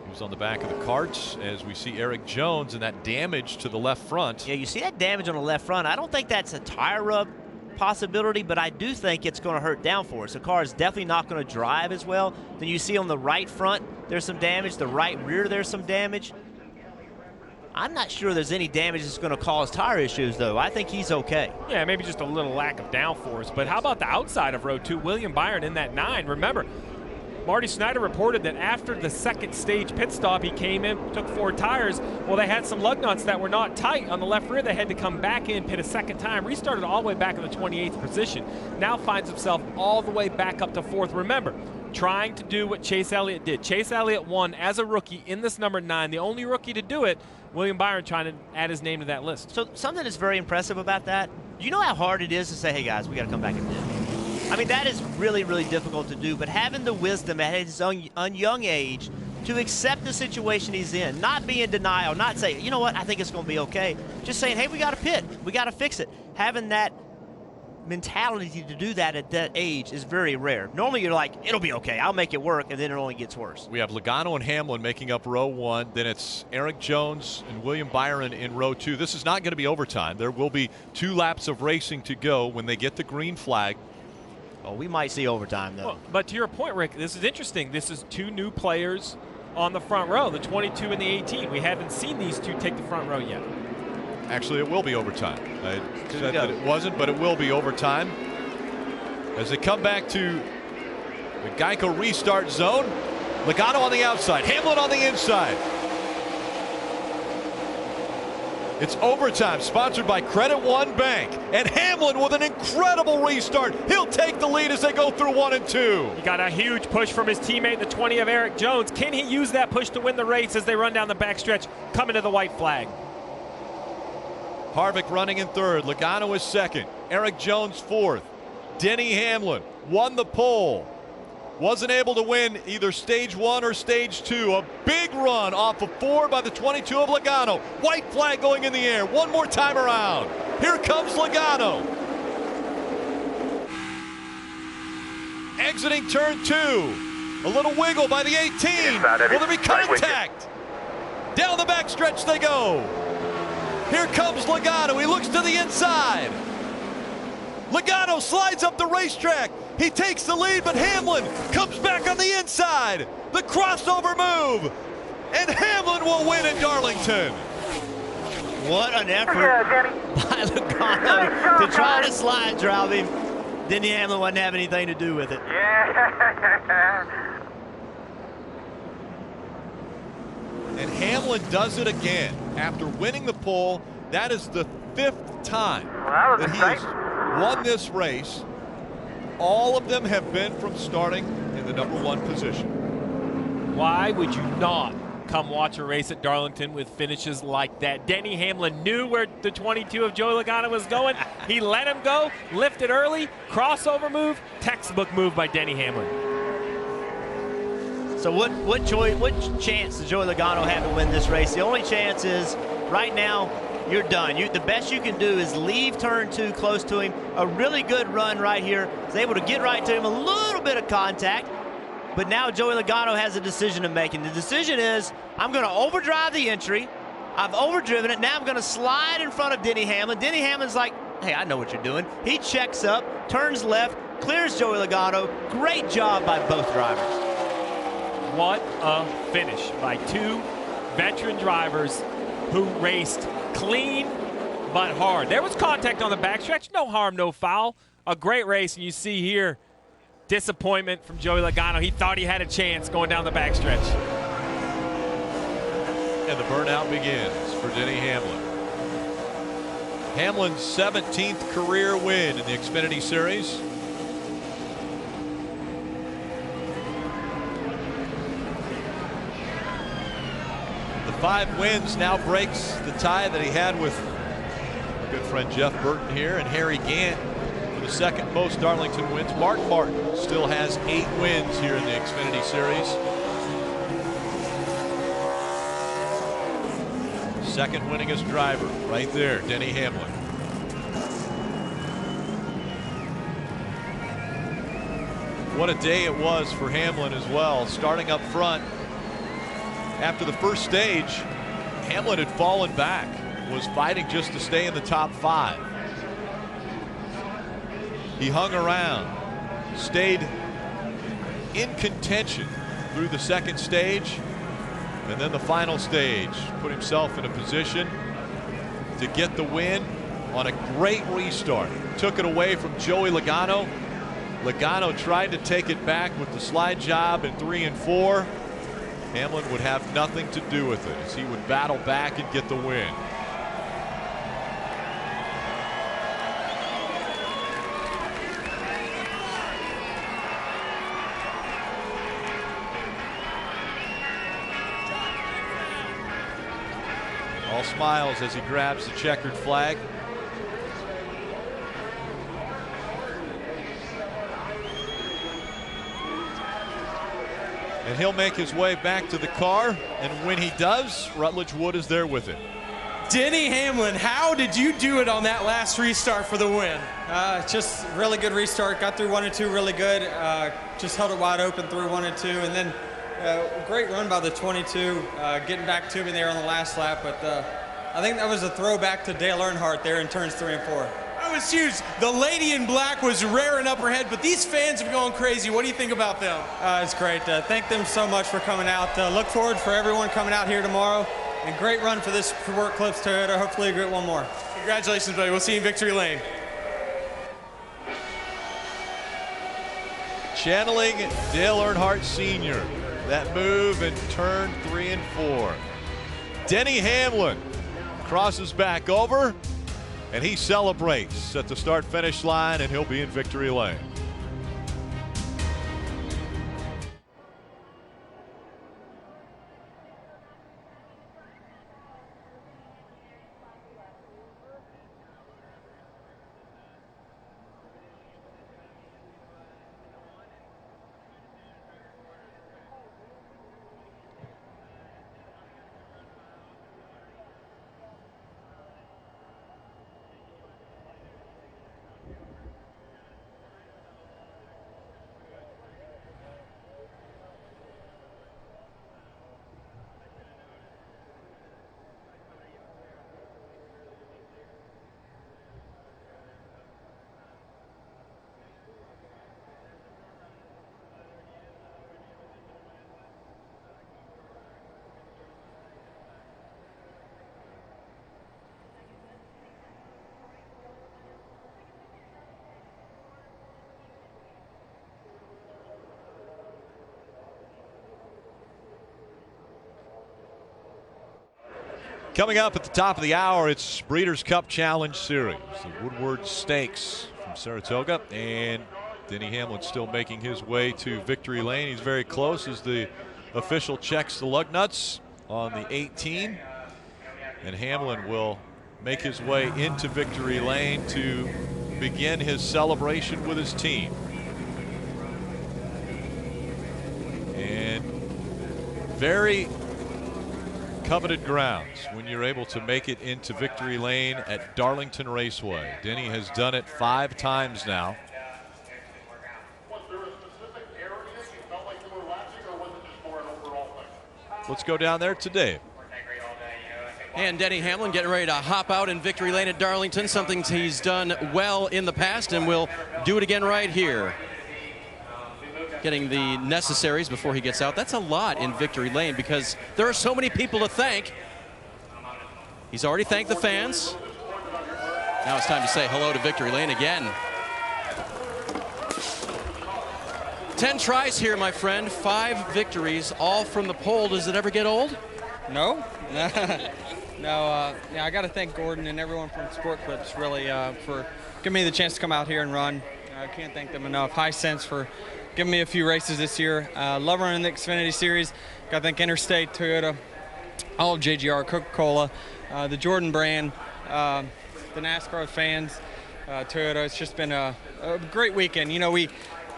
He was on the back of the carts as we see Erik Jones and that damage to the left front. Yeah, you see that damage on the left front. I don't think that's a tire rub possibility, but I do think it's going to hurt downforce. The car is definitely not going to drive as well. Then you see on the right front, there's some damage. The right rear, there's some damage. I'm not sure there's any damage that's going to cause tire issues, though. I think he's okay. Yeah, maybe just a little lack of downforce. But how about the outside of row 2? William Byron in that 9. Remember, Marty Snyder reported that after the 2nd stage pit stop, he came in, took 4 tires. Well, they had some lug nuts that were not tight on the left rear. They had to come back in, pit a 2nd time, restarted all the way back in the 28th position. Now finds himself all the way back up to 4th. Remember, trying to do what Chase Elliott did. Chase Elliott won as a rookie in this number 9, the only rookie to do it. William Byron trying to add his name to that list. So something that's very impressive about that, you know how hard it is to say, hey guys, we got to come back and pit. I mean, that is really, really difficult to do, but having the wisdom at his young age to accept the situation he's in, not be in denial, not say, you know what, I think it's going to be okay. Just saying, hey, we got to pit. We got to fix it. Having that mentality to do that at that age is very rare. Normally you're like, it'll be okay, I'll make it work, and then it only gets worse. We have Logano and Hamlin making up row 1. Then it's Erik Jones and William Byron in row 2. This is not going to be overtime. There will be 2 laps of racing to go when they get the green flag. Oh, we might see overtime, though. Well, but to your point, Rick, this is interesting. This is 2 new players on the front row, the 22 and the 18. We haven't seen these 2 take the front row yet. Actually, it will be overtime. I said that it wasn't, but it will be overtime. As they come back to the Geico Restart zone, Logano on the outside, Hamlin on the inside. It's overtime, sponsored by Credit One Bank. And Hamlin with an incredible restart. He'll take the lead as they go through 1 and 2. He got a huge push from his teammate, the 20 of Erik Jones. Can he use that push to win the race as they run down the backstretch, coming to the white flag? Harvick running in 3rd. Logano is 2nd. Erik Jones 4th. Denny Hamlin won the pole. Wasn't able to win either stage 1 or stage 2. A big run off of 4 by the 22 of Logano. White flag going in the air. One more time around. Here comes Logano. Exiting turn 2. A little wiggle by the 18. Will there be contact? Down the backstretch they go. Here comes Logano. He looks to the inside. Logano slides up the racetrack. He takes the lead, but Hamlin comes back on the inside. The crossover move. And Hamlin will win at Darlington. What an effort by Logano to try to slide drive him. Denny Hamlin wouldn't have anything to do with it. Yeah. And Hamlin does it again. After winning the pole, that is the 5th time that he has won this race. All of them have been from starting in the #1 position. Why would you not come watch a race at Darlington with finishes like that? Denny Hamlin knew where the 22 of Joey Logano was going. He let him go, lifted early, crossover move, textbook move by Denny Hamlin. So what chance does Joey Logano have to win this race? The only chance is right now you're done. The best you can do is leave turn 2 close to him. A really good run right here. He's able to get right to him, a little bit of contact. But now Joey Logano has a decision to make. And the decision is, I'm going to overdrive the entry. I've overdriven it. Now I'm going to slide in front of Denny Hamlin. Denny Hamlin's like, hey, I know what you're doing. He checks up, turns left, clears Joey Logano. Great job by both drivers. What a finish by 2 veteran drivers who raced clean but hard. There was contact on the backstretch. No harm, no foul. A great race, and you see here disappointment from Joey Logano. He thought he had a chance going down the backstretch. And the burnout begins for Denny Hamlin. Hamlin's 17th career win in the Xfinity Series. The 5 wins now breaks the tie that he had with our good friend Jeff Burton here and Harry Gant for the 2nd most Darlington wins. Mark Martin still has 8 wins here in the Xfinity Series. 2nd winningest driver right there, Denny Hamlin. What a day it was for Hamlin as well, starting up front. After the first stage, Hamlin had fallen back, was fighting just to stay in the top 5. He hung around, stayed in contention through the 2nd stage, and then the final stage. Put himself in a position to get the win on a great restart. Took it away from Joey Logano. Logano tried to take it back with the slide job in 3 and 4. Hamlin would have nothing to do with it as he would battle back and get the win. All smiles as he grabs the checkered flag. And he'll make his way back to the car, and when he does, Rutledge Wood is there with it. Denny Hamlin, how did you do it on that last restart for the win? Just really good restart. Got through 1 and 2 really good. Just held it wide open through 1 and 2, and then great run by the 22, getting back to me there on the last lap. But I think that was a throwback to Dale Earnhardt there in turns 3 and 4. That was huge. The lady in black was rearing up her head, but these fans are going crazy. What do you think about them? It's great. Thank them so much for coming out. Look forward for everyone coming out here tomorrow. And great run for this Work Clips Toyota. Hopefully you get one more. Congratulations, buddy. We'll see you in victory lane. Channeling Dale Earnhardt Sr. That move in turn 3 and 4. Denny Hamlin crosses back over, and he celebrates at the start-finish line, and he'll be in victory lane. Coming up at the top of the hour, it's Breeders' Cup Challenge Series. The Woodward Stakes from Saratoga. And Denny Hamlin still making his way to victory lane. He's very close as the official checks the lug nuts on the 18. And Hamlin will make his way into victory lane to begin his celebration with his team. And very coveted grounds when you're able to make it into victory lane at Darlington Raceway. Denny has done it 5 times now. Let's go down there to Dave. And Denny Hamlin getting ready to hop out in victory lane at Darlington, something he's done well in the past and will do it again right here. Getting the necessaries before he gets out. That's a lot in victory lane because there are so many people to thank. He's already thanked the fans. Now it's time to say hello to victory lane again. 10 tries here, my friend, 5 victories, all from the pole. Does it ever get old? No. No, yeah, I got to thank Gordon and everyone from Sport Clips really for giving me the chance to come out here and run. I can't thank them enough. High Sense for giving me a few races this year. Love running the Xfinity Series. Got to thank Interstate, Toyota, all of JGR, Coca-Cola, the Jordan brand, the NASCAR fans, Toyota. It's just been a great weekend. You know, we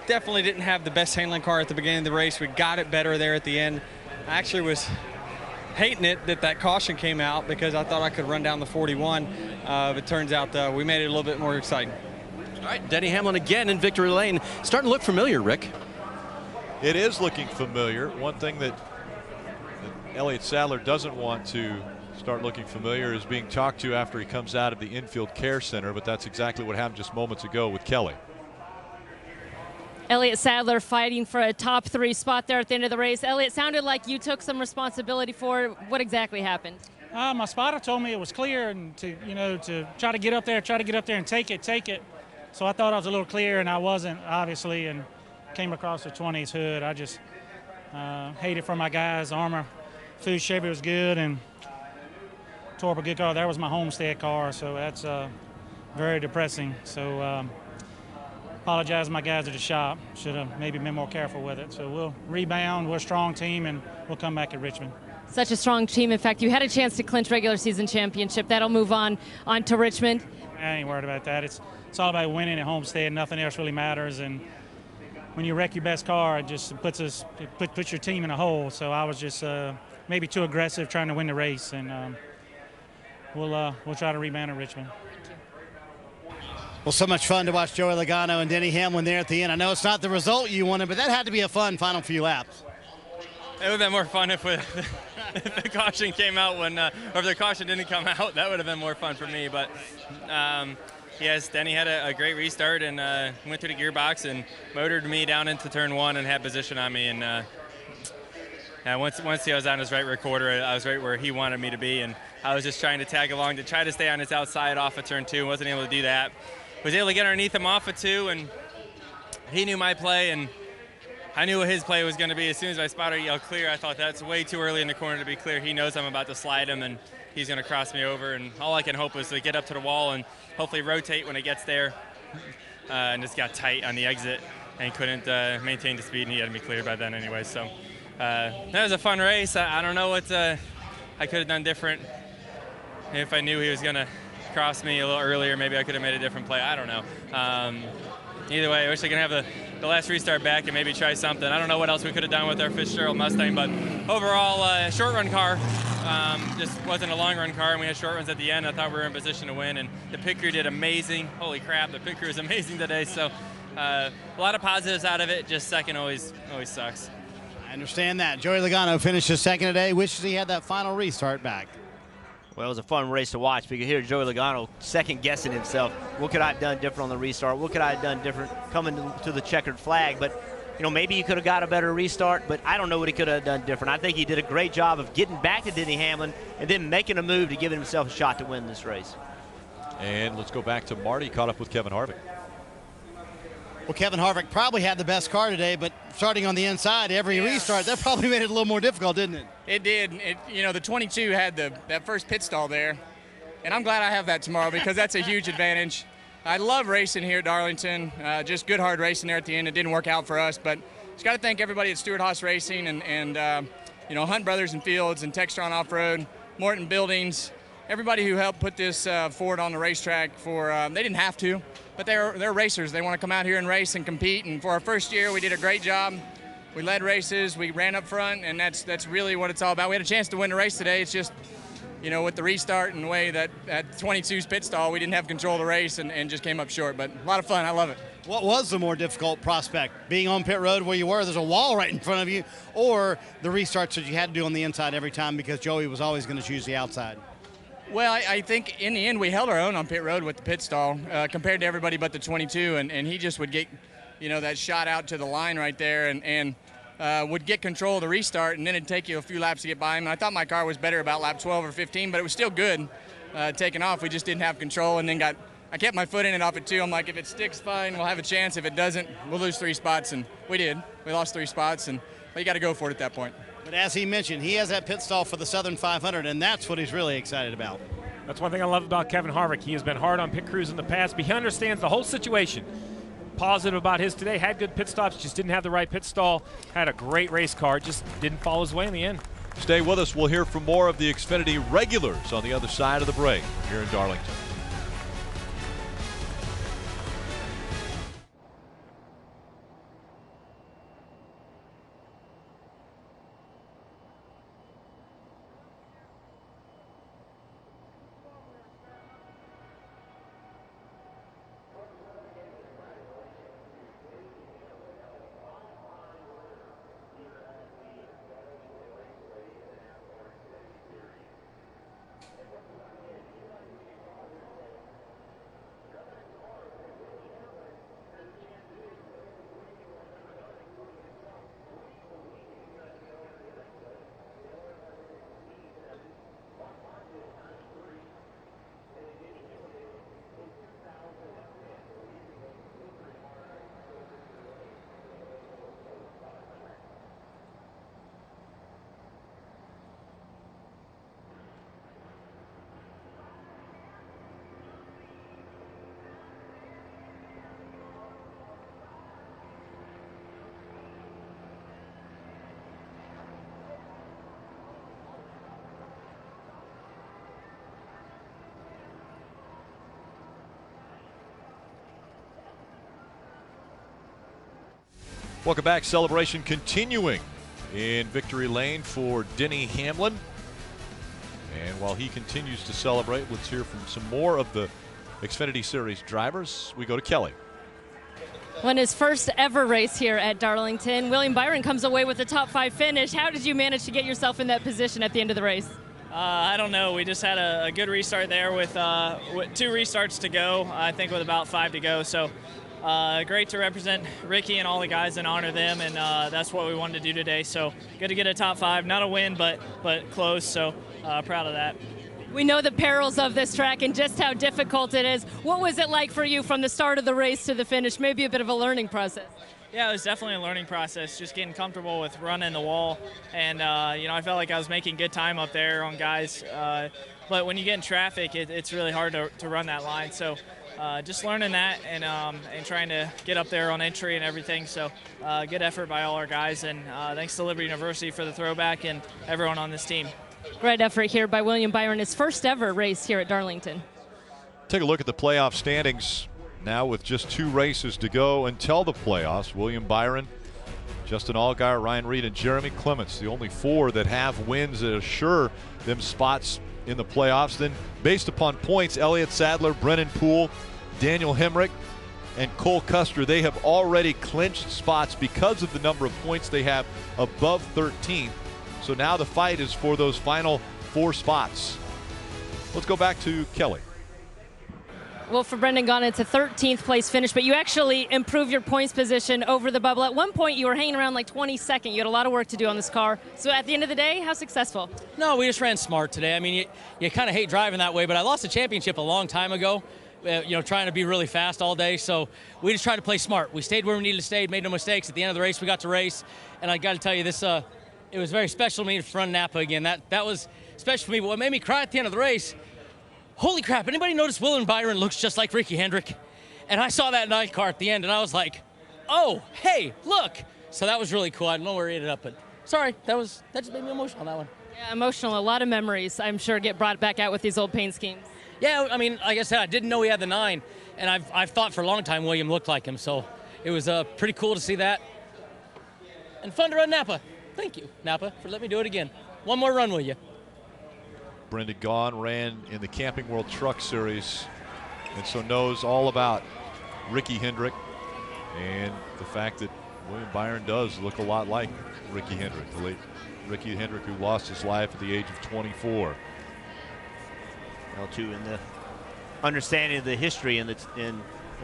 definitely didn't have the best handling car at the beginning of the race. We got it better there at the end. I actually was hating it that caution came out because I thought I could run down the 41. But it turns out we made it a little bit more exciting. All right, Denny Hamlin again in victory lane. Starting to look familiar, Rick. It is looking familiar. One thing that Elliott Sadler doesn't want to start looking familiar is being talked to after he comes out of the infield care center, but that's exactly what happened just moments ago with Kelly. Elliott Sadler fighting for a top 3 spot there at the end of the race. Elliott, sounded like you took some responsibility for it. What exactly happened? My spotter told me it was clear and to try to get up there and take it. So I thought I was a little clear, and I wasn't, obviously, and came across the 20's hood. I just hated for my guys. Armor food Chevy was good, and tore up a good car. That was my homestead car, so that's very depressing. So apologize to my guys at the shop. Should have maybe been more careful with it. So we'll rebound. We're a strong team, and we'll come back at Richmond. Such a strong team. In fact, you had a chance to clinch regular season championship. That'll move on to Richmond. I ain't worried about that. It's all about winning at Homestead. Nothing else really matters. And when you wreck your best car, it just puts your team in a hole. So I was just maybe too aggressive trying to win the race, and we'll try to rebound at Richmond. Well, so much fun to watch Joey Logano and Denny Hamlin there at the end. I know it's not the result you wanted, but that had to be a fun final few laps. It would have been more fun if the caution came out or if the caution didn't come out. That would have been more fun for me. But yes, Denny had a great restart and went through the gearbox and motored me down into turn 1 and had position on me. And once he was on his right rear quarter, I was right where he wanted me to be, and I was just trying to tag along to try to stay on his outside off of turn 2. Wasn't able to do that. Was able to get underneath him off of 2, and he knew my play, and I knew what his play was going to be. As soon as my spotter yelled clear, I thought that's way too early in the corner to be clear. He knows I'm about to slide him, and he's going to cross me over. And all I can hope is to get up to the wall and hopefully rotate when it gets there. And just got tight on the exit and couldn't maintain the speed, and he had me cleared by then anyway. So that was a fun race. I don't know what I could have done different. If I knew he was going to cross me a little earlier, maybe I could have made a different play. I don't know. Either way, I wish I could have the last restart back and maybe try something. I don't know what else we could have done with our Fitzgerald Mustang, but overall, short run car. Just wasn't a long run car, and we had short runs at the end. I thought we were in position to win, and the pit crew did amazing. Holy crap, the pit crew is amazing today. So a lot of positives out of it. Just second always sucks. I understand that. Joey Logano finishes second today. Wishes he had that final restart back. Well, it was a fun race to watch. We could hear Joey Logano second-guessing himself. What could I have done different on the restart? What could I have done different coming to the checkered flag? But, maybe he could have got a better restart, but I don't know what he could have done different. I think he did a great job of getting back to Denny Hamlin and then making a move to give himself a shot to win this race. And let's go back to Marty, caught up with Kevin Harvick. Well, Kevin Harvick probably had the best car today, but starting on the inside, every restart, that probably made it a little more difficult, didn't it? It did. You know, the 22 had that first pit stall there, and I'm glad I have that tomorrow because that's a huge advantage. I love racing here at Darlington. Just good, hard racing there at the end. It didn't work out for us, but just got to thank everybody at Stewart Haas Racing and you know, Hunt Brothers and Fields and Textron Off-Road, Morton Buildings, everybody who helped put this Ford on the racetrack for, they didn't have to, but they're racers. They want to come out here and race and compete, and for our first year, we did a great job. We led races, we ran up front, and that's really what it's all about. We had a chance to win the race today. It's just, you know, with the restart and the way that at 22's pit stall, we didn't have control of the race and just came up short, but a lot of fun. I love it. What was the more difficult prospect? Being on pit road where you were, there's a wall right in front of you, or the restarts that you had to do on the inside every time because Joey was always going to choose the outside? Well, I think in the end we held our own on pit road with the pit stall compared to everybody but the 22, and he just would get, you know, that shot out to the line right there and would get control of the restart, and then it'd take you a few laps to get by him. And I thought my car was better about lap 12 or 15, but it was still good taking off. We just didn't have control, and then I kept my foot in it off it too. I'm like, if it sticks, fine, we'll have a chance. If it doesn't, we'll lose 3 spots, and we did. We lost 3 spots, but you got to go for it at that point. But as he mentioned, he has that pit stall for the Southern 500, and that's what he's really excited about. That's one thing I love about Kevin Harvick. He has been hard on pit crews in the past, but he understands the whole situation. Positive about his today. Had good pit stops, just didn't have the right pit stall. Had a great race car, just didn't fall his way in the end. Stay with us. We'll hear from more of the Xfinity Regulars on the other side of the break here in Darlington. Welcome back. Celebration continuing in victory lane for Denny Hamlin. And while he continues to celebrate, let's hear from some more of the Xfinity Series drivers. We go to Kelly. Won his first ever race here at Darlington. William Byron comes away with a top 5 finish. How did you manage to get yourself in that position at the end of the race? I don't know. We just had a good restart there with 2 restarts to go, I think with about 5 to go. So great to represent Ricky and all the guys and honor them, and that's what we wanted to do today. So good to get a top 5. Not a win, but close, so proud of that. We know the perils of this track and just how difficult it is. What was it like for you from the start of the race to the finish? Maybe a bit of a learning process. Yeah, it was definitely a learning process, just getting comfortable with running the wall. And, you know, I felt like I was making good time up there on guys. But when you get in traffic, it's really hard to run that line. So just learning that and trying to get up there on entry and everything. So good effort by all our guys. And thanks to Liberty University for the throwback and everyone on this team. Great effort here by William Byron, his first ever race here at Darlington. Take a look at the playoff standings now with just 2 races to go until the playoffs. William Byron, Justin Allgaier, Ryan Reed, and Jeremy Clements, the only 4 that have wins that assure them spots in the playoffs. Then based upon points, Elliott Sadler, Brennan Poole, Daniel Hemrick, and Cole Custer, they have already clinched spots because of the number of points they have above 13th. So now the fight is for those final 4 spots. Let's go back to Kelly. Well, for Brendan Gaughan, it's a 13th place finish, but you actually improved your points position over the bubble. At one point, you were hanging around like 22nd. You had a lot of work to do on this car. So at the end of the day, how successful? No, we just ran smart today. I mean, you kind of hate driving that way, but I lost the championship a long time ago, trying to be really fast all day. So we just tried to play smart. We stayed where we needed to stay, made no mistakes. At the end of the race, we got to race. And I got to tell you, this it was very special to me to run Napa again. That was special for me. But what made me cry at the end of the race, holy crap, anybody notice William Byron looks just like Ricky Hendrick? And I saw that 9th car at the end, and I was like, oh, hey, look. So that was really cool. I don't know where he ended up, but sorry, that just made me emotional on that one. Yeah, emotional. A lot of memories, I'm sure, get brought back out with these old paint schemes. Yeah, I mean, like I said, I didn't know he had the 9, and I've thought for a long time William looked like him, so it was pretty cool to see that. And fun to run Napa. Thank you, Napa, for letting me do it again. One more run, will you? Brendan Gaughan ran in the Camping World Truck Series, and so knows all about Ricky Hendrick and the fact that William Byron does look a lot like Ricky Hendrick, the late Ricky Hendrick, who lost his life at the age of 24. Well, too, in the understanding of the history and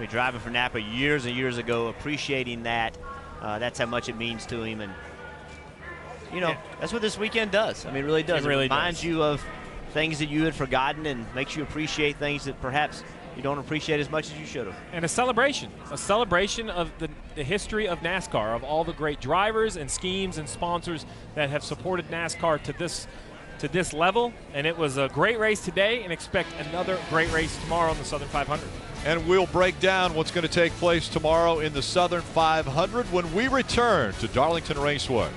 driving for Napa years and years ago, appreciating that. That's how much it means to him, and that's what this weekend does. I mean, it really does. It really reminds you of things that you had forgotten and makes you appreciate things that perhaps you don't appreciate as much as you should have. And a celebration of the history of NASCAR, of all the great drivers and schemes and sponsors that have supported NASCAR to this level. And it was a great race today, and expect another great race tomorrow on the Southern 500. And we'll break down what's going to take place tomorrow in the Southern 500 when we return to Darlington Raceway.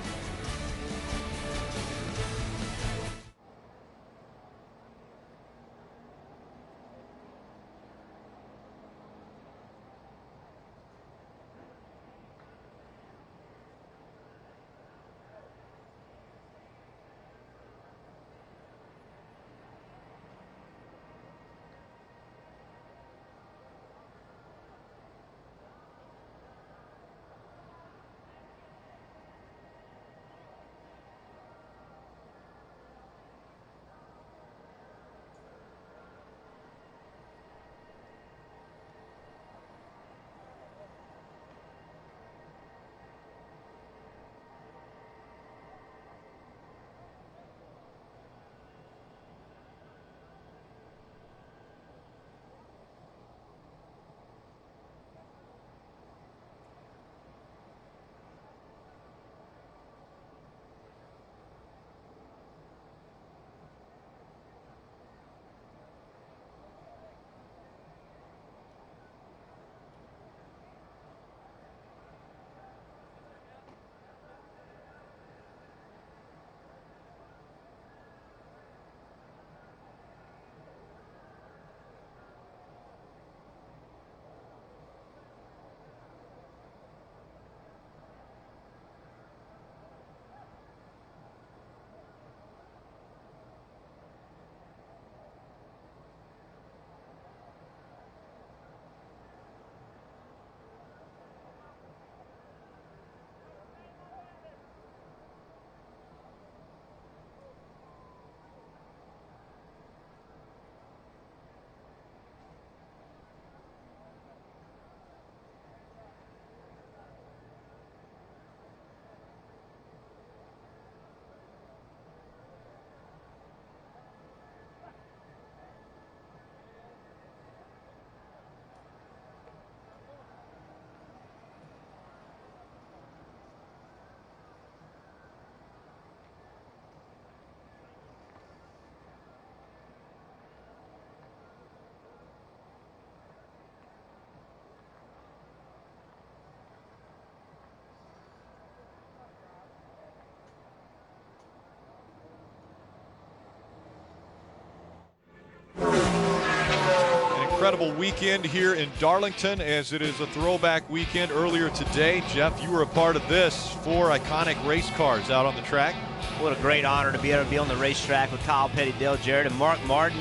Incredible weekend here in Darlington, as it is a throwback weekend. Earlier today, Jeff, you were a part of this. 4 iconic race cars out on the track. What a great honor to be able to be on the racetrack with Kyle Petty, Dale Jarrett, and Mark Martin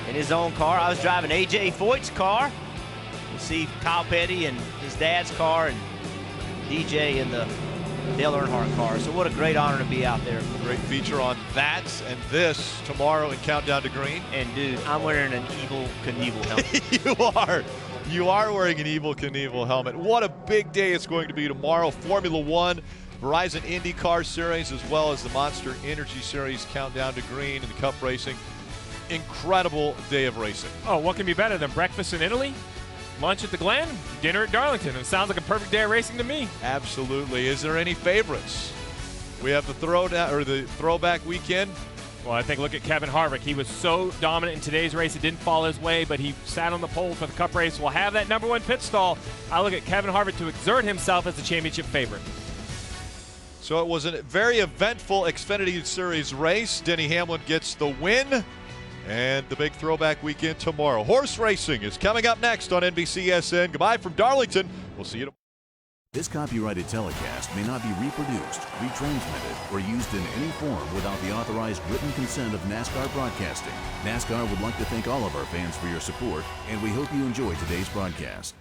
in his own car. I was driving A.J. Foyt's car. You see Kyle Petty and his dad's car, and DJ in the Dale Earnhardt car. So what a great honor to be out there. Great feature on that and this tomorrow in Countdown to Green. And dude, I'm wearing an Evel Knievel helmet. You are wearing an Evel Knievel helmet. What a big day it's going to be tomorrow. Formula One, Verizon IndyCar Series, as well as the Monster Energy Series Countdown to Green and the Cup Racing. incredible day of racing. Oh, what can be better than breakfast in Italy, lunch at the Glen, dinner at Darlington? It sounds like a perfect day of racing to me. Absolutely. Is there any favorites? We have the throwback weekend. Well, I think look at Kevin Harvick. He was so dominant in today's race. It didn't fall his way, but he sat on the pole for the Cup race. We'll have that #1 pit stall. I look at Kevin Harvick to exert himself as the championship favorite. So it was a very eventful Xfinity Series race. Denny Hamlin gets the win. And the big throwback weekend tomorrow. Horse racing is coming up next on NBCSN. Goodbye from Darlington. We'll see you tomorrow. This copyrighted telecast may not be reproduced, retransmitted, or used in any form without the authorized written consent of NASCAR Broadcasting. NASCAR would like to thank all of our fans for your support, and we hope you enjoy today's broadcast.